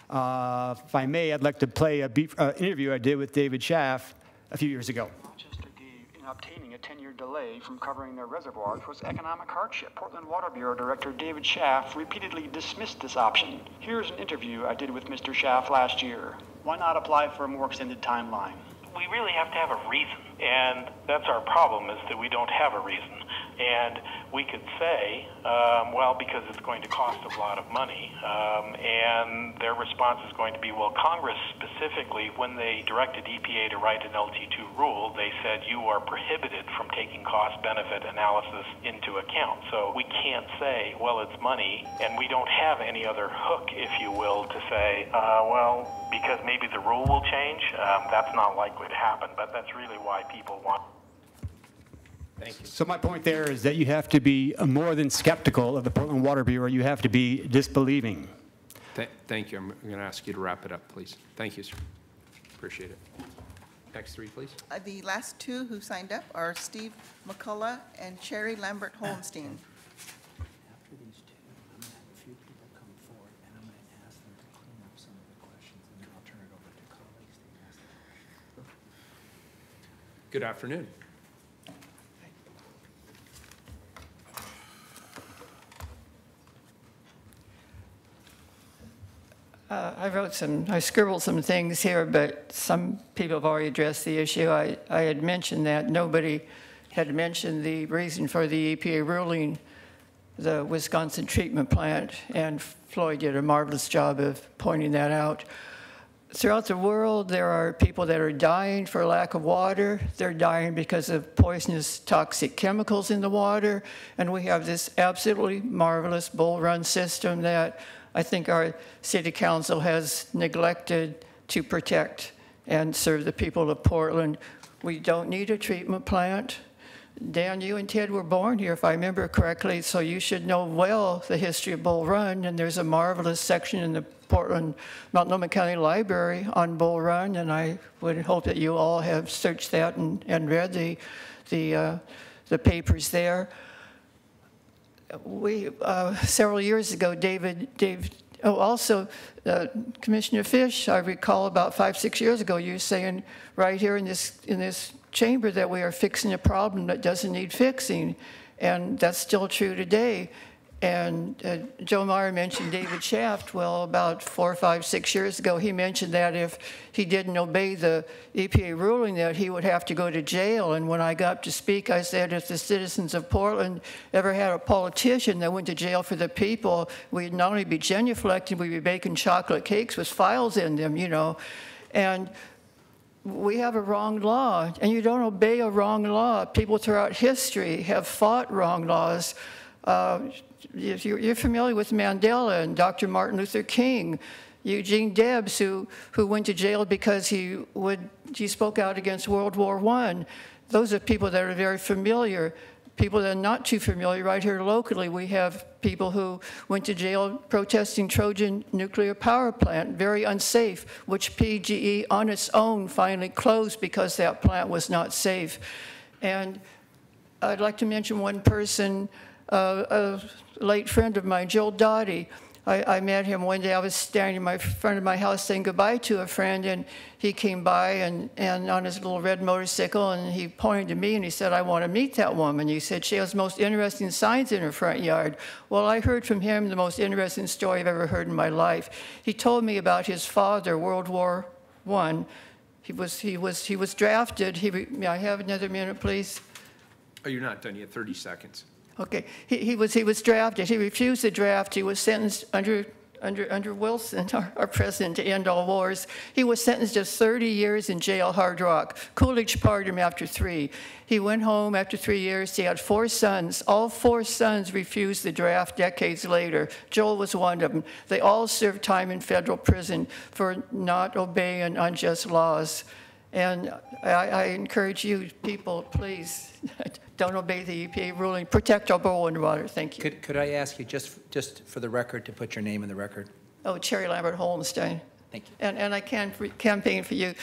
Speaker 8: If I may, I'd like to play an interview I did with David Schaff a few years ago.
Speaker 10: Rochester gave in obtaining a 10-year delay from covering their reservoirs was economic hardship. Portland Water Bureau Director David Schaff repeatedly dismissed this option. Here's an interview I did with Mr. Schaff last year. Why not apply for a more extended timeline?
Speaker 11: We really have to have a reason, and that's our problem, is that we don't have a reason. And we could say, well, because it's going to cost a lot of money, and their response is going to be, well, Congress specifically, when they directed EPA to write an LT2 rule, they said you are prohibited from taking cost-benefit analysis into account. So we can't say, well, it's money, and we don't have any other hook, if you will, to say, well, because maybe the rule will change. That's not likely to happen, but that's really why people want.
Speaker 8: Thank you. So my point there is that you have to be more than skeptical of the Portland Water Bureau. You have to be disbelieving.
Speaker 1: Thank you. I'm going to ask you to wrap it up, please. Thank you, sir. Appreciate it. Next three, please.
Speaker 2: The last two who signed up are Steve McCullough and Cherry Lambert-Holmstein.
Speaker 12: After these two, I'm going to have a few people come forward, and I'm going to ask them to clean up some of the questions, and then I'll turn it over to colleagues to ask them.
Speaker 1: Good afternoon.
Speaker 24: I scribbled some things here, but some people have already addressed the issue. I had mentioned that nobody had mentioned the reason for the EPA ruling the Wisconsin treatment plant, and Floyd did a marvelous job of pointing that out. Throughout the world, there are people that are dying for lack of water. They're dying because of poisonous, toxic chemicals in the water, and we have this absolutely marvelous Bull Run system that I think our city council has neglected to protect and serve the people of Portland. We don't need a treatment plant. Dan, you and Ted were born here, if I remember correctly, so you should know well the history of Bull Run, and there's a marvelous section in the Portland Multnomah County Library on Bull Run, and I would hope that you all have searched that and read the papers there. We several years ago, Commissioner Fish, I recall about 5-6 years ago, you were saying right here in this chamber that we are fixing a problem that doesn't need fixing, and that's still true today. And Joe Meyer mentioned David Schaff. Well, about 4, 5, 6 years ago, he mentioned that if he didn't obey the EPA ruling, that he would have to go to jail. And when I got up to speak, I said, if the citizens of Portland ever had a politician that went to jail for the people, we'd not only be genuflecting, we'd be baking chocolate cakes with files in them, you know. And we have a wrong law, and you don't obey a wrong law. People throughout history have fought wrong laws. You're familiar with Mandela and Dr. Martin Luther King, Eugene Debs, who went to jail because he spoke out against World War I. Those are people that are very familiar. People that are not too familiar, right here locally, we have people who went to jail protesting Trojan nuclear power plant, very unsafe, which PGE on its own finally closed because that plant was not safe. And I'd like to mention one person, a late friend of mine, Joel Dottie. I met him one day. I was standing in front of my house saying goodbye to a friend, and he came by and on his little red motorcycle, and he pointed to me and he said, "I want to meet that woman." He said, "She has the most interesting signs in her front yard." Well, I heard from him the most interesting story I've ever heard in my life. He told me about his father, World War I. He was drafted. May I have another minute, please?
Speaker 1: Oh, you're not done yet. 30 seconds.
Speaker 24: Okay, he was drafted. He refused the draft. He was sentenced under Wilson, our president, to end all wars. He was sentenced to 30 years in jail, Hard Rock. Coolidge pardoned him after 3. He went home after 3 years. He had 4 sons. All 4 sons refused the draft decades later. Joel was one of them. They all served time in federal prison for not obeying unjust laws. And I encourage you people, please, don't obey the EPA ruling. Protect our boil water. Thank you.
Speaker 3: Could I ask you, just for the record, to put your name in the record?
Speaker 24: Oh, Cherry Lambert Holmstein.
Speaker 3: Thank you.
Speaker 24: And I can campaign for you,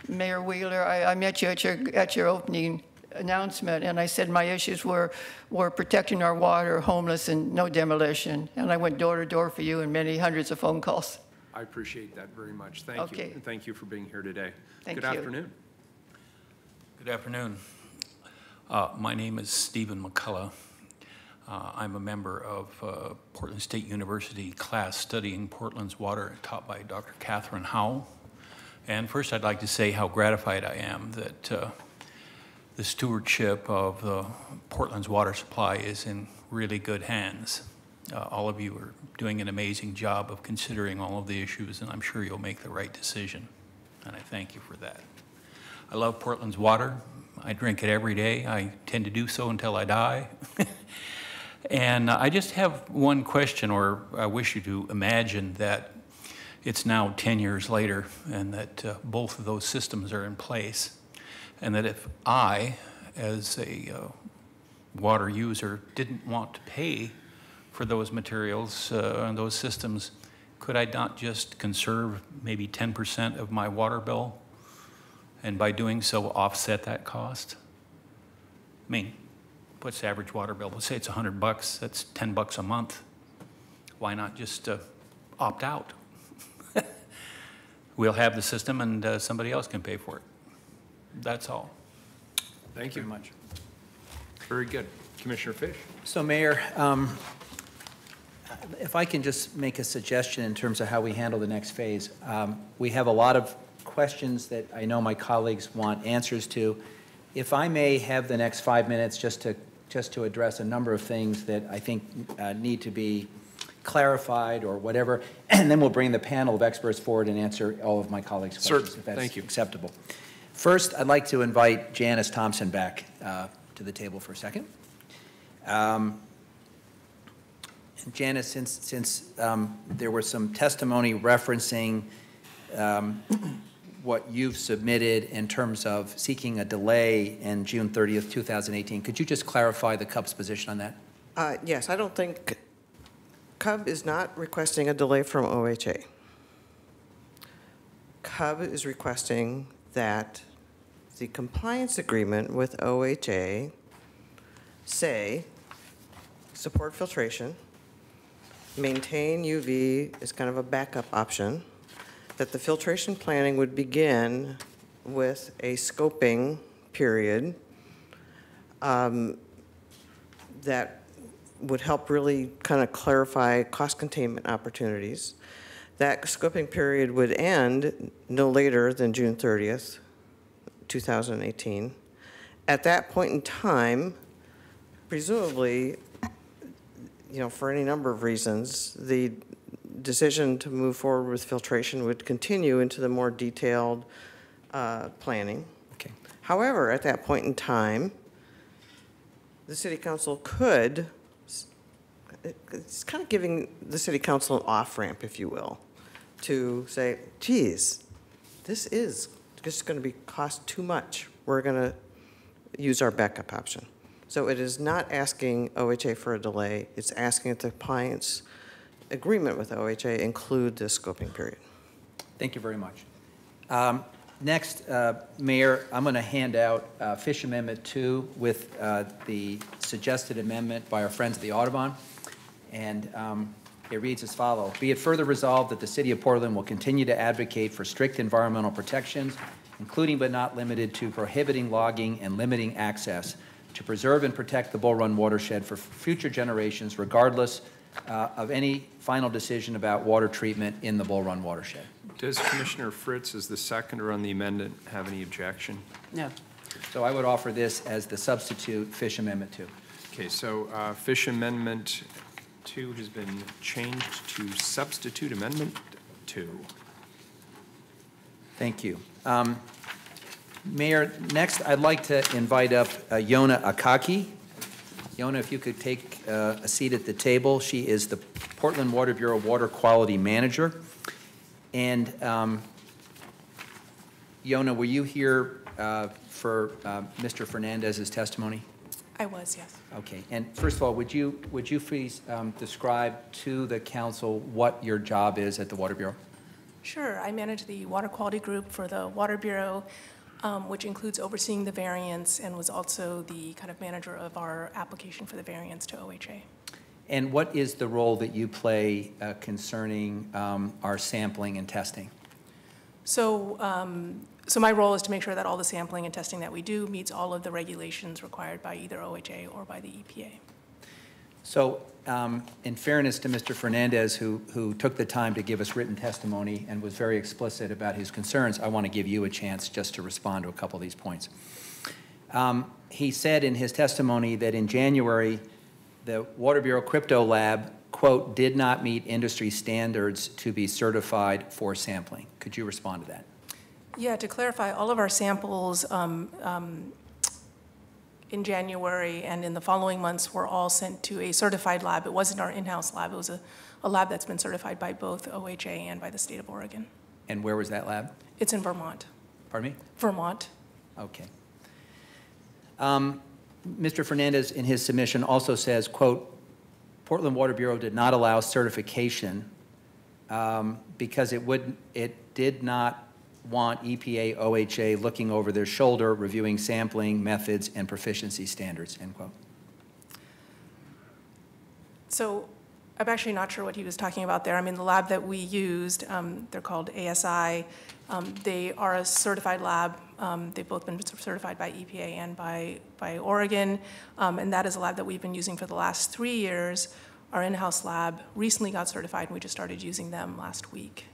Speaker 24: Mayor Wheeler. I met you at your opening announcement, and I said my issues were protecting our water, homeless, and no demolition. And I went door to door for you and many hundreds of phone calls.
Speaker 1: I appreciate that very much. Thank you. And thank you for being here today.
Speaker 24: Thank
Speaker 1: Good
Speaker 24: you.
Speaker 1: afternoon.
Speaker 9: Good afternoon. My name is Stephen McCullough. I'm a member of Portland State University class studying Portland's water, taught by Dr. Catherine Howell. And first I'd like to say how gratified I am that the stewardship of Portland's water supply is in really good hands. All of you are doing an amazing job of considering all of the issues, and I'm sure you'll make the right decision, and I thank you for that. I love Portland's water. I drink it every day. I tend to do so until I die. And I just have one question, or I wish you to imagine that it's now 10 years later and that both of those systems are in place, and that if I, as a water user, didn't want to pay for those materials and those systems, could I not just conserve maybe 10% of my water bill, and by doing so offset that cost? I mean, what's the average water bill? Let's say it's $100, that's $10 a month. Why not just opt out? We'll have the system and somebody else can pay for it. That's all.
Speaker 1: Thank you very much. Very good. Commissioner Fish.
Speaker 3: So, Mayor, if I can just make a suggestion in terms of how we handle the next phase. We have a lot of questions that I know my colleagues want answers to. If I may have the next 5 minutes just to address a number of things that I think need to be clarified or whatever, and then we'll bring the panel of experts forward and answer all of my colleagues' questions, if that's acceptable. First, I'd like to invite Janice Thompson back to the table for a second. Janice, since there was some testimony referencing what you've submitted in terms of seeking a delay in June 30th, 2018, could you just clarify the CUB's position on that?
Speaker 13: Yes, I don't think CUB is not requesting a delay from OHA. CUB is requesting that the compliance agreement with OHA say support filtration, maintain UV as kind of a backup option, that the filtration planning would begin with a scoping period that would help really kind of clarify cost containment opportunities. That scoping period would end no later than June 30th, 2018. At that point in time, presumably, you know, for any number of reasons, the decision to move forward with filtration would continue into the more detailed planning.
Speaker 3: Okay.
Speaker 13: However, at that point in time, the city council could, it's kind of giving the city council an off-ramp, if you will, to say, geez, this is just going to be cost too much. We're going to use our backup option. So it is not asking OHA for a delay. It's asking that the client's agreement with OHA include this scoping period.
Speaker 3: Thank you very much. Next, Mayor, I'm going to hand out Fish Amendment 2 with the suggested amendment by our friends at the Audubon. And it reads as follows. Be it further resolved that the City of Portland will continue to advocate for strict environmental protections, including but not limited to prohibiting logging and limiting access to preserve and protect the Bull Run watershed for future generations, regardless of any final decision about water treatment in the Bull Run watershed.
Speaker 1: Does Commissioner Fritz, as the seconder on the amendment, have any objection?
Speaker 3: No. So I would offer this as the substitute Fish Amendment 2.
Speaker 1: Okay, so Fish Amendment 2 has been changed to substitute Amendment 2.
Speaker 3: Thank you. Mayor, next I'd like to invite up Yona Akaki. Yona, if you could take a seat at the table. She is the Portland Water Bureau Water Quality Manager. And Yona, were you here for Mr. Fernandez's testimony?
Speaker 14: I was, yes.
Speaker 3: Okay. And first of all, would you please describe to the council what your job is at the Water Bureau?
Speaker 14: Sure. I manage the water quality group for the Water Bureau, which includes overseeing the variance and was also the kind of manager of our application for the variance to OHA.
Speaker 3: And what is the role that you play concerning our sampling and testing?
Speaker 14: So, so my role is to make sure that all the sampling and testing that we do meets all of the regulations required by either OHA or by the EPA.
Speaker 3: So, in fairness to Mr. Fernandez, who took the time to give us written testimony and was very explicit about his concerns, I want to give you a chance just to respond to a couple of these points. He said in his testimony that in January, the Water Bureau Crypto Lab, quote, did not meet industry standards to be certified for sampling. Could you respond to that?
Speaker 14: Yeah, to clarify, all of our samples in January and in the following months were all sent to a certified lab. It wasn't our in-house lab. It was a lab that's been certified by both OHA and by the state of Oregon.
Speaker 3: And where was that lab?
Speaker 14: It's in Vermont.
Speaker 3: Pardon me?
Speaker 14: Vermont.
Speaker 3: Okay. Mr. Fernandez, in his submission, also says, quote, Portland Water Bureau did not allow certification because it did not want EPA, OHA looking over their shoulder, reviewing sampling methods and proficiency standards, end quote.
Speaker 14: So I'm actually not sure what he was talking about there. I mean, the lab that we used, they're called ASI. They are a certified lab. They've both been certified by EPA and by Oregon, and that is a lab that we've been using for the last 3 years. Our in-house lab recently got certified, and we just started using them last week.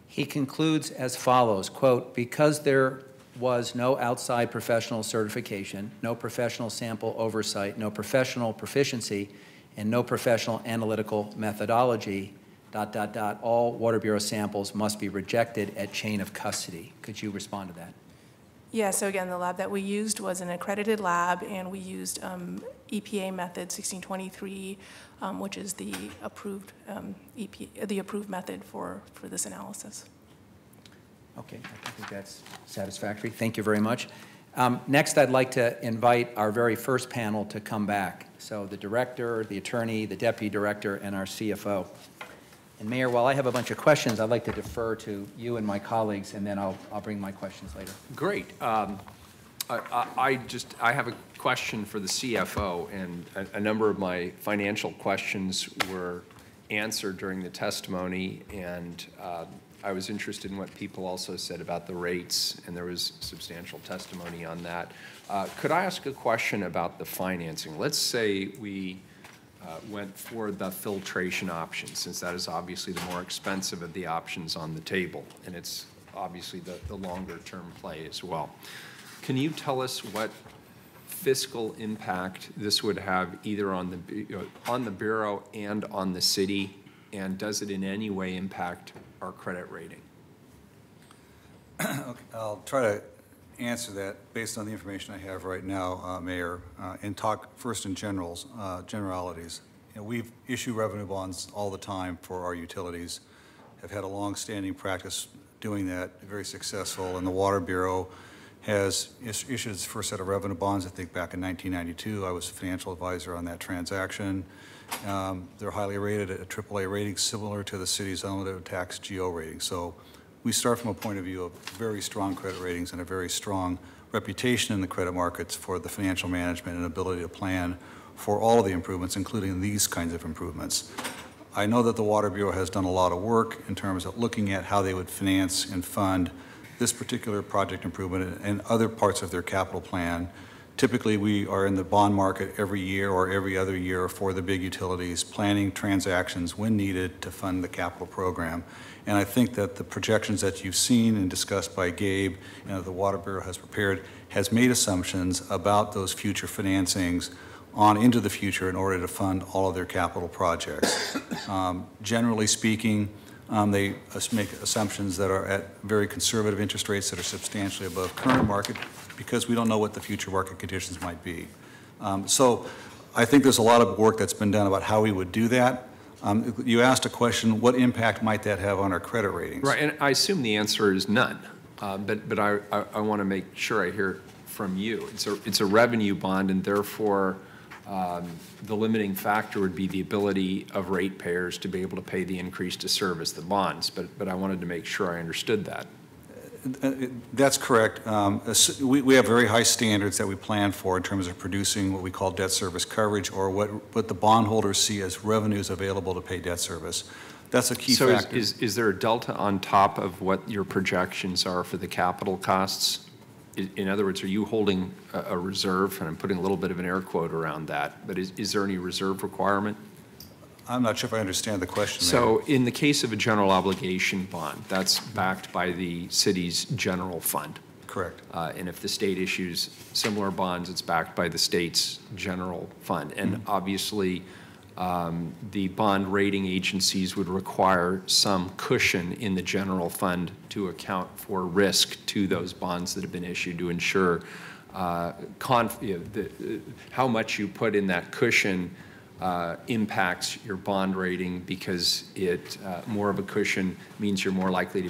Speaker 3: He concludes as follows, quote, because there was no outside professional certification, no professional sample oversight, no professional proficiency, and no professional analytical methodology, ... all Water Bureau samples must be rejected at chain of custody. Could you respond to that?
Speaker 14: Yeah, so again, the lab that we used was an accredited lab, and we used EPA method 1623, which is the approved method for this analysis.
Speaker 3: Okay, I think that's satisfactory. Thank you very much. Next, I'd like to invite our very first panel to come back. So the director, the attorney, the deputy director, and our CFO. And Mayor, while I have a bunch of questions, I'd like to defer to you and my colleagues, and then I'll bring my questions later.
Speaker 1: Great. I have a question for the CFO, and a number of my financial questions were answered during the testimony, and I was interested in what people also said about the rates, and there was substantial testimony on that. Could I ask a question about the financing? Let's say we went for the filtration option, since that is obviously the more expensive of the options on the table, and it's obviously the longer-term play as well. Can you tell us what fiscal impact this would have either on the Bureau and on the city, and does it in any way impact our credit rating?
Speaker 15: Okay, I'll try to answer that based on the information I have right now, Mayor, and talk first in generalities. You know, we've issued revenue bonds all the time for our utilities, have had a long-standing practice doing that, very successful, and the Water Bureau has issued its first set of revenue bonds, I think, back in 1992. I was a financial advisor on that transaction. They're highly rated at a AAA rating, similar to the city's unlimited tax GO rating. So we start from a point of view of very strong credit ratings and a very strong reputation in the credit markets for the financial management and ability to plan for all of the improvements, including these kinds of improvements. I know that the Water Bureau has done a lot of work in terms of looking at how they would finance and fund this particular project improvement and other parts of their capital plan. Typically, we are in the bond market every year or every other year for the big utilities, planning transactions when needed to fund the capital program. And I think that the projections that you've seen and discussed by Gabe, the Water Bureau has prepared, has made assumptions about those future financings on into the future in order to fund all of their capital projects. Generally speaking, they make assumptions that are at very conservative interest rates that are substantially above current market because we don't know what the future market conditions might be. So I think there's a lot of work that's been done about how we would do that. You asked a question, what impact might that have on our credit ratings?
Speaker 1: Right, and I assume the answer is none, but I want to make sure I hear from you. It's a revenue bond, and therefore the limiting factor would be the ability of ratepayers to be able to pay the increase to service the bonds, but I wanted to make sure I understood that.
Speaker 15: That's correct. We have very high standards that we plan for in terms of producing what we call debt service coverage, or what the bondholders see as revenues available to pay debt service. That's a key factor.
Speaker 1: So is there a delta on top of what your projections are for the capital costs? In other words, are you holding a reserve, and I'm putting a little bit of an air quote around that, but is there any reserve requirement?
Speaker 15: I'm not sure if I understand the question.
Speaker 1: So in the case of a general obligation bond, that's backed by the city's general fund.
Speaker 15: Correct.
Speaker 1: And if the state issues similar bonds, it's backed by the state's general fund. And obviously, the bond rating agencies would require some cushion in the general fund to account for risk to those bonds that have been issued to ensure how much you put in that cushion impacts your bond rating, because more of a cushion means you're more likely to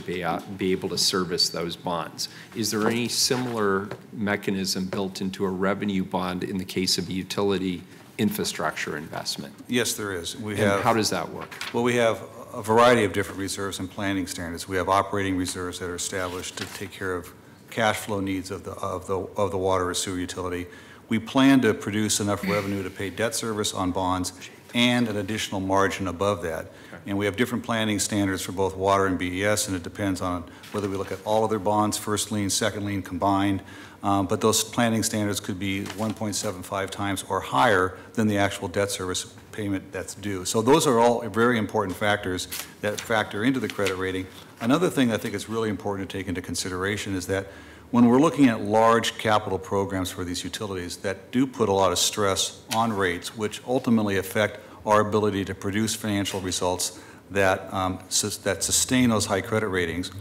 Speaker 1: be able to service those bonds. Is there any similar mechanism built into a revenue bond in the case of a utility infrastructure investment?
Speaker 15: Yes, there is.
Speaker 1: How does that work?
Speaker 15: Well, we have a variety of different reserves and planning standards. We have operating reserves that are established to take care of cash flow needs of the water or sewer utility. We plan to produce enough revenue to pay debt service on bonds and an additional margin above that. And we have different planning standards for both water and BES, and it depends on whether we look at all of their bonds, first lien, second lien combined. But those planning standards could be 1.75 times or higher than the actual debt service payment that's due. So those are all very important factors that factor into the credit rating. Another thing I think is really important to take into consideration is that when we're looking at large capital programs for these utilities that do put a lot of stress on rates, which ultimately affect our ability to produce financial results that sustain those high credit ratings,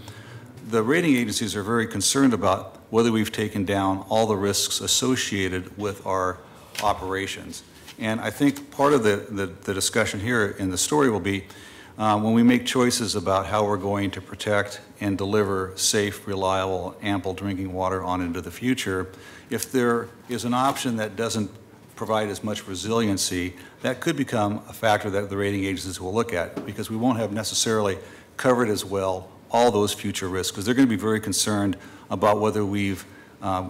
Speaker 15: the rating agencies are very concerned about whether we've taken down all the risks associated with our operations. And I think part of the discussion here in the story will be when we make choices about how we're going to protect and deliver safe, reliable, ample drinking water on into the future, if there is an option that doesn't provide as much resiliency, that could become a factor that the rating agencies will look at, because we won't have necessarily covered as well all those future risks, because they're going to be very concerned about whether we've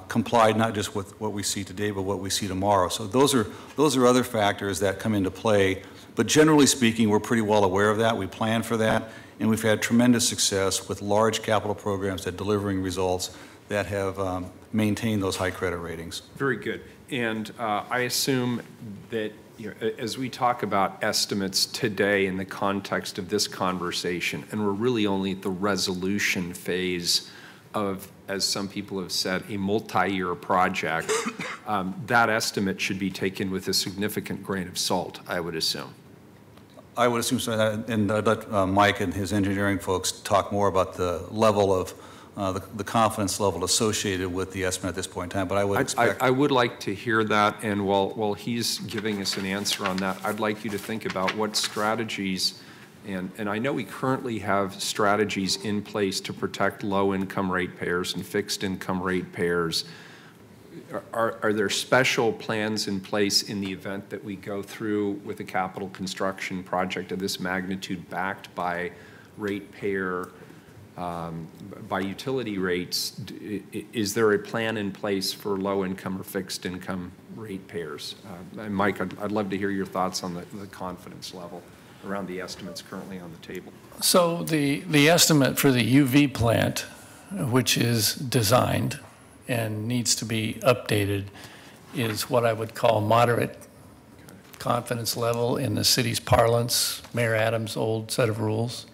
Speaker 15: complied not just with what we see today, but what we see tomorrow. So those are other factors that come into play. But generally speaking, we're pretty well aware of that. We plan for that, and we've had tremendous success with large capital programs at delivering results that have maintained those high credit ratings.
Speaker 1: Very good. And I assume that as we talk about estimates today in the context of this conversation, and we're really only at the resolution phase of, as some people have said, a multi-year project, that estimate should be taken with a significant grain of salt, I would assume.
Speaker 15: I would assume so, and I'd let Mike and his engineering folks talk more about the level of the confidence level associated with the estimate at this point in time, but I would expect.
Speaker 1: I would like to hear that, and while he's giving us an answer on that, I'd like you to think about what strategies, and I know we currently have strategies in place to protect low-income ratepayers and fixed-income ratepayers. Are there special plans in place in the event that we go through with a capital construction project of this magnitude backed by ratepayer, by utility rates? Is there a plan in place for low-income or fixed-income ratepayers? And Mike, I'd love to hear your thoughts on the confidence level around the estimates currently on the table.
Speaker 21: So the estimate for the UV plant, which is designed and needs to be updated, is what I would call moderate confidence level in the city's parlance, Mayor Adams' old set of rules,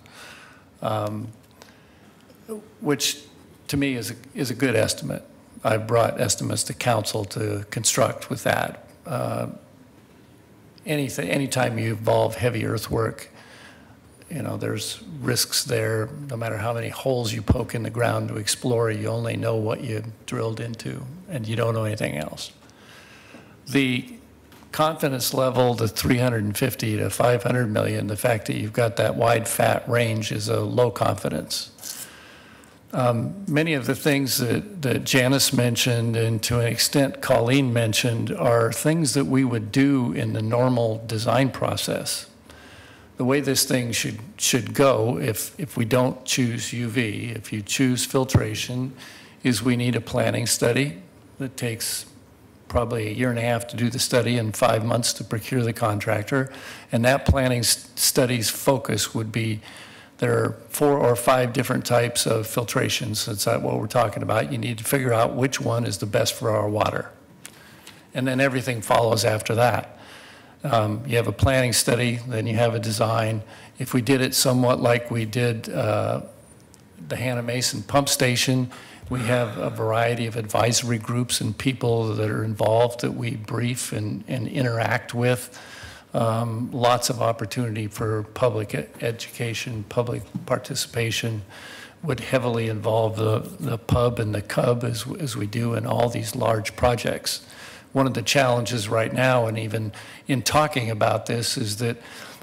Speaker 21: which to me is a good estimate. I've brought estimates to council to construct with that. Anytime you involve heavy earthwork, you know, there's risks there. No matter how many holes you poke in the ground to explore, you only know what you drilled into, and you don't know anything else. The confidence level, the 350 to 500 million, the fact that you've got that wide, fat range is a low confidence. Many of the things that Janice mentioned, and to an extent Colleen mentioned, are things that we would do in the normal design process. The way this thing should go, if we don't choose UV, if you choose filtration, is we need a planning study that takes probably 1.5 years to do the study and 5 months to procure the contractor. And that planning study's focus would be, there are 4 or 5 different types of filtrations. That's not what we're talking about. You need to figure out which one is the best for our water. And then everything follows after that. You have a planning study, then you have a design. If we did it somewhat like we did the Hannah Mason pump station, we have a variety of advisory groups and people that are involved that we brief and interact with. Lots of opportunity for public education, public participation. Would heavily involve the pub and the cub as we do in all these large projects. One of the challenges right now, and even in talking about this, is that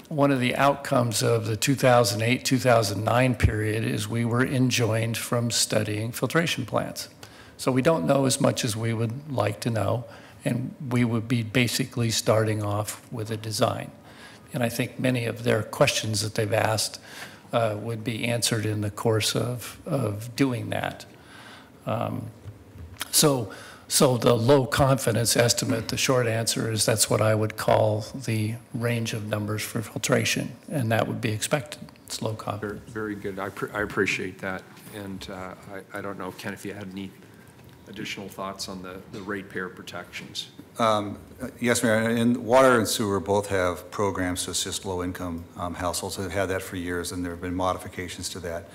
Speaker 21: one of the outcomes of the 2008-2009 period is we were enjoined from studying filtration plants. So we don't know as much as we would like to know, and we would be basically starting off with a design. And I think many of their questions that they've asked would be answered in the course of doing that. So the low confidence estimate, the short answer is that's what I would call the range of numbers for filtration, and that would be expected. It's low confidence.
Speaker 1: Very good. I appreciate that. And I don't know, Ken, if you had any additional thoughts on the ratepayer protections.
Speaker 15: Yes, Mayor. And water and sewer both have programs to assist low-income households. They've had that for years, and there have been modifications to that.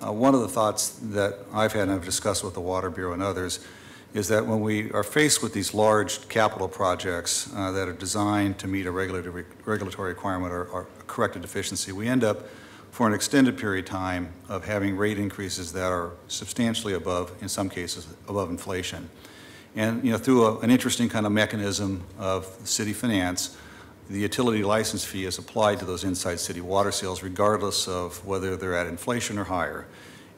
Speaker 15: One of the thoughts that I've had, and I've discussed with the Water Bureau and others, is that when we are faced with these large capital projects that are designed to meet a regulatory requirement or correct a deficiency, we end up, for an extended period of time, of having rate increases that are substantially above, in some cases, above inflation. And, you know, through an interesting kind of mechanism of city finance, the utility license fee is applied to those inside city water sales regardless of whether they're at inflation or higher.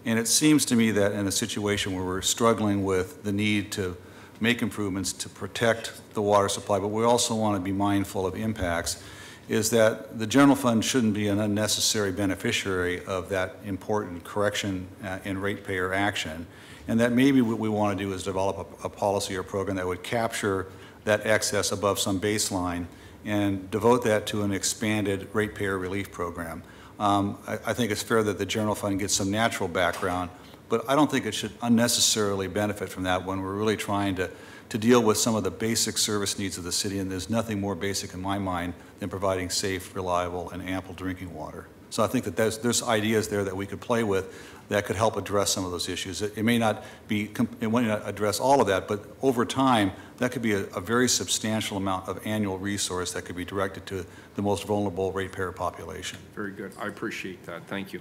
Speaker 15: And it seems to me that in a situation where we're struggling with the need to make improvements to protect the water supply, but we also want to be mindful of impacts, is that the general fund shouldn't be an unnecessary beneficiary of that important correction in ratepayer action. And that maybe what we want to do is develop a policy or program that would capture that excess above some baseline and devote that to an expanded ratepayer relief program. I think it's fair that the general fund gets some natural background, but I don't think it should unnecessarily benefit from that when we're really trying to deal with some of the basic service needs of the city, and there's nothing more basic in my mind than providing safe, reliable, and ample drinking water. So I think that there's ideas there that we could play with that could help address some of those issues. It may not address all of that, but over time, that could be a very substantial amount of annual resource that could be directed to the most vulnerable ratepayer population.
Speaker 1: Very good. I appreciate that. Thank you.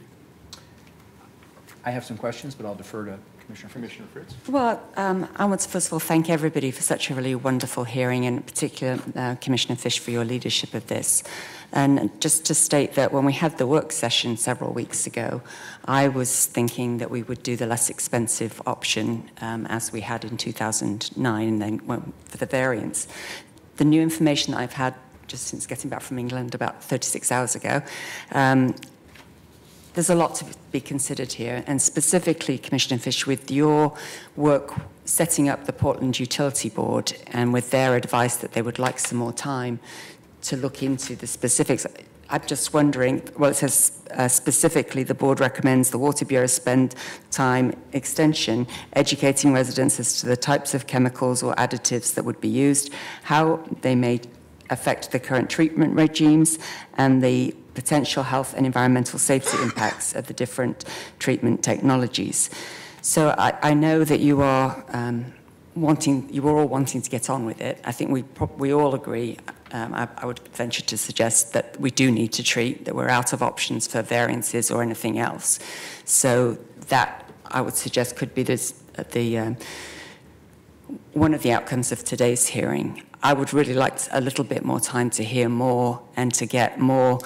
Speaker 3: I have some questions, but I'll defer to
Speaker 1: Commissioner Fritz?
Speaker 4: Well, I want to first of all thank everybody for such a really wonderful hearing, and in particular Commissioner Fish for your leadership of this. And just to state that when we had the work session several weeks ago, I was thinking that we would do the less expensive option as we had in 2009 and then went for the variance. The new information that I've had just since getting back from England about 36 hours ago, there's a lot to be considered here, and specifically, Commissioner Fish, with your work setting up the Portland Utility Board and with their advice that they would like some more time to look into the specifics. I'm just wondering, well, it says specifically the board recommends the Water Bureau spend time extension educating residents as to the types of chemicals or additives that would be used, how they may affect the current treatment regimes, and the potential health and environmental safety impacts of the different treatment technologies. So I know that you are you are all wanting to get on with it. I think we all agree. I would venture to suggest that we do need to treat, that we're out of options for variances or anything else. So that, I would suggest, could be one of the outcomes of today's hearing. I would really like a little bit more time to hear more and to get more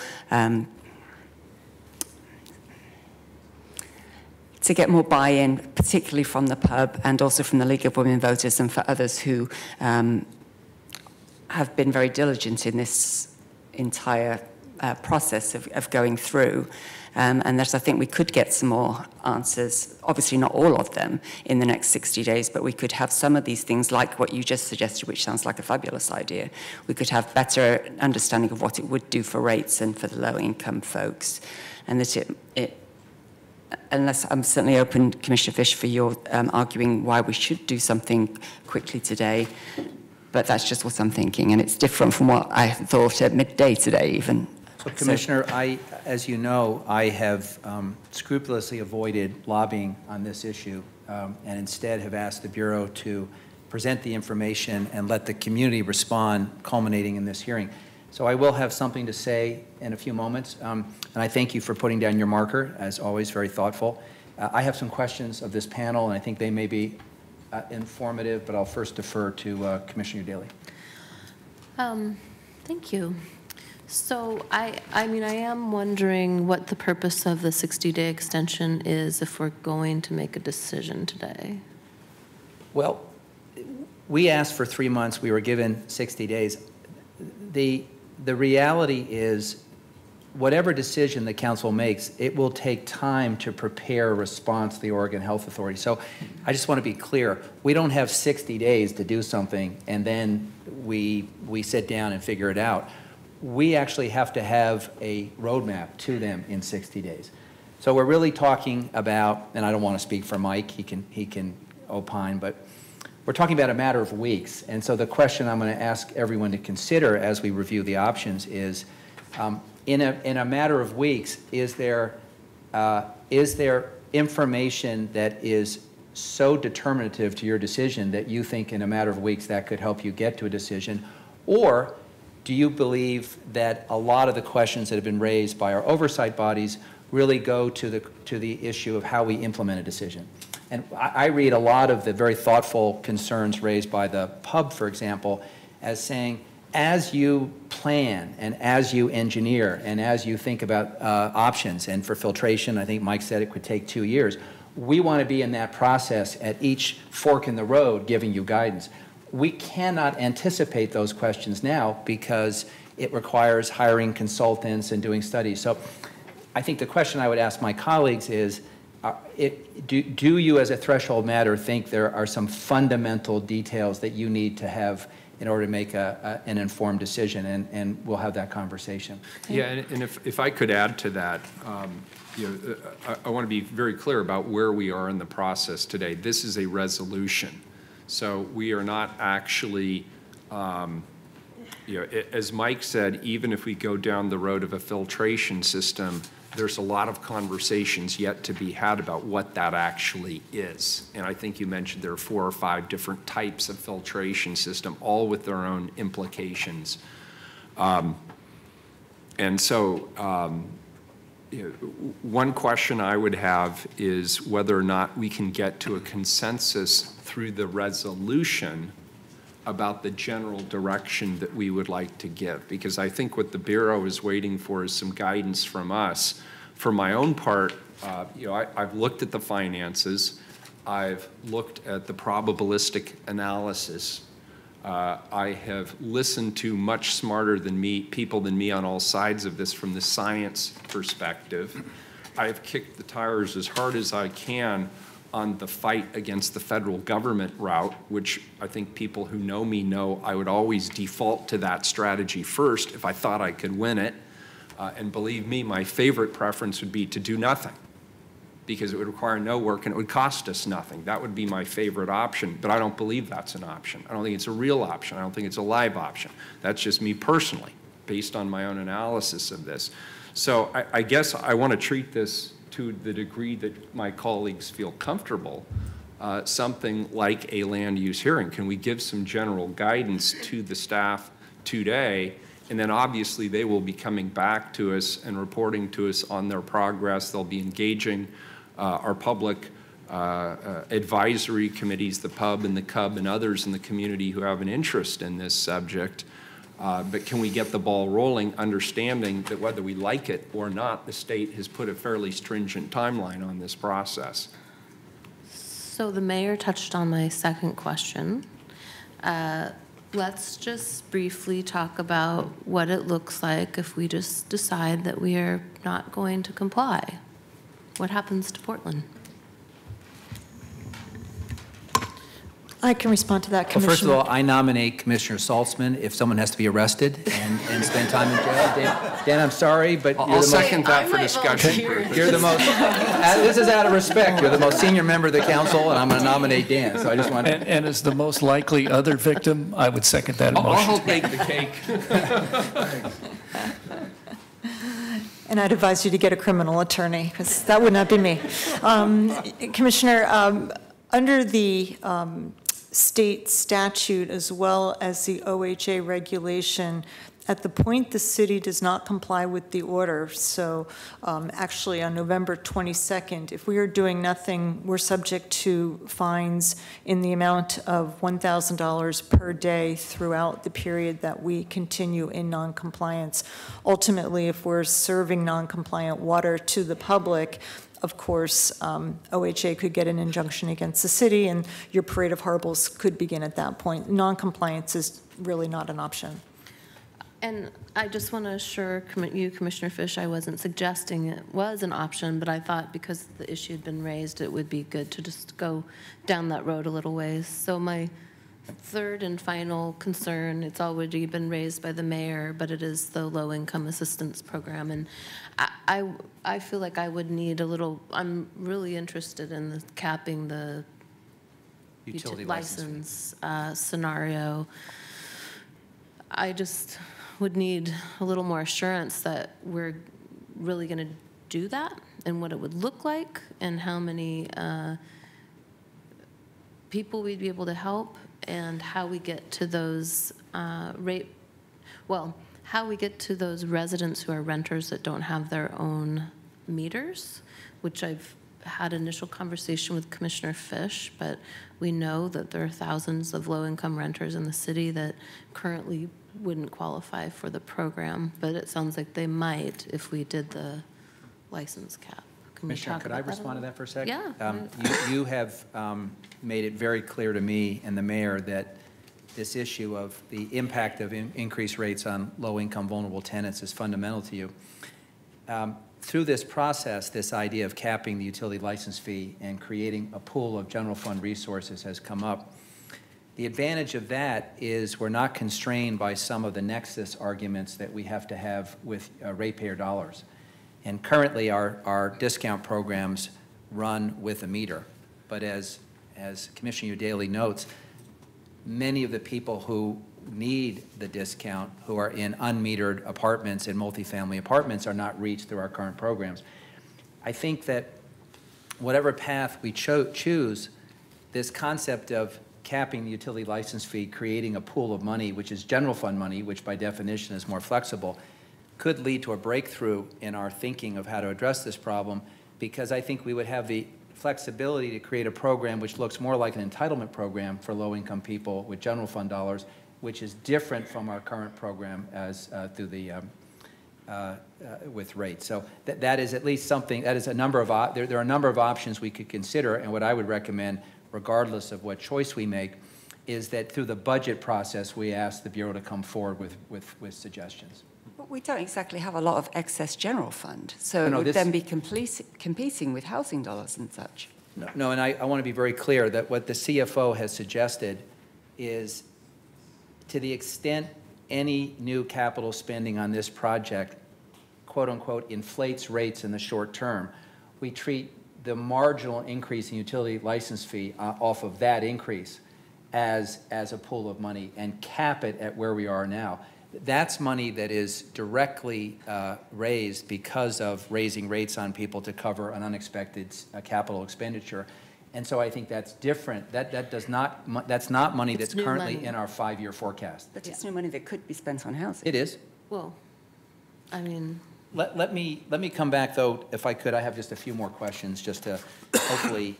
Speaker 4: buy-in, particularly from the pub and also from the League of Women Voters and for others who have been very diligent in this entire process of going through. And that I think we could get some more answers, obviously not all of them, in the next 60 days, but we could have some of these things like what you just suggested, which sounds like a fabulous idea. We could have better understanding of what it would do for rates and for the low-income folks. And that unless I'm certainly open, Commissioner Fish, for your arguing why we should do something quickly today, but that's just what I'm thinking, and it's different from what I thought at midday today even.
Speaker 3: So, Commissioner, as you know, I have scrupulously avoided lobbying on this issue and instead have asked the Bureau to present the information and let the community respond, culminating in this hearing. So I will have something to say in a few moments, and I thank you for putting down your marker, as always, very thoughtful. I have some questions of this panel, and I think they may be informative, but I'll first defer to Commissioner Daly.
Speaker 16: Thank you. So I mean, I am wondering what the purpose of the 60-day extension is if we're going to make a decision today.
Speaker 3: Well, we asked for 3 months. We were given 60 days. The reality is, whatever decision the council makes, it will take time to prepare a response to the Oregon Health Authority. So I just want to be clear. We don't have 60 days to do something and then we sit down and figure it out. We actually have to have a roadmap to them in 60 days. So we're really talking about, and I don't want to speak for Mike, he can opine, but we're talking about a matter of weeks. And so the question I'm going to ask everyone to consider as we review the options is, in a matter of weeks, is there information that is so determinative to your decision that you think in a matter of weeks that could help you get to a decision? Or do you believe that a lot of the questions that have been raised by our oversight bodies really go to the issue of how we implement a decision? And I read a lot of the very thoughtful concerns raised by the pub, for example, as saying, as you plan and as you engineer and as you think about options, and for filtration, I think Mike said it could take 2 years, we want to be in that process at each fork in the road giving you guidance. We cannot anticipate those questions now because it requires hiring consultants and doing studies. So I think the question I would ask my colleagues is, do you as a threshold matter think there are some fundamental details that you need to have in order to make an informed decision, and we'll have that conversation.
Speaker 1: Yeah, and if I could add to that, I want to be very clear about where we are in the process today. This is a resolution, so we are not actually, as Mike said, even if we go down the road of a filtration system, there's a lot of conversations yet to be had about what that actually is. And I think you mentioned there are 4 or 5 different types of filtration system, all with their own implications. And so one question I would have is whether or not we can get to a consensus through the resolution about the general direction that we would like to give. Because I think what the Bureau is waiting for is some guidance from us. For my own part, I've looked at the finances. I've looked at the probabilistic analysis. I have listened to much smarter than me, people than me on all sides of this from the science perspective. I have kicked the tires as hard as I can on the fight against the federal government route, which I think people who know me know I would always default to that strategy first if I thought I could win it. And believe me, my favorite preference would be to do nothing, because it would require no work and it would cost us nothing. That would be my favorite option, but I don't believe that's an option. I don't think it's a real option. I don't think it's a live option. That's just me personally, based on my own analysis of this. So I guess I want to treat this to the degree that my colleagues feel comfortable, something like a land use hearing. Can we give some general guidance to the staff today? And then obviously they will be coming back to us and reporting to us on their progress. They'll be engaging our public advisory committees, the PUB and the CUB and others in the community who have an interest in this subject. But can we get the ball rolling, understanding that whether we like it or not, the state has put a fairly stringent timeline on this process?
Speaker 16: So the mayor touched on my second question. Let's just briefly talk about what it looks like if we just decide that we are not going to comply. What happens to Portland?
Speaker 17: I can respond to that,
Speaker 3: Well,
Speaker 17: Commissioner.
Speaker 3: first of all, I nominate Commissioner Saltzman if someone has to be arrested and spend time in jail. Dan, I'm sorry, but
Speaker 1: I'll second that for discussion.
Speaker 3: You're the most, this is out of respect, you're the most senior member of the council, and I'm going to nominate Dan, so I just want to.
Speaker 12: And as the most likely other victim, I would second that motion.
Speaker 1: I'll help bake the cake.
Speaker 17: And I'd advise you to get a criminal attorney, because that would not be me. Commissioner, under the state statute as well as the OHA regulation, at the point the city does not comply with the order, so actually on November 22nd, if we are doing nothing, we're subject to fines in the amount of $1,000 per day throughout the period that we continue in noncompliance. Ultimately, if we're serving noncompliant water to the public, of course, OHA could get an injunction against the city, and your parade of horribles could begin at that point. Noncompliance is really not an option.
Speaker 16: And I just want to assure you, Commissioner Fish, I wasn't suggesting it was an option, but I thought because the issue had been raised, it would be good to just go down that road a little ways. So my third and final concern, it's already been raised by the mayor, but it is the low-income assistance program. And I feel like I would need a little, I'm really interested in the capping the
Speaker 3: Utility
Speaker 16: license scenario. I just would need a little more assurance that we're really going to do that and what it would look like and how many people we'd be able to help and how we get to those how we get to those residents who are renters that don't have their own meters, which I've had initial conversation with Commissioner Fish, but we know that there are thousands of low-income renters in the city that currently wouldn't qualify for the program, but it sounds like they might if we did the license cap.
Speaker 3: Commissioner, could I respond to that for a second?
Speaker 16: Yeah.
Speaker 3: You have made it very clear to me and the mayor that this issue of the impact of increased rates on low-income vulnerable tenants is fundamental to you. Through this process, this idea of capping the utility license fee and creating a pool of general fund resources has come up. The advantage of that is we're not constrained by some of the nexus arguments that we have to have with ratepayer dollars. And currently, our discount programs run with a meter. But as Commissioner Udaley notes, many of the people who need the discount, who are in unmetered apartments and multifamily apartments, are not reached through our current programs. I think that whatever path we choose, this concept of capping the utility license fee, creating a pool of money, which is general fund money, which by definition is more flexible, could lead to a breakthrough in our thinking of how to address this problem, because I think we would have the flexibility to create a program which looks more like an entitlement program for low-income people with general fund dollars, which is different from our current program as through the with rates. So that is at least something, that is a number of, there are a number of options we could consider, and what I would recommend, regardless of what choice we make, is that through the budget process, we ask the Bureau to come forward with suggestions.
Speaker 4: But we don't exactly have a lot of excess general fund, so it would then be competing with housing dollars and such.
Speaker 3: No, and I want to be very clear that what the CFO has suggested is, to the extent any new capital spending on this project, quote unquote, inflates rates in the short term, we treat the marginal increase in utility license fee off of that increase as a pool of money and cap it at where we are now. That's money that is directly raised because of raising rates on people to cover an unexpected capital expenditure. And so I think that's different. That's not money that's currently in our 5-year forecast.
Speaker 4: But it's new money that could be spent on housing.
Speaker 3: It is.
Speaker 16: Well, I mean...
Speaker 3: Let me come back, though, if I could. I have just a few more questions just to hopefully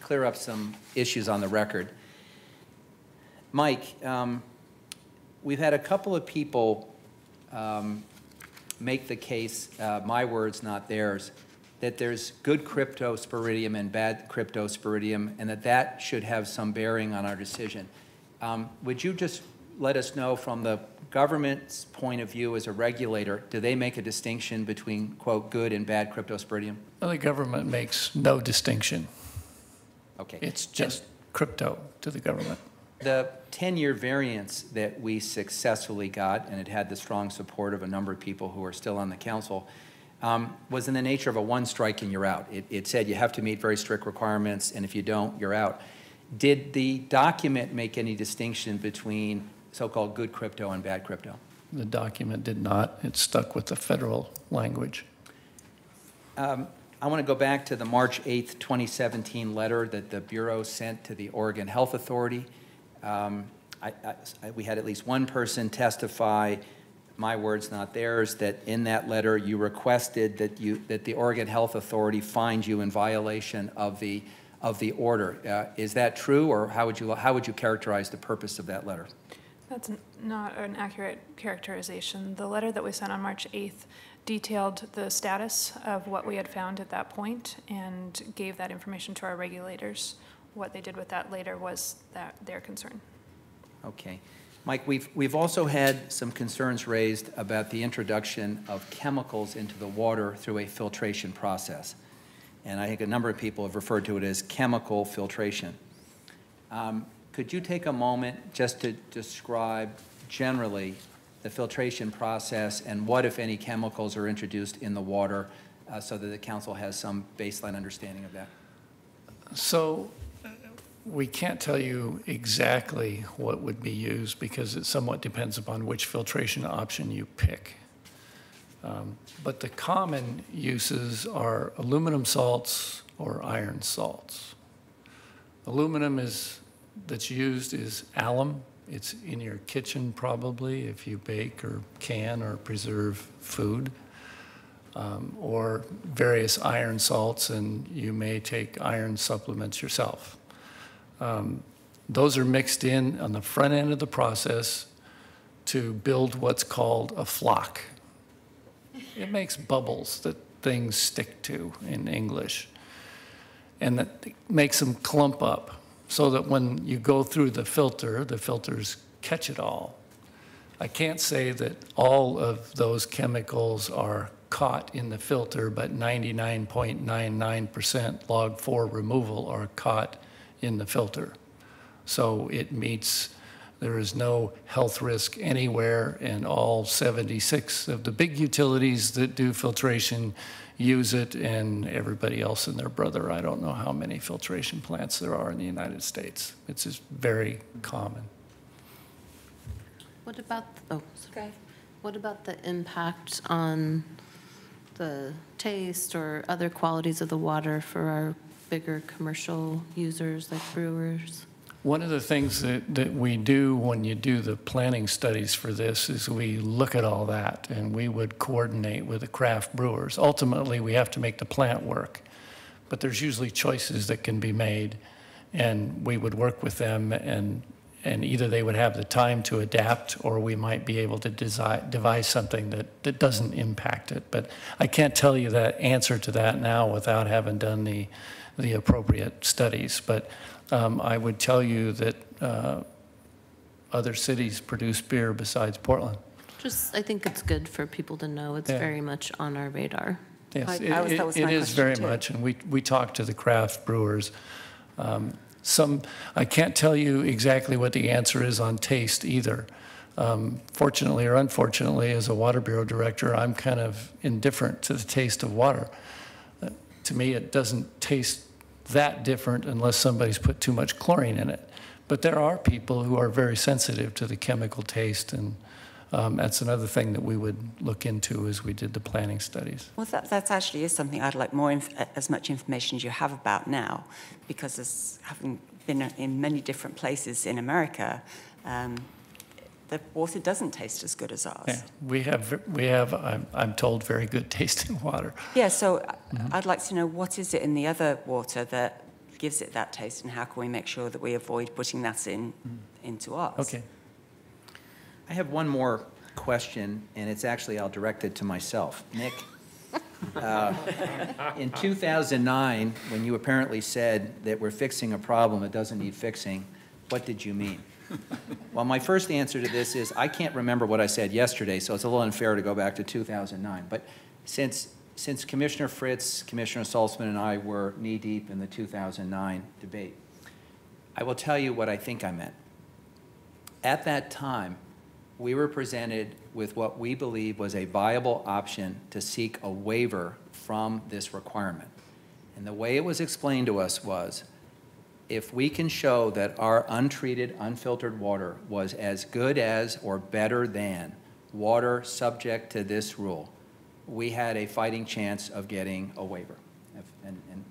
Speaker 3: clear up some issues on the record. Mike, we've had a couple of people make the case, my words, not theirs, that there's good cryptosporidium and bad cryptosporidium, and that should have some bearing on our decision. Would you just let us know, from the government's point of view as a regulator, do they make a distinction between, quote, good and bad cryptosporidium?
Speaker 24: Well, the government makes no distinction.
Speaker 3: Okay.
Speaker 24: It's just crypto to the government.
Speaker 3: The 10-year variance that we successfully got, and it had the strong support of a number of people who are still on the council, was in the nature of a one strike and you're out. It said you have to meet very strict requirements, and if you don't, you're out. Did the document make any distinction between so-called good crypto and bad crypto?
Speaker 24: The document did not. It stuck with the federal language.
Speaker 3: I want to go back to the March 8th, 2017 letter that the Bureau sent to the Oregon Health Authority. We had at least one person testify, my words, not theirs, that in that letter you requested that the Oregon Health Authority find you in violation of the order. Is that true, or how would you characterize the purpose of that letter?
Speaker 14: That's not an accurate characterization. The letter that we sent on March 8th detailed the status of what we had found at that point and gave that information to our regulators. What they did with that later was their concern.
Speaker 3: Okay. Mike, we've also had some concerns raised about the introduction of chemicals into the water through a filtration process. And I think a number of people have referred to it as chemical filtration. Could you take a moment just to describe generally the filtration process and what, if any, chemicals are introduced in the water so that the council has some baseline understanding of that?
Speaker 24: So we can't tell you exactly what would be used because it somewhat depends upon which filtration option you pick. But the common uses are aluminum salts or iron salts. Aluminum that's used is alum. It's in your kitchen probably if you bake or can or preserve food. Or various iron salts, and you may take iron supplements yourself. Those are mixed in on the front end of the process to build what's called a flock. It makes bubbles that things stick to in English, and that makes them clump up so that when you go through the filters catch it all. I can't say that all of those chemicals are caught in the filter, but 99.99% log-4 removal are caught in the filter. So it meets, there is no health risk anywhere, and all 76 of the big utilities that do filtration use it, and everybody else and their brother. I don't know how many filtration plants there are in the United States. It's just very common.
Speaker 16: What about, what about the impact on the taste or other qualities of the water for our bigger commercial users like brewers?
Speaker 12: One of the things that we do when you do the planning studies for this is we look at all that, and we would coordinate with the craft brewers. Ultimately, we have to make the plant work, but there's usually choices that can be made, and we would work with them, and either they would have the time to adapt, or we might be able to devise something that doesn't impact it. But I can't tell you the answer to that now without having done the appropriate studies. But I would tell you that other cities produce beer besides Portland.
Speaker 16: I think it's good for people to know it's very much on our radar.
Speaker 12: Yes, it is very much, and we talk to the craft brewers. I can't tell you exactly what the answer is on taste either. Fortunately or unfortunately, as a Water Bureau director, I'm kind of indifferent to the taste of water. To me, it doesn't taste that different unless somebody's put too much chlorine in it. But there are people who are very sensitive to the chemical taste, and that's another thing that we would look into as we did the planning studies.
Speaker 4: Well, that actually is something I'd like more, as much information as you have about now, because as having been in many different places in America, the water doesn't taste as good as ours.
Speaker 12: Yeah, we have I'm told, very good tasting water.
Speaker 4: Yeah, so I'd like to know what is it in the other water that gives it that taste, and how can we make sure that we avoid putting that into ours?
Speaker 12: Okay.
Speaker 3: I have one more question, and it's actually, I'll direct it to myself. Nick, in 2009, when you apparently said that we're fixing a problem that doesn't need fixing, what did you mean? Well, my first answer to this is I can't remember what I said yesterday, so it's a little unfair to go back to 2009. But since Commissioner Fritz, Commissioner Saltzman, and I were knee-deep in the 2009 debate, I will tell you what I think I meant. At that time, we were presented with what we believe was a viable option to seek a waiver from this requirement. And the way it was explained to us was, if we can show that our untreated, unfiltered water was as good as or better than water subject to this rule, we had a fighting chance of getting a waiver. And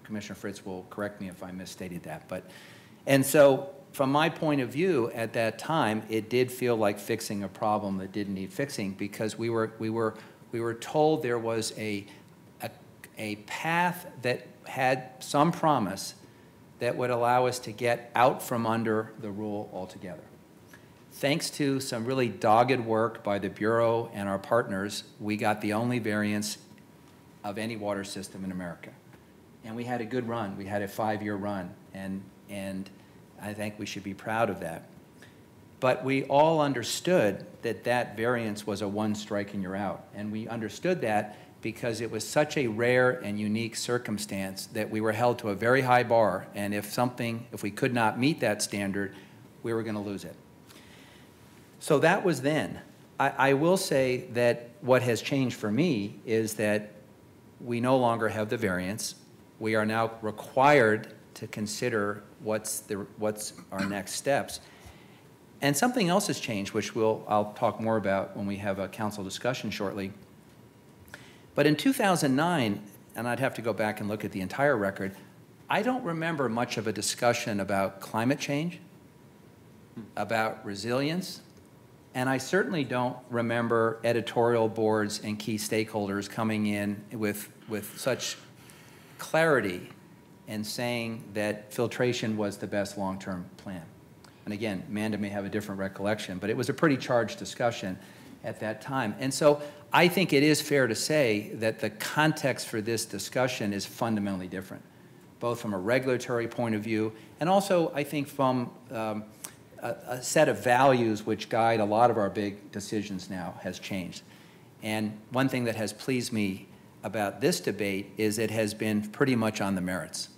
Speaker 3: Commissioner Fritz will correct me if I misstated that. And so from my point of view at that time, it did feel like fixing a problem that didn't need fixing, because we were told there was a path that had some promise that would allow us to get out from under the rule altogether. Thanks to some really dogged work by the Bureau and our partners, we got the only variance of any water system in America. And we had a good run. We had a 5-year run, and I think we should be proud of that. But we all understood that that variance was a one strike and you're out. And we understood that because it was such a rare and unique circumstance that we were held to a very high bar, and if we could not meet that standard, we were going to lose it. So that was then. I will say that what has changed for me is that we no longer have the variance. We are now required to consider what's our next steps. And something else has changed, which I'll talk more about when we have a council discussion shortly. But in 2009, and I'd have to go back and look at the entire record, I don't remember much of a discussion about climate change, about resilience, and I certainly don't remember editorial boards and key stakeholders coming in with such clarity and saying that filtration was the best long-term plan. And again, Amanda may have a different recollection, but it was a pretty charged discussion at that time. And so I think it is fair to say that the context for this discussion is fundamentally different, both from a regulatory point of view and also, I think, from a set of values which guide a lot of our big decisions now has changed. And one thing that has pleased me about this debate is it has been pretty much on the merits.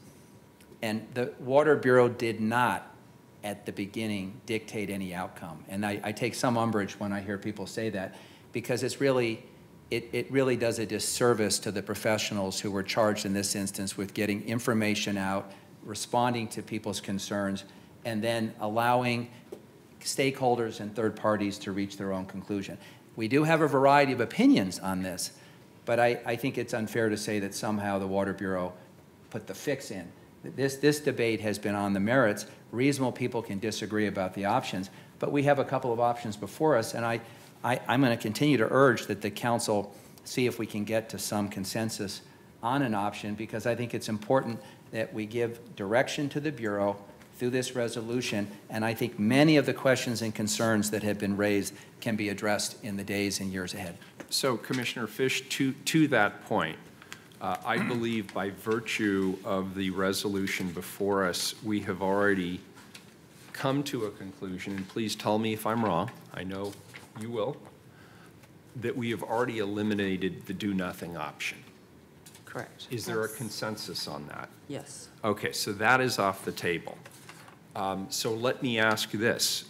Speaker 3: And the Water Bureau did not, at the beginning, dictate any outcome. And I take some umbrage when I hear people say that, because it really does a disservice to the professionals who were charged in this instance with getting information out, responding to people's concerns, and then allowing stakeholders and third parties to reach their own conclusion. We do have a variety of opinions on this, but I think it's unfair to say that somehow the Water Bureau put the fix in. This debate has been on the merits. Reasonable people can disagree about the options, but we have a couple of options before us, and I'm going to continue to urge that the council see if we can get to some consensus on an option, because I think it's important that we give direction to the Bureau through this resolution, and I think many of the questions and concerns that have been raised can be addressed in the days and years ahead.
Speaker 1: So, Commissioner Fish, to that point, I believe by virtue of the resolution before us, we have already come to a conclusion, and please tell me if I'm wrong, I know you will, that we have already eliminated the do-nothing option.
Speaker 4: Correct.
Speaker 1: Is there a consensus on that?
Speaker 4: Yes.
Speaker 1: Okay, so that is off the table. So let me ask this.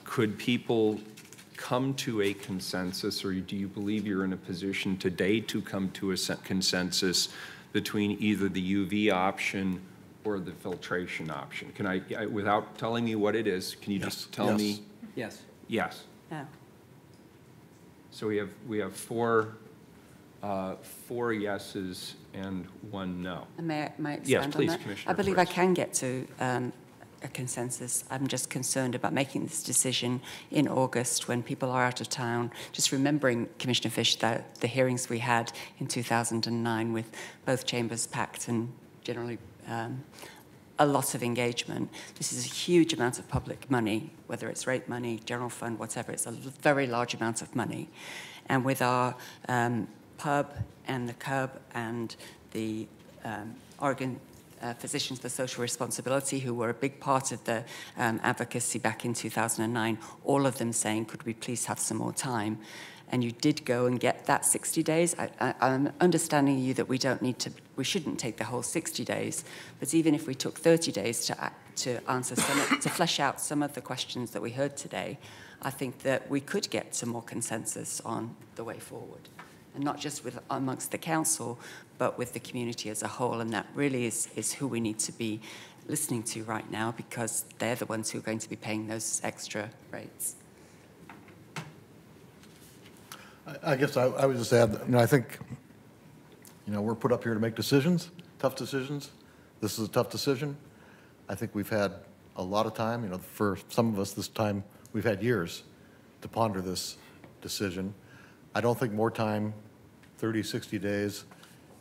Speaker 1: Could people come to a consensus, or do you believe you're in a position today to come to a consensus between either the UV option or the filtration option? Can I without telling me what it is, can you just tell me?
Speaker 3: Yes.
Speaker 1: Yes.
Speaker 4: No.
Speaker 1: So we have four yeses and one no.
Speaker 4: And may I expand
Speaker 1: yes,
Speaker 4: on
Speaker 1: please,
Speaker 4: that?
Speaker 1: Commissioner.
Speaker 4: I believe
Speaker 1: first.
Speaker 4: I can get to a consensus. I'm just concerned about making this decision in August when people are out of town. Just remembering, Commissioner Fish, that the hearings we had in 2009 with both chambers packed and generally a lot of engagement. This is a huge amount of public money, whether it's rate money, general fund, whatever. It's a very large amount of money. And with our pub and the CUB and the Oregon Physicians for Social Responsibility, who were a big part of the advocacy back in 2009, all of them saying, could we please have some more time? And you did go and get that 60 days. I'm understanding you that we shouldn't take the whole 60 days, but even if we took 30 days to answer to flesh out some of the questions that we heard today, I think that we could get some more consensus on the way forward. And not just amongst the council, but with the community as a whole. And that really is who we need to be listening to right now, because they're the ones who are going to be paying those extra rates.
Speaker 18: I guess I would just add, I think, we're put up here to make decisions, tough decisions. This is a tough decision. I think we've had a lot of time, for some of us this time, we've had years to ponder this decision. I don't think more time, 30, 60 days,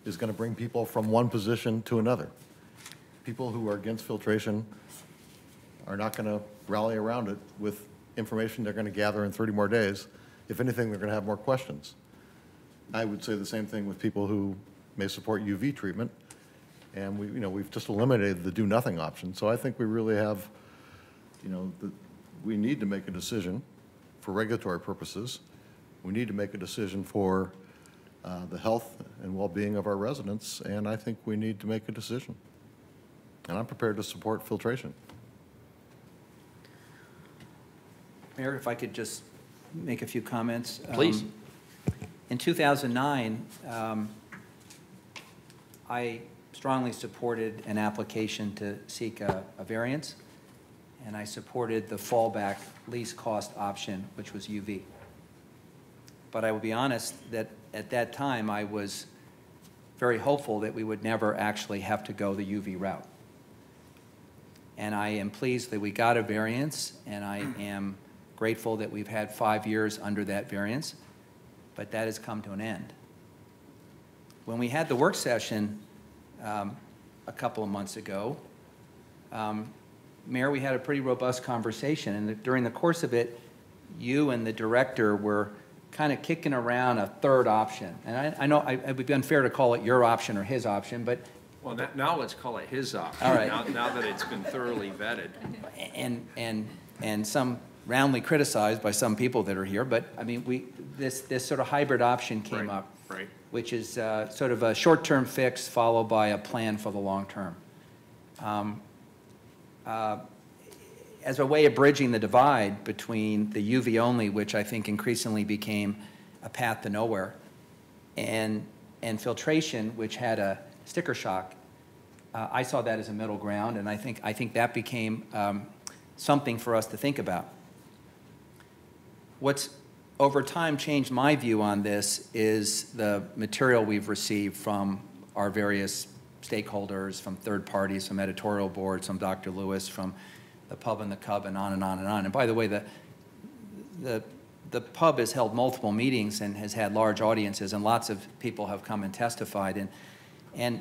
Speaker 18: is going to bring people from one position to another. People who are against filtration are not going to rally around it with information they're going to gather in 30 more days. If anything, they're going to have more questions. I would say the same thing with people who may support UV treatment, and we've just eliminated the do-nothing option. So I think we really have, we need to make a decision for regulatory purposes. We need to make a decision for the health and well-being of our residents, and I think we need to make a decision. And I'm prepared to support filtration.
Speaker 3: Mayor, if I could just make a few comments.
Speaker 1: Please.
Speaker 3: In 2009, I strongly supported an application to seek a variance, and I supported the fallback least cost option, which was UV. But I will be honest that at that time I was very hopeful that we would never actually have to go the UV route. And I am pleased that we got a variance, and I am grateful that we've had 5 years under that variance, but that has come to an end. When we had the work session a couple of months ago, Mayor, we had a pretty robust conversation, and during the course of it, you and the director were kind of kicking around a third option. And I know it would be unfair to call it your option or his option, but...
Speaker 1: Well, now let's call it his option,
Speaker 3: all right.
Speaker 1: now that it's been thoroughly vetted.
Speaker 3: And some roundly criticized by some people that are here, but I mean, this sort of hybrid option came up,
Speaker 1: right.
Speaker 3: Which is sort of a short-term fix followed by a plan for the long term. As a way of bridging the divide between the UV only, which I think increasingly became a path to nowhere, and filtration, which had a sticker shock, I saw that as a middle ground, and I think that became something for us to think about. What's over time changed my view on this is the material we've received from our various stakeholders, from third parties, from editorial boards, from Dr. Lewis, from the Pub and the Cub, and on and on and on. And by the way, the Pub has held multiple meetings and has had large audiences, and lots of people have come and testified. And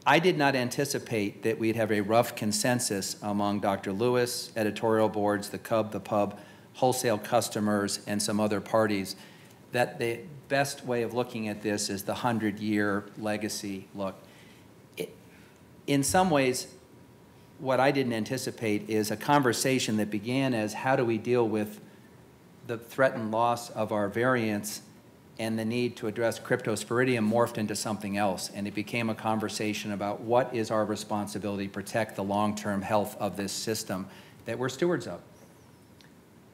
Speaker 3: I did not anticipate that we'd have a rough consensus among Dr. Lewis, editorial boards, the Cub, the Pub, wholesale customers, and some other parties, that the best way of looking at this is the 100-year legacy look. In some ways, what I didn't anticipate is a conversation that began as how do we deal with the threatened loss of our variants and the need to address cryptosporidium morphed into something else. And it became a conversation about what is our responsibility to protect the long-term health of this system that we're stewards of.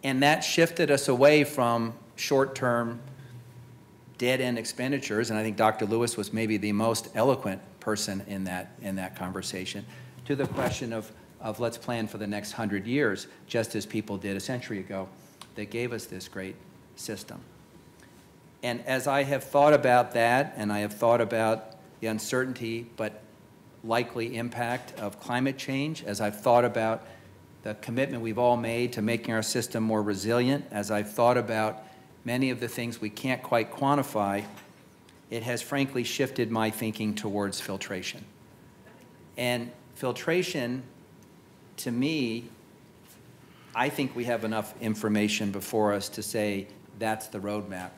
Speaker 3: And that shifted us away from short-term dead-end expenditures, and I think Dr. Lewis was maybe the most eloquent person in that conversation, to the question of let's plan for the next 100 years, just as people did a century ago that gave us this great system. And as I have thought about that, and I have thought about the uncertainty but likely impact of climate change, as I've thought about the commitment we've all made to making our system more resilient, as I've thought about many of the things we can't quite quantify, it has frankly shifted my thinking towards filtration. And filtration, to me, I think we have enough information before us to say that's the roadmap.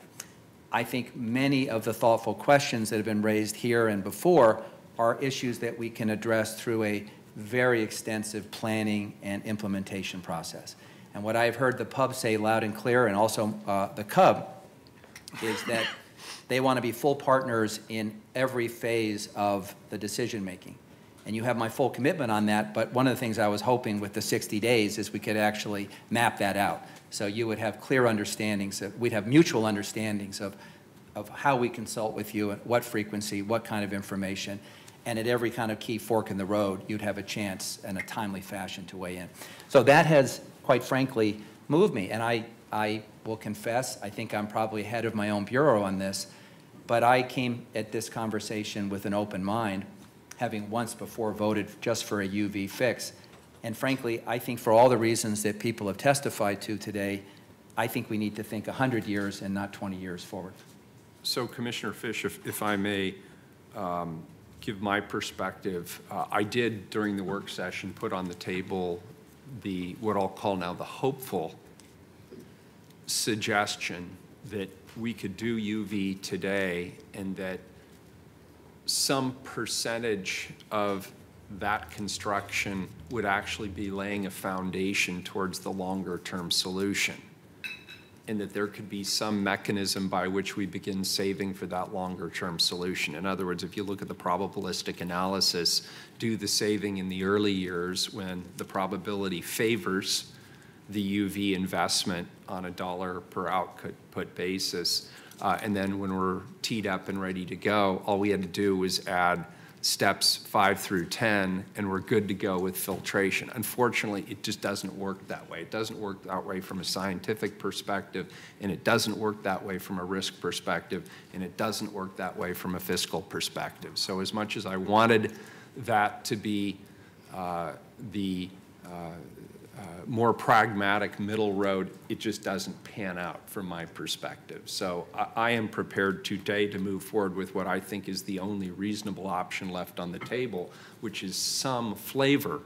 Speaker 3: I think many of the thoughtful questions that have been raised here and before are issues that we can address through a very extensive planning and implementation process. And what I've heard the Pub say loud and clear, and also the Cub, is that they want to be full partners in every phase of the decision making. And you have my full commitment on that, but one of the things I was hoping with the 60 days is we could actually map that out. So you would have clear understandings, we'd have mutual understandings of how we consult with you, at what frequency, what kind of information, and at every kind of key fork in the road, you'd have a chance in a timely fashion to weigh in. So that has, quite frankly, moved me. And I will confess, I think I'm probably ahead of my own bureau on this, but I came at this conversation with an open mind, having once before voted just for a UV fix. And frankly, I think for all the reasons that people have testified to today, I think we need to think 100 years and not 20 years forward.
Speaker 1: So Commissioner Fish, if I may give my perspective, I did during the work session put on the table what I'll call now the hopeful suggestion that we could do UV today and that some percentage of that construction would actually be laying a foundation towards the longer-term solution, and that there could be some mechanism by which we begin saving for that longer-term solution. In other words, if you look at the probabilistic analysis, do the saving in the early years when the probability favors the UV investment on a dollar per output basis, and then when we're teed up and ready to go, all we had to do was add steps 5 through 10, and we're good to go with filtration. Unfortunately, it just doesn't work that way. It doesn't work that way from a scientific perspective, and it doesn't work that way from a risk perspective, and it doesn't work that way from a fiscal perspective. So as much as I wanted that to be the more pragmatic middle road, it just doesn't pan out from my perspective. So I am prepared today to move forward with what I think is the only reasonable option left on the table, which is some flavor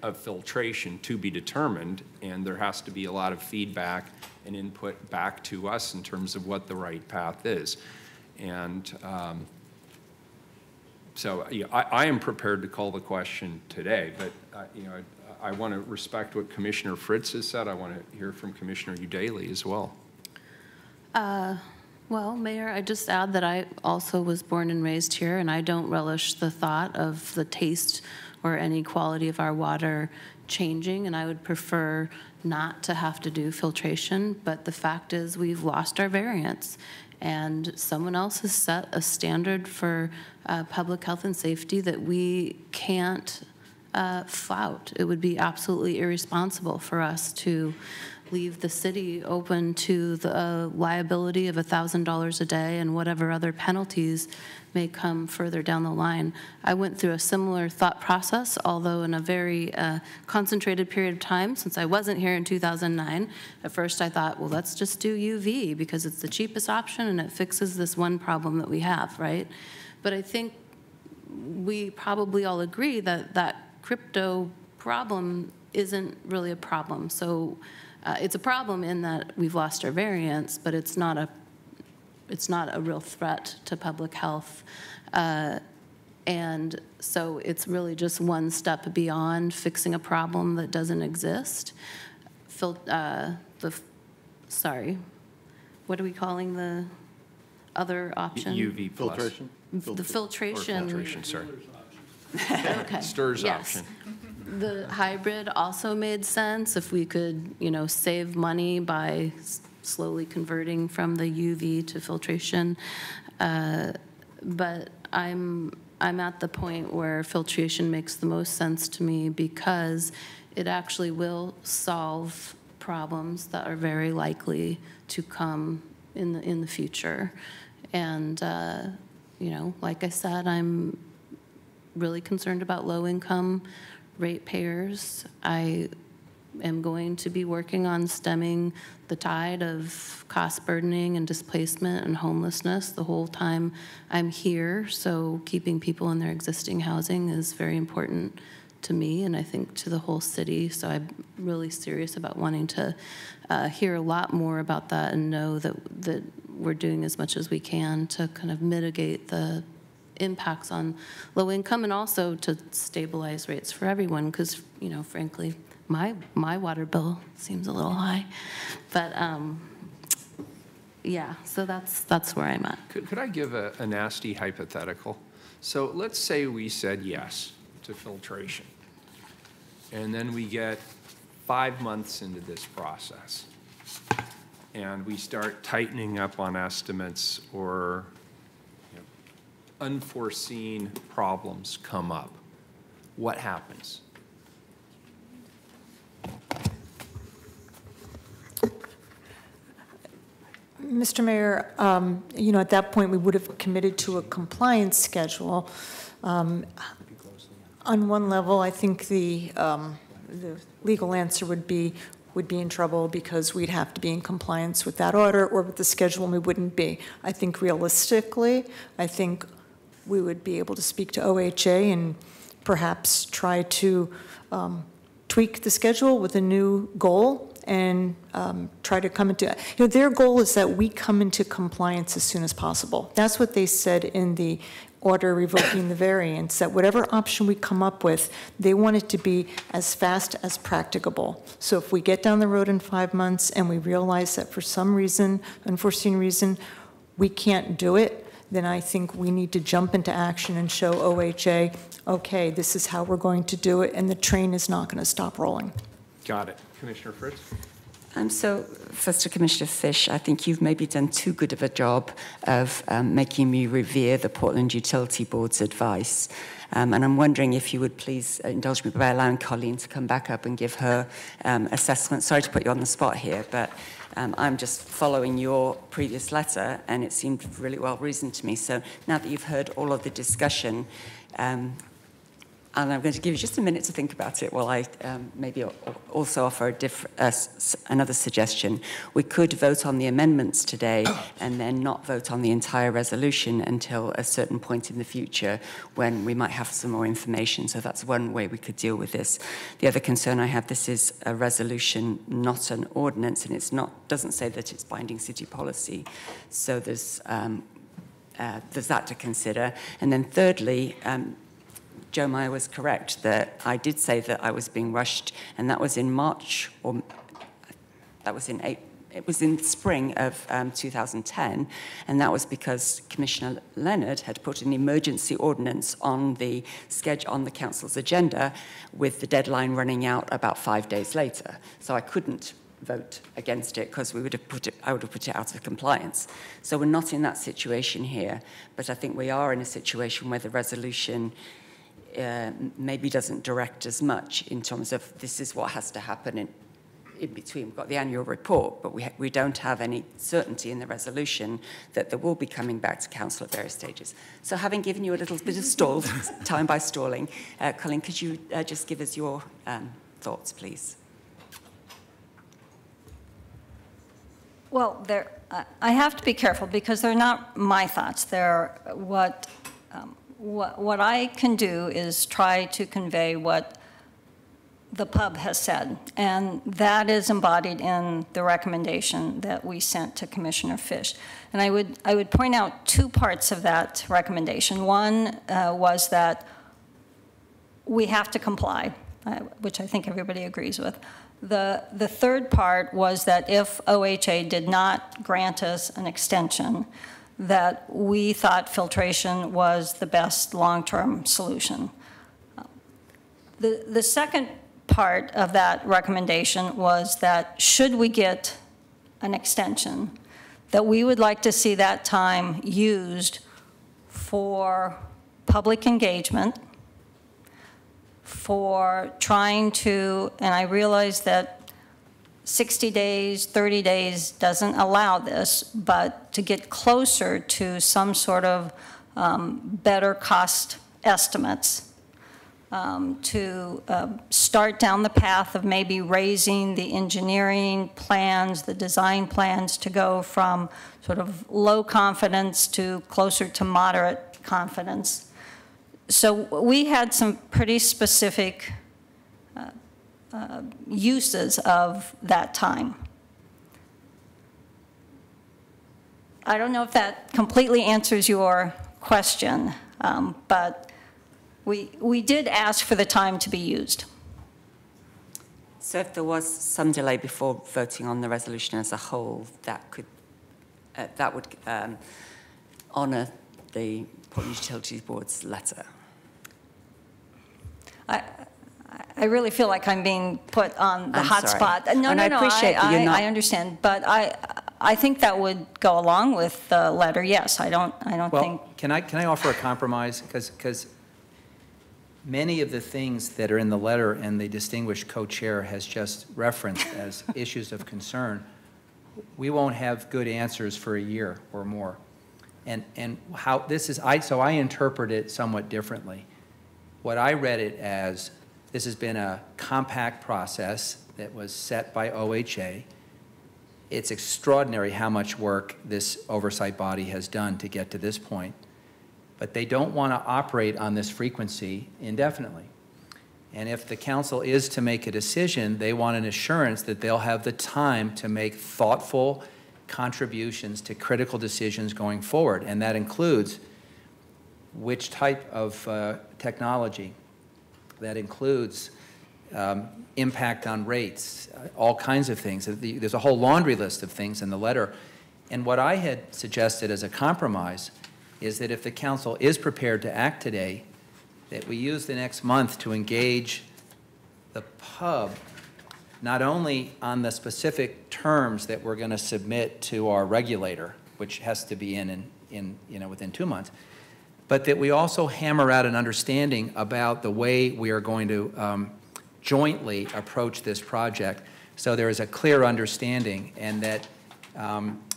Speaker 1: of filtration to be determined, and there has to be a lot of feedback and input back to us in terms of what the right path is. And so I am prepared to call the question today, but I want to respect what Commissioner Fritz has said. I want to hear from Commissioner Udaley as well.
Speaker 16: Well, Mayor, I just add that I also was born and raised here, and I don't relish the thought of the taste or any quality of our water changing, and I would prefer not to have to do filtration. But the fact is we've lost our variants, and someone else has set a standard for public health and safety that we can't flout. It would be absolutely irresponsible for us to leave the city open to the liability of $1,000 a day and whatever other penalties may come further down the line. I went through a similar thought process, although in a very concentrated period of time, since I wasn't here in 2009. At first I thought, well, let's just do UV because it's the cheapest option and it fixes this one problem that we have, right? But I think we probably all agree that that crypto problem isn't really a problem. So it's a problem in that we've lost our variants, but it's not a real threat to public health. And so it's really just one step beyond fixing a problem that doesn't exist. Sorry, what are we calling the other option?
Speaker 1: UV plus.
Speaker 18: Filtration?
Speaker 16: The filtration.
Speaker 1: Or filtration, sorry.
Speaker 16: Okay.
Speaker 1: STIRS
Speaker 16: yes.
Speaker 1: option.
Speaker 16: The hybrid also made sense if we could, you know, save money by slowly converting from the UV to filtration. But I'm at the point where filtration makes the most sense to me because it actually will solve problems that are very likely to come in the future. And you know, like I said, I'm really concerned about low-income ratepayers. I am going to be working on stemming the tide of cost burdening and displacement and homelessness the whole time I'm here. So keeping people in their existing housing is very important to me and I think to the whole city. So I'm really serious about wanting to hear a lot more about that and know that we're doing as much as we can to kind of mitigate the impacts on low income and also to stabilize rates for everyone because, you know, frankly, my water bill seems a little high. But yeah, so that's where I'm at.
Speaker 1: Could I give a nasty hypothetical? So let's say we said yes to filtration, and then we get 5 months into this process, and we start tightening up on estimates or unforeseen problems come up. What happens?
Speaker 17: Mr. Mayor, you know, at that point, we would have committed to a compliance schedule. On one level, I think the legal answer would be in trouble because we'd have to be in compliance with that order or with the schedule, and we wouldn't be. I think realistically, I think we would be able to speak to OHA and perhaps try to tweak the schedule with a new goal and try to come into, you know, their goal is that we come into compliance as soon as possible. That's what they said in the order revoking the variance, that whatever option we come up with, they want it to be as fast as practicable. So if we get down the road in 5 months and we realize that for some reason, unforeseen reason, we can't do it, then I think we need to jump into action and show OHA, okay, this is how we're going to do it, and the train is not going to stop rolling.
Speaker 1: Got it. Commissioner Fritz?
Speaker 4: So, first to Commissioner Fish, I think you've maybe done too good of a job of making me revere the Portland Utility Board's advice. And I'm wondering if you would please indulge me by allowing Colleen to come back up and give her assessment. Sorry to put you on the spot here, but I'm just following your previous letter, and it seemed really well reasoned to me. So now that you've heard all of the discussion, and I'm going to give you just a minute to think about it while I maybe also offer another suggestion. We could vote on the amendments today and then not vote on the entire resolution until a certain point in the future when we might have some more information. So that's one way we could deal with this. The other concern I have, this is a resolution, not an ordinance, and it's not, doesn't say that it's binding city policy. So there's that to consider. And then thirdly, Joe Meyer was correct that I did say that I was being rushed, and that was in March, or that was in April. It was in spring of 2010, and that was because Commissioner Leonard had put an emergency ordinance on the schedule on the council's agenda, with the deadline running out about 5 days later. So I couldn't vote against it because I would have put it out of compliance. So we're not in that situation here, but I think we are in a situation where the resolution maybe doesn't direct as much in terms of this is what has to happen in between. We've got the annual report, but we don't have any certainty in the resolution that they will be coming back to council at various stages. So having given you a little bit of stall, time by stalling, Colin, could you just give us your thoughts, please?
Speaker 19: Well, I have to be careful because they're not my thoughts. They're what I can do is try to convey what the pub has said, and that is embodied in the recommendation that we sent to Commissioner Fish. And I would point out two parts of that recommendation. One was that we have to comply, which I think everybody agrees with. The third part was that if OHA did not grant us an extension, that we thought filtration was the best long-term solution. The second part of that recommendation was that should we get an extension, that we would like to see that time used for public engagement, for trying to, and I realize that 60 days, 30 days doesn't allow this, but to get closer to some sort of better cost estimates, to start down the path of maybe raising the engineering plans, the design plans, to go from sort of low confidence to closer to moderate confidence. So we had some pretty specific uses of that time. I don't know if that completely answers your question, but we did ask for the time to be used.
Speaker 4: So if there was some delay before voting on the resolution as a whole, that would honour the Portland Utilities Board's letter.
Speaker 19: I really feel like I'm being put on the hot spot. No,
Speaker 4: and
Speaker 19: no,
Speaker 4: I
Speaker 19: no,
Speaker 4: appreciate that you're not.
Speaker 19: I understand, but I think that would go along with the letter. Yes, I don't think.
Speaker 3: Can I offer a compromise? Because many of the things that are in the letter and the distinguished co-chair has just referenced as issues of concern, we won't have good answers for a year or more. And how this is, so I interpret it somewhat differently. What I read it as, this has been a compact process that was set by OHA. It's extraordinary how much work this oversight body has done to get to this point. But they don't want to operate on this frequency indefinitely. And if the council is to make a decision, they want an assurance that they'll have the time to make thoughtful contributions to critical decisions going forward. And that includes which type of technology. That includes impact on rates, all kinds of things. There's a whole laundry list of things in the letter. And what I had suggested as a compromise is that if the council is prepared to act today, that we use the next month to engage the pub, not only on the specific terms that we're going to submit to our regulator, which has to be within 2 months, but that we also hammer out an understanding about the way we are going to jointly approach this project, so there is a clear understanding, and that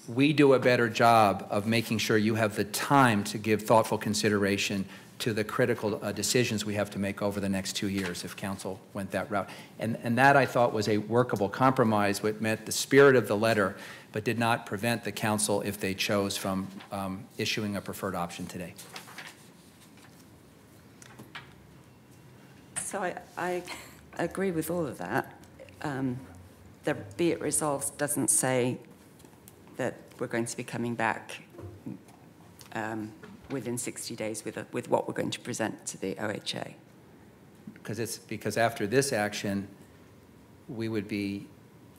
Speaker 3: we do a better job of making sure you have the time to give thoughtful consideration to the critical decisions we have to make over the next 2 years if council went that route. And that, I thought, was a workable compromise, which met the spirit of the letter, but did not prevent the council, if they chose, from issuing a preferred option today.
Speaker 4: So I agree with all of that. The be it resolved doesn't say that we're going to be coming back within 60 days with what we're going to present to the OHA.
Speaker 3: Because after this action, we would be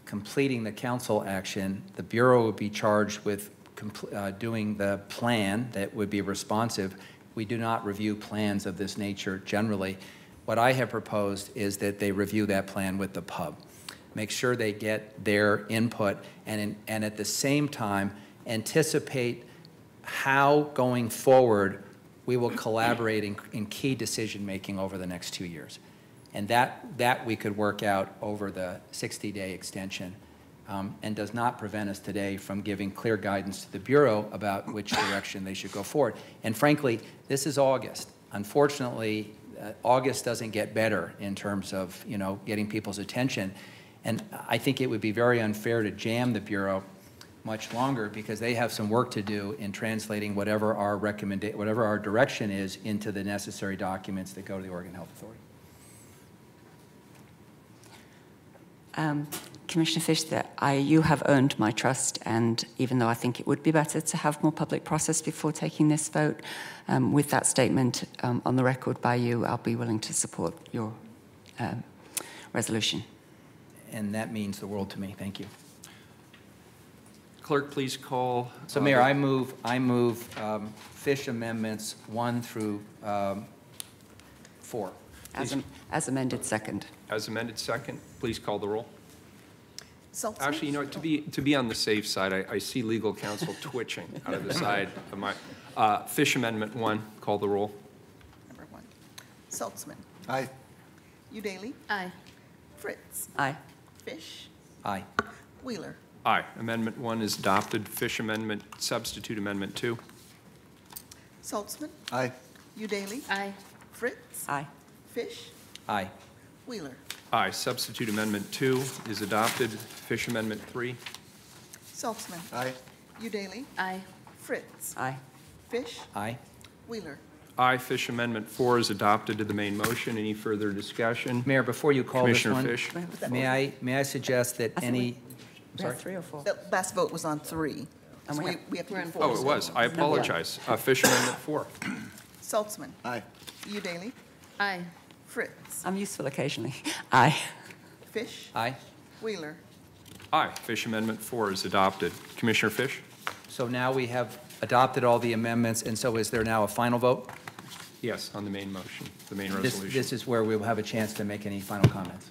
Speaker 3: completing the council action. The Bureau would be charged with doing the plan that would be responsive. We do not review plans of this nature generally. What I have proposed is that they review that plan with the pub. Make sure they get their input, and at the same time anticipate how going forward we will collaborate in key decision-making over the next 2 years. And that we could work out over the 60-day extension, and does not prevent us today from giving clear guidance to the Bureau about which direction they should go forward. And frankly, this is August. Unfortunately, August doesn't get better in terms of, you know, getting people's attention. And I think it would be very unfair to jam the Bureau much longer, because they have some work to do in translating whatever our direction is into the necessary documents that go to the Oregon Health Authority.
Speaker 4: Commissioner Fish, you have earned my trust, and even though I think it would be better to have more public process before taking this vote, with that statement on the record by you, I'll be willing to support your resolution.
Speaker 3: And that means the world to me. Thank you.
Speaker 1: Clerk, please call.
Speaker 3: So, Mayor, I move Fish amendments 1 through 4.
Speaker 4: As amended, second.
Speaker 1: As amended, second. Please call the roll.
Speaker 2: Saltzman?
Speaker 1: Actually, you know, to be on the safe side, I see legal counsel twitching out of the side of my, Fish Amendment 1, call the roll.
Speaker 2: Number 1. Saltzman?
Speaker 18: Aye.
Speaker 2: Udaly?
Speaker 16: Aye.
Speaker 2: Fritz?
Speaker 4: Aye.
Speaker 2: Fish?
Speaker 3: Aye.
Speaker 2: Wheeler?
Speaker 1: Aye. Amendment 1 is adopted. Fish Amendment, substitute Amendment 2.
Speaker 2: Saltzman?
Speaker 18: Aye.
Speaker 2: Udaly?
Speaker 16: Aye.
Speaker 2: Fritz?
Speaker 4: Aye.
Speaker 2: Fish?
Speaker 3: Aye.
Speaker 2: Wheeler?
Speaker 1: Aye. Substitute Amendment 2 is adopted. Fish Amendment 3.
Speaker 2: Saltzman?
Speaker 18: Aye.
Speaker 2: Udaly?
Speaker 16: Aye.
Speaker 2: Fritz?
Speaker 4: Aye.
Speaker 2: Fish?
Speaker 3: Aye.
Speaker 2: Wheeler?
Speaker 1: Aye. Fish Amendment 4 is adopted to the main motion. Any further discussion?
Speaker 3: Mayor, before you call this
Speaker 1: Commissioner
Speaker 3: one,
Speaker 1: Fish.
Speaker 3: may I suggest that any...
Speaker 4: We have 3 or 4.
Speaker 2: The last vote was on 3.
Speaker 4: And
Speaker 2: So
Speaker 4: we
Speaker 2: we have to do 4.
Speaker 1: Oh, it was. I apologize. Fish Amendment 4.
Speaker 2: Saltzman?
Speaker 18: Aye.
Speaker 2: Udaly?
Speaker 16: Aye.
Speaker 2: Fritz?
Speaker 4: I'm useful occasionally. Aye.
Speaker 2: Fish?
Speaker 3: Aye.
Speaker 2: Wheeler?
Speaker 1: Aye. Fish Amendment 4 is adopted. Commissioner Fish?
Speaker 3: So now we have adopted all the amendments, and so is there now a final vote?
Speaker 1: Yes, on the main motion, the main
Speaker 3: This
Speaker 1: resolution.
Speaker 3: is where we'll have a chance to make any final comments.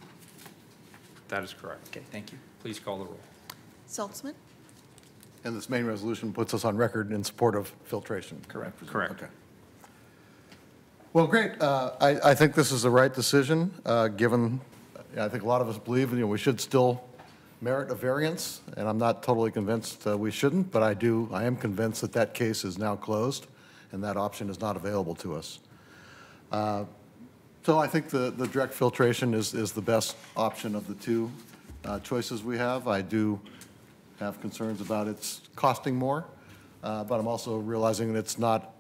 Speaker 1: That is correct.
Speaker 3: Okay, thank you.
Speaker 1: Please call the roll.
Speaker 2: Saltzman?
Speaker 18: And this main resolution puts us on record in support of filtration.
Speaker 1: Correct. Correct.
Speaker 18: Okay. Well, great. I think this is the right decision, given, I think a lot of us believe, we should still merit a variance, and I'm not totally convinced we shouldn't, but I am convinced that that case is now closed, and that option is not available to us. So I think the direct filtration is the best option of the two choices we have. I do have concerns about its costing more, but I'm also realizing that it's not,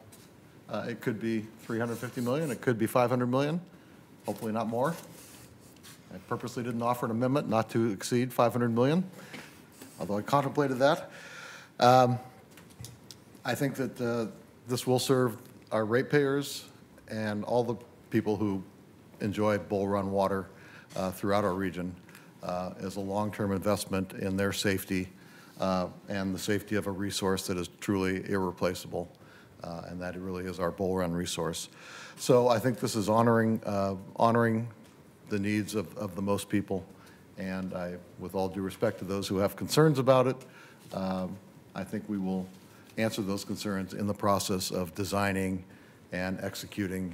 Speaker 18: it could be $350 million, it could be $500 million, hopefully not more. I purposely didn't offer an amendment not to exceed $500 million, although I contemplated that. I think that this will serve our ratepayers and all the people who enjoy Bull Run water throughout our region as a long-term investment in their safety and the safety of a resource that is truly irreplaceable, and that it really is our Bull Run resource. So I think this is honoring the needs of the most people, and with all due respect to those who have concerns about it, I think we will answer those concerns in the process of designing and executing,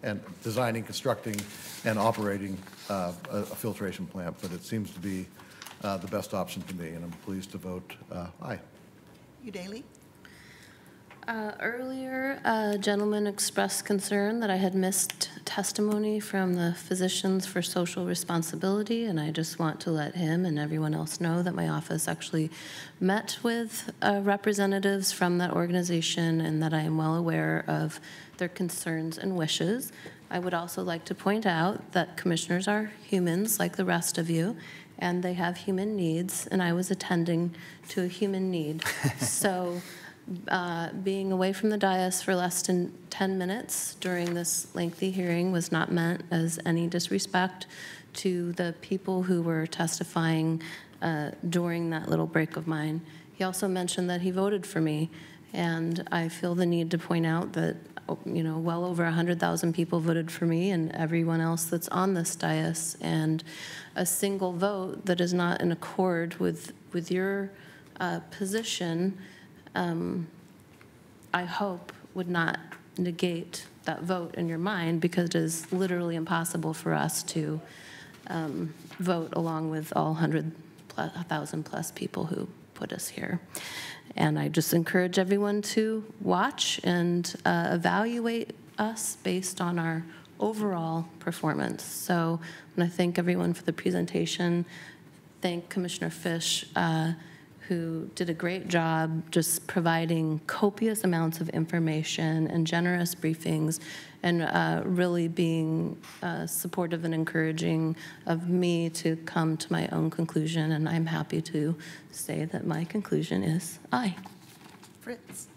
Speaker 18: and designing, constructing, and operating a filtration plant. But it seems to be the best option to me, and I'm pleased to vote aye.
Speaker 2: Udaly?
Speaker 16: Earlier, a gentleman expressed concern that I had missed testimony from the Physicians for Social Responsibility, and I just want to let him and everyone else know that my office actually met with representatives from that organization and that I am well aware of their concerns and wishes. I would also like to point out that commissioners are humans like the rest of you, and they have human needs, and I was attending to a human need. So being away from the dais for less than 10 minutes during this lengthy hearing was not meant as any disrespect to the people who were testifying during that little break of mine. He also mentioned that he voted for me, and I feel the need to point out that, you know, well over 100,000 people voted for me and everyone else that's on this dais, and a single vote that is not in accord with your position, I hope would not negate that vote in your mind, because it is literally impossible for us to vote along with all 1,000 plus people who put us here. And I just encourage everyone to watch and evaluate us based on our overall performance. So I want to thank everyone for the presentation. Thank Commissioner Fish, who did a great job just providing copious amounts of information and generous briefings, and really being supportive and encouraging of me to come to my own conclusion. And I'm happy to say that my conclusion is aye.
Speaker 2: Fritz.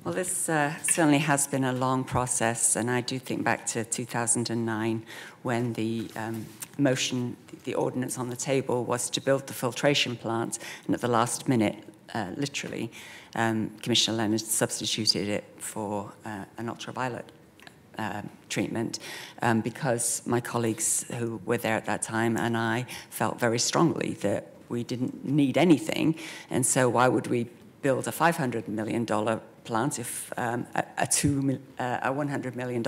Speaker 4: Well, this certainly has been a long process, and I do think back to 2009 when the motion, the ordinance on the table was to build the filtration plant, and at the last minute, literally, Commissioner Leonard substituted it for an ultraviolet treatment because my colleagues who were there at that time and I felt very strongly that we didn't need anything, and so why would we build a $500 million plant if a $100 million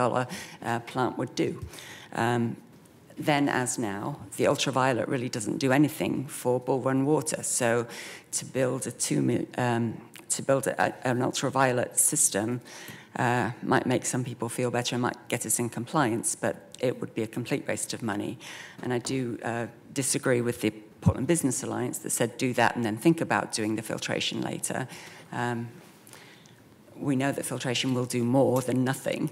Speaker 4: plant would do. Then, as now, the ultraviolet really doesn't do anything for Bull Run water. So, to build an ultraviolet system might make some people feel better and might get us in compliance, but it would be a complete waste of money. And I do disagree with the Portland Business Alliance that said do that and then think about doing the filtration later. We know that filtration will do more than nothing.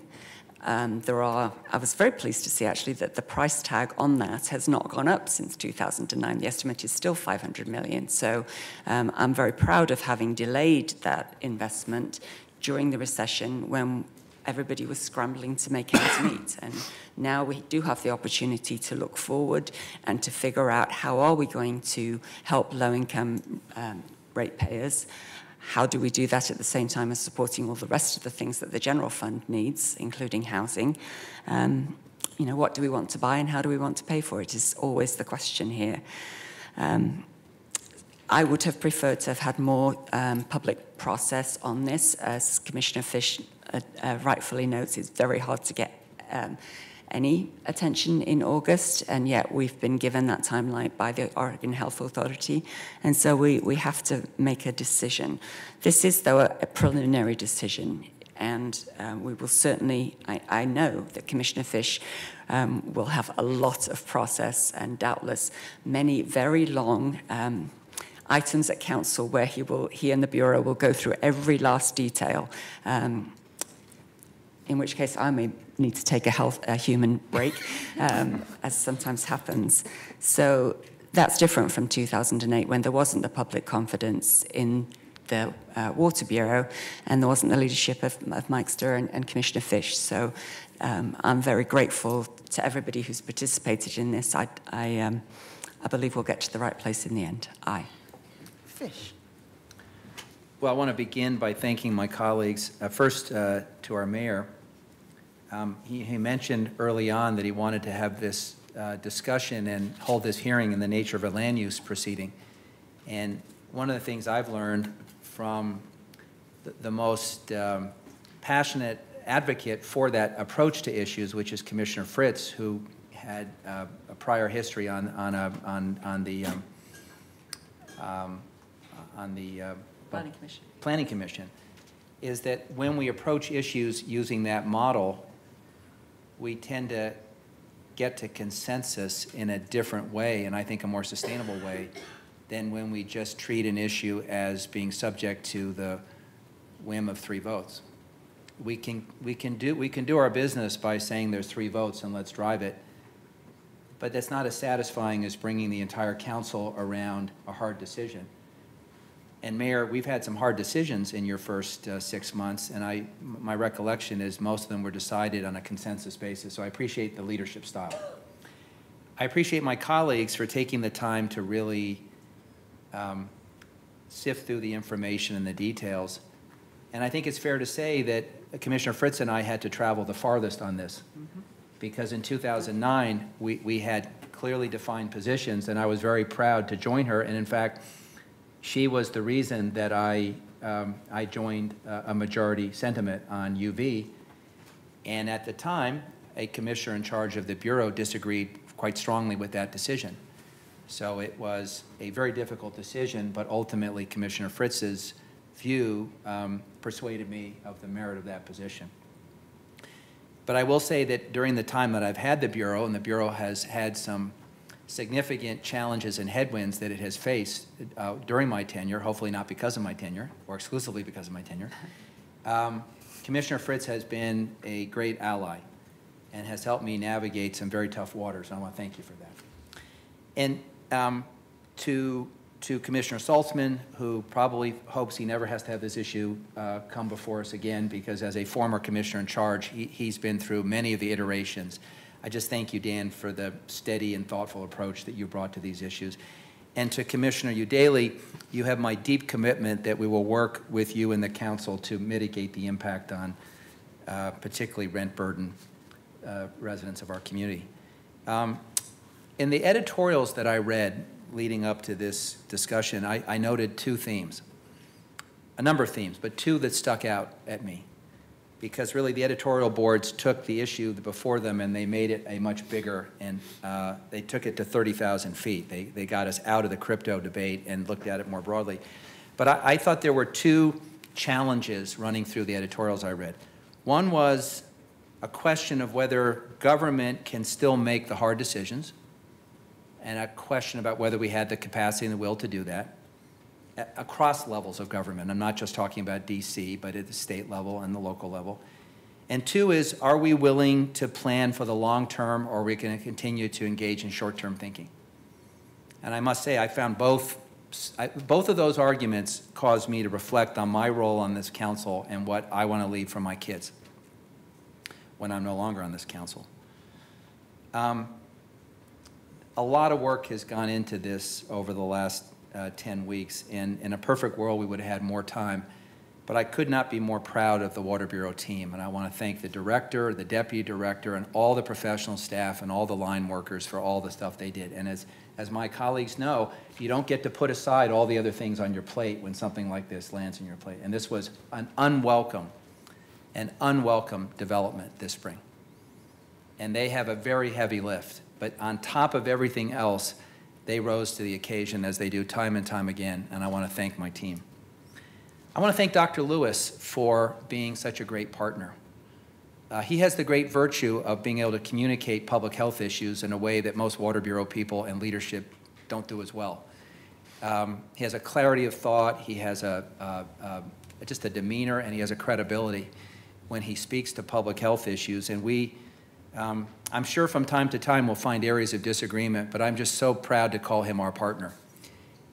Speaker 4: I was very pleased to see actually that the price tag on that has not gone up since 2009. The estimate is still $500 million. So I'm very proud of having delayed that investment during the recession when everybody was scrambling to make ends meet. And now we do have the opportunity to look forward and to figure out how are we going to help low-income ratepayers. How do we do that at the same time as supporting all the rest of the things that the general fund needs, including housing? What do we want to buy and how do we want to pay for it is always the question here. I would have preferred to have had more public process on this. As Commissioner Fish rightfully notes, it's very hard to get any attention in August, and yet we've been given that timeline by the Oregon Health Authority, and so we have to make a decision. This is, though, a preliminary decision, and we will certainly, I know that Commissioner Fish will have a lot of process and doubtless many very long items at council where he and the Bureau will go through every last detail, in which case I may need to take a human break, as sometimes happens. So that's different from 2008 when there wasn't the public confidence in the Water Bureau and there wasn't the leadership of Mike Sturr and Commissioner Fish. So I'm very grateful to everybody who's participated in this. I believe we'll get to the right place in the end. Aye.
Speaker 2: Fish.
Speaker 3: Well, I want to begin by thanking my colleagues. First, to our mayor. He mentioned early on that he wanted to have this discussion and hold this hearing in the nature of a land use proceeding. And one of the things I've learned from the most passionate advocate for that approach to issues, which is Commissioner Fritz, who had a prior history on the Planning Commission, is that when we approach issues using that model, we tend to get to consensus in a different way, and I think a more sustainable way, than when we just treat an issue as being subject to the whim of 3 votes. We can do our business by saying there's 3 votes and let's drive it, but that's not as satisfying as bringing the entire council around a hard decision. And Mayor, we've had some hard decisions in your first 6 months, and my recollection is most of them were decided on a consensus basis, so I appreciate the leadership style. I appreciate my colleagues for taking the time to really sift through the information and the details, and I think it's fair to say that Commissioner Fritz and I had to travel the farthest on this, because in 2009, we had clearly defined positions, and I was very proud to join her, and in fact, she was the reason that I I joined a majority sentiment on UV. And at the time, a commissioner in charge of the Bureau disagreed quite strongly with that decision. So it was a very difficult decision, but ultimately Commissioner Fritz's view persuaded me of the merit of that position. But I will say that during the time that I've had the Bureau, and the Bureau has had some significant challenges and headwinds that it has faced during my tenure, hopefully not because of my tenure, or exclusively because of my tenure, Commissioner Fritz has been a great ally and has helped me navigate some very tough waters, and I want to thank you for that. And to Commissioner Saltzman, who probably hopes he never has to have this issue come before us again, because as a former commissioner in charge, he's been through many of the iterations. I just thank you, Dan, for the steady and thoughtful approach that you brought to these issues. And to Commissioner Udaley, you have my deep commitment that we will work with you and the council to mitigate the impact on particularly rent burden residents of our community. In the editorials that I read leading up to this discussion, I noted two themes, a number of themes, but two that stuck out at me. Because really the editorial boards took the issue before them and they made it a much bigger, and they took it to 30,000 feet. They got us out of the crypto debate and looked at it more broadly. But I thought there were two challenges running through the editorials I read. One was a question of whether government can still make the hard decisions, and a question about whether we had the capacity and the will to do that across levels of government. I'm not just talking about DC, but at the state level and the local level. And two is, are we willing to plan for the long term, or are we going to continue to engage in short-term thinking? And I must say, I found both of those arguments caused me to reflect on my role on this council and what I want to leave for my kids when I'm no longer on this council. A lot of work has gone into this over the last 10 weeks, and in a perfect world we would have had more time, but I could not be more proud of the Water Bureau team, and I want to thank the director, the deputy director, and all the professional staff and all the line workers for all the stuff they did. And as my colleagues know, you don't get to put aside all the other things on your plate when something like this lands on your plate, and this was an unwelcome development this spring. And they have a very heavy lift, but on top of everything else, they rose to the occasion, as they do time and time again, and I want to thank my team. I want to thank Dr. Lewis for being such a great partner. He has the great virtue of being able to communicate public health issues in a way that most Water Bureau people and leadership don't do as well. He has a clarity of thought, he has just a demeanor, and he has a credibility when he speaks to public health issues, and I'm sure from time to time we'll find areas of disagreement, but I'm just so proud to call him our partner.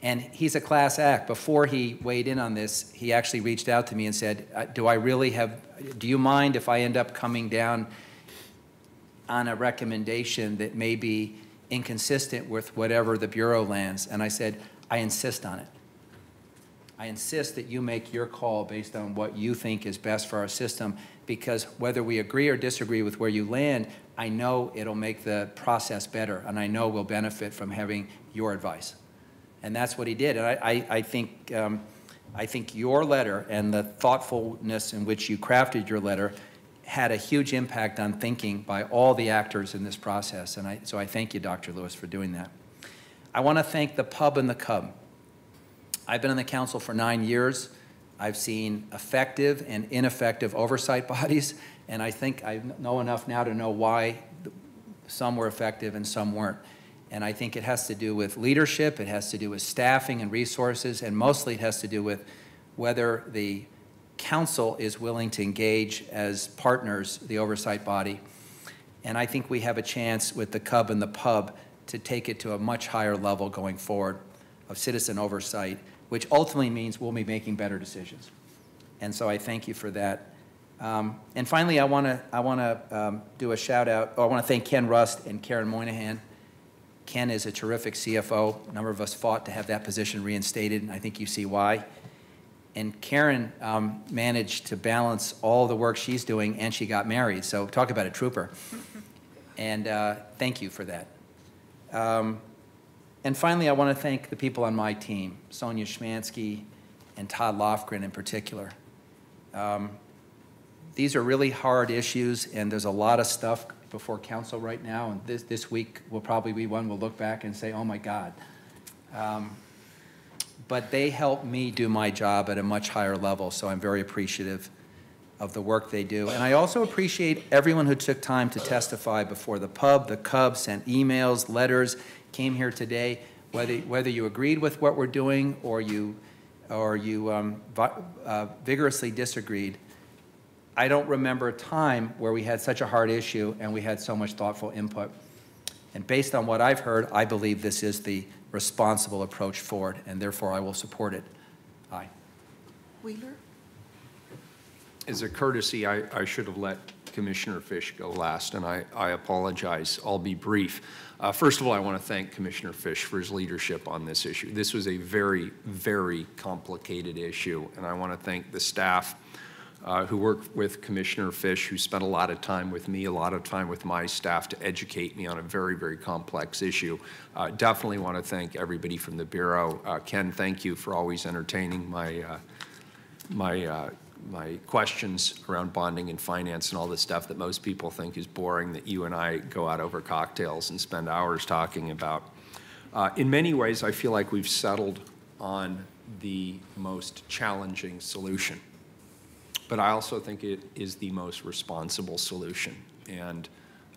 Speaker 3: And he's a class act. Before he weighed in on this, he actually reached out to me and said, do you mind if I end up coming down on a recommendation that may be inconsistent with whatever the Bureau lands? And I said, I insist on it. I insist that you make your call based on what you think is best for our system, because whether we agree or disagree with where you land, I know it'll make the process better, and I know we'll benefit from having your advice. And that's what he did. And I think your letter and the thoughtfulness in which you crafted your letter had a huge impact on thinking by all the actors in this process. And so I thank you, Dr. Lewis, for doing that. I want to thank the pub and the cub. I've been on the council for 9 years. I've seen effective and ineffective oversight bodies, and I think I know enough now to know why some were effective and some weren't. And I think it has to do with leadership, it has to do with staffing and resources, and mostly it has to do with whether the council is willing to engage as partners, the oversight body. And I think we have a chance with the cub and the pub to take it to a much higher level going forward of citizen oversight, which ultimately means we'll be making better decisions. And so I thank you for that. And finally, I want to do a shout out. I want to thank Ken Rust and Karen Moynihan. Ken is a terrific CFO. A number of us fought to have that position reinstated, and I think you see why. And Karen managed to balance all the work she's doing, and she got married. So talk about a trooper. And thank you for that. And finally, I want to thank the people on my team, Sonia Schmansky and Todd Lofgren in particular. These are really hard issues, and there's a lot of stuff before council right now, and this week will probably be one we'll look back and say, oh my God. But they help me do my job at a much higher level, so I'm very appreciative of the work they do. And I also appreciate everyone who took time to testify before the pub, the Cub, sent emails, letters, came here today, whether you agreed with what we're doing or you vigorously disagreed. I don't remember a time where we had such a hard issue and we had so much thoughtful input. And based on what I've heard, I believe this is the responsible approach forward, and therefore I will support it. Aye.
Speaker 2: Wheeler?
Speaker 1: As a courtesy, I should have let Commissioner Fish go last, and I apologize. I'll be brief. First of all, I want to thank Commissioner Fish for his leadership on this issue. This was a very, very complicated issue, and I want to thank the staff who worked with Commissioner Fish, who spent a lot of time with me, a lot of time with my staff to educate me on a very, very complex issue. Definitely want to thank everybody from the Bureau. Ken, thank you for always entertaining my questions around bonding and finance and all the stuff that most people think is boring that you and I go out over cocktails and spend hours talking about. In many ways, I feel like we've settled on the most challenging solution. But I also think it is the most responsible solution. And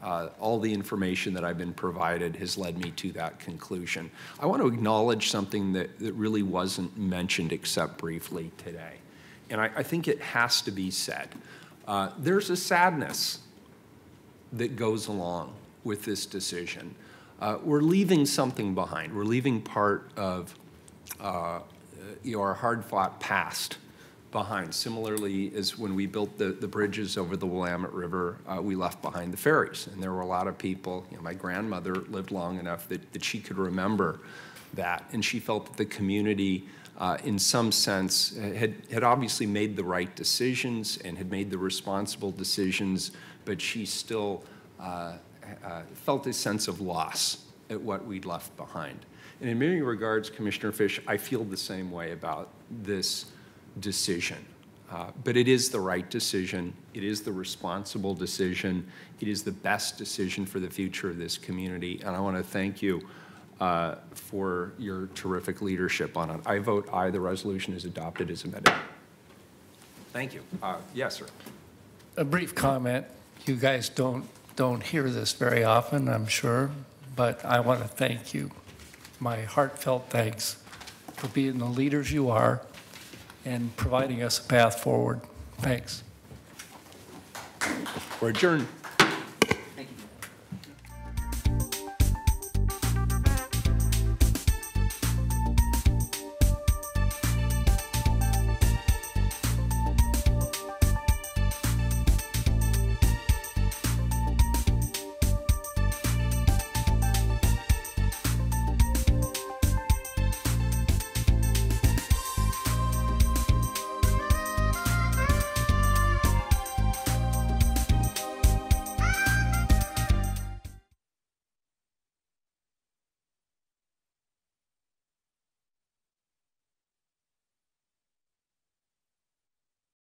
Speaker 1: all the information that I've been provided has led me to that conclusion. I want to acknowledge something that really wasn't mentioned except briefly today. And I think it has to be said. There's a sadness that goes along with this decision. We're leaving something behind. We're leaving part of our hard-fought past behind. Similarly, as when we built the bridges over the Willamette River, we left behind the ferries. And there were a lot of people, my grandmother lived long enough that she could remember that. And she felt that the community, in some sense, had obviously made the right decisions and had made the responsible decisions, but she still felt a sense of loss at what we'd left behind. And in many regards, Commissioner Fish, I feel the same way about this decision. But it is the right decision. It is the responsible decision. It is the best decision for the future of this community. And I want to thank you for your terrific leadership on it. I vote aye. The resolution is adopted as amended. Thank you. Yes, sir.
Speaker 12: A brief comment. You guys don't hear this very often, I'm sure, but I want to thank you. My heartfelt thanks for being the leaders you are and providing us a path forward. Thanks.
Speaker 1: We're adjourned.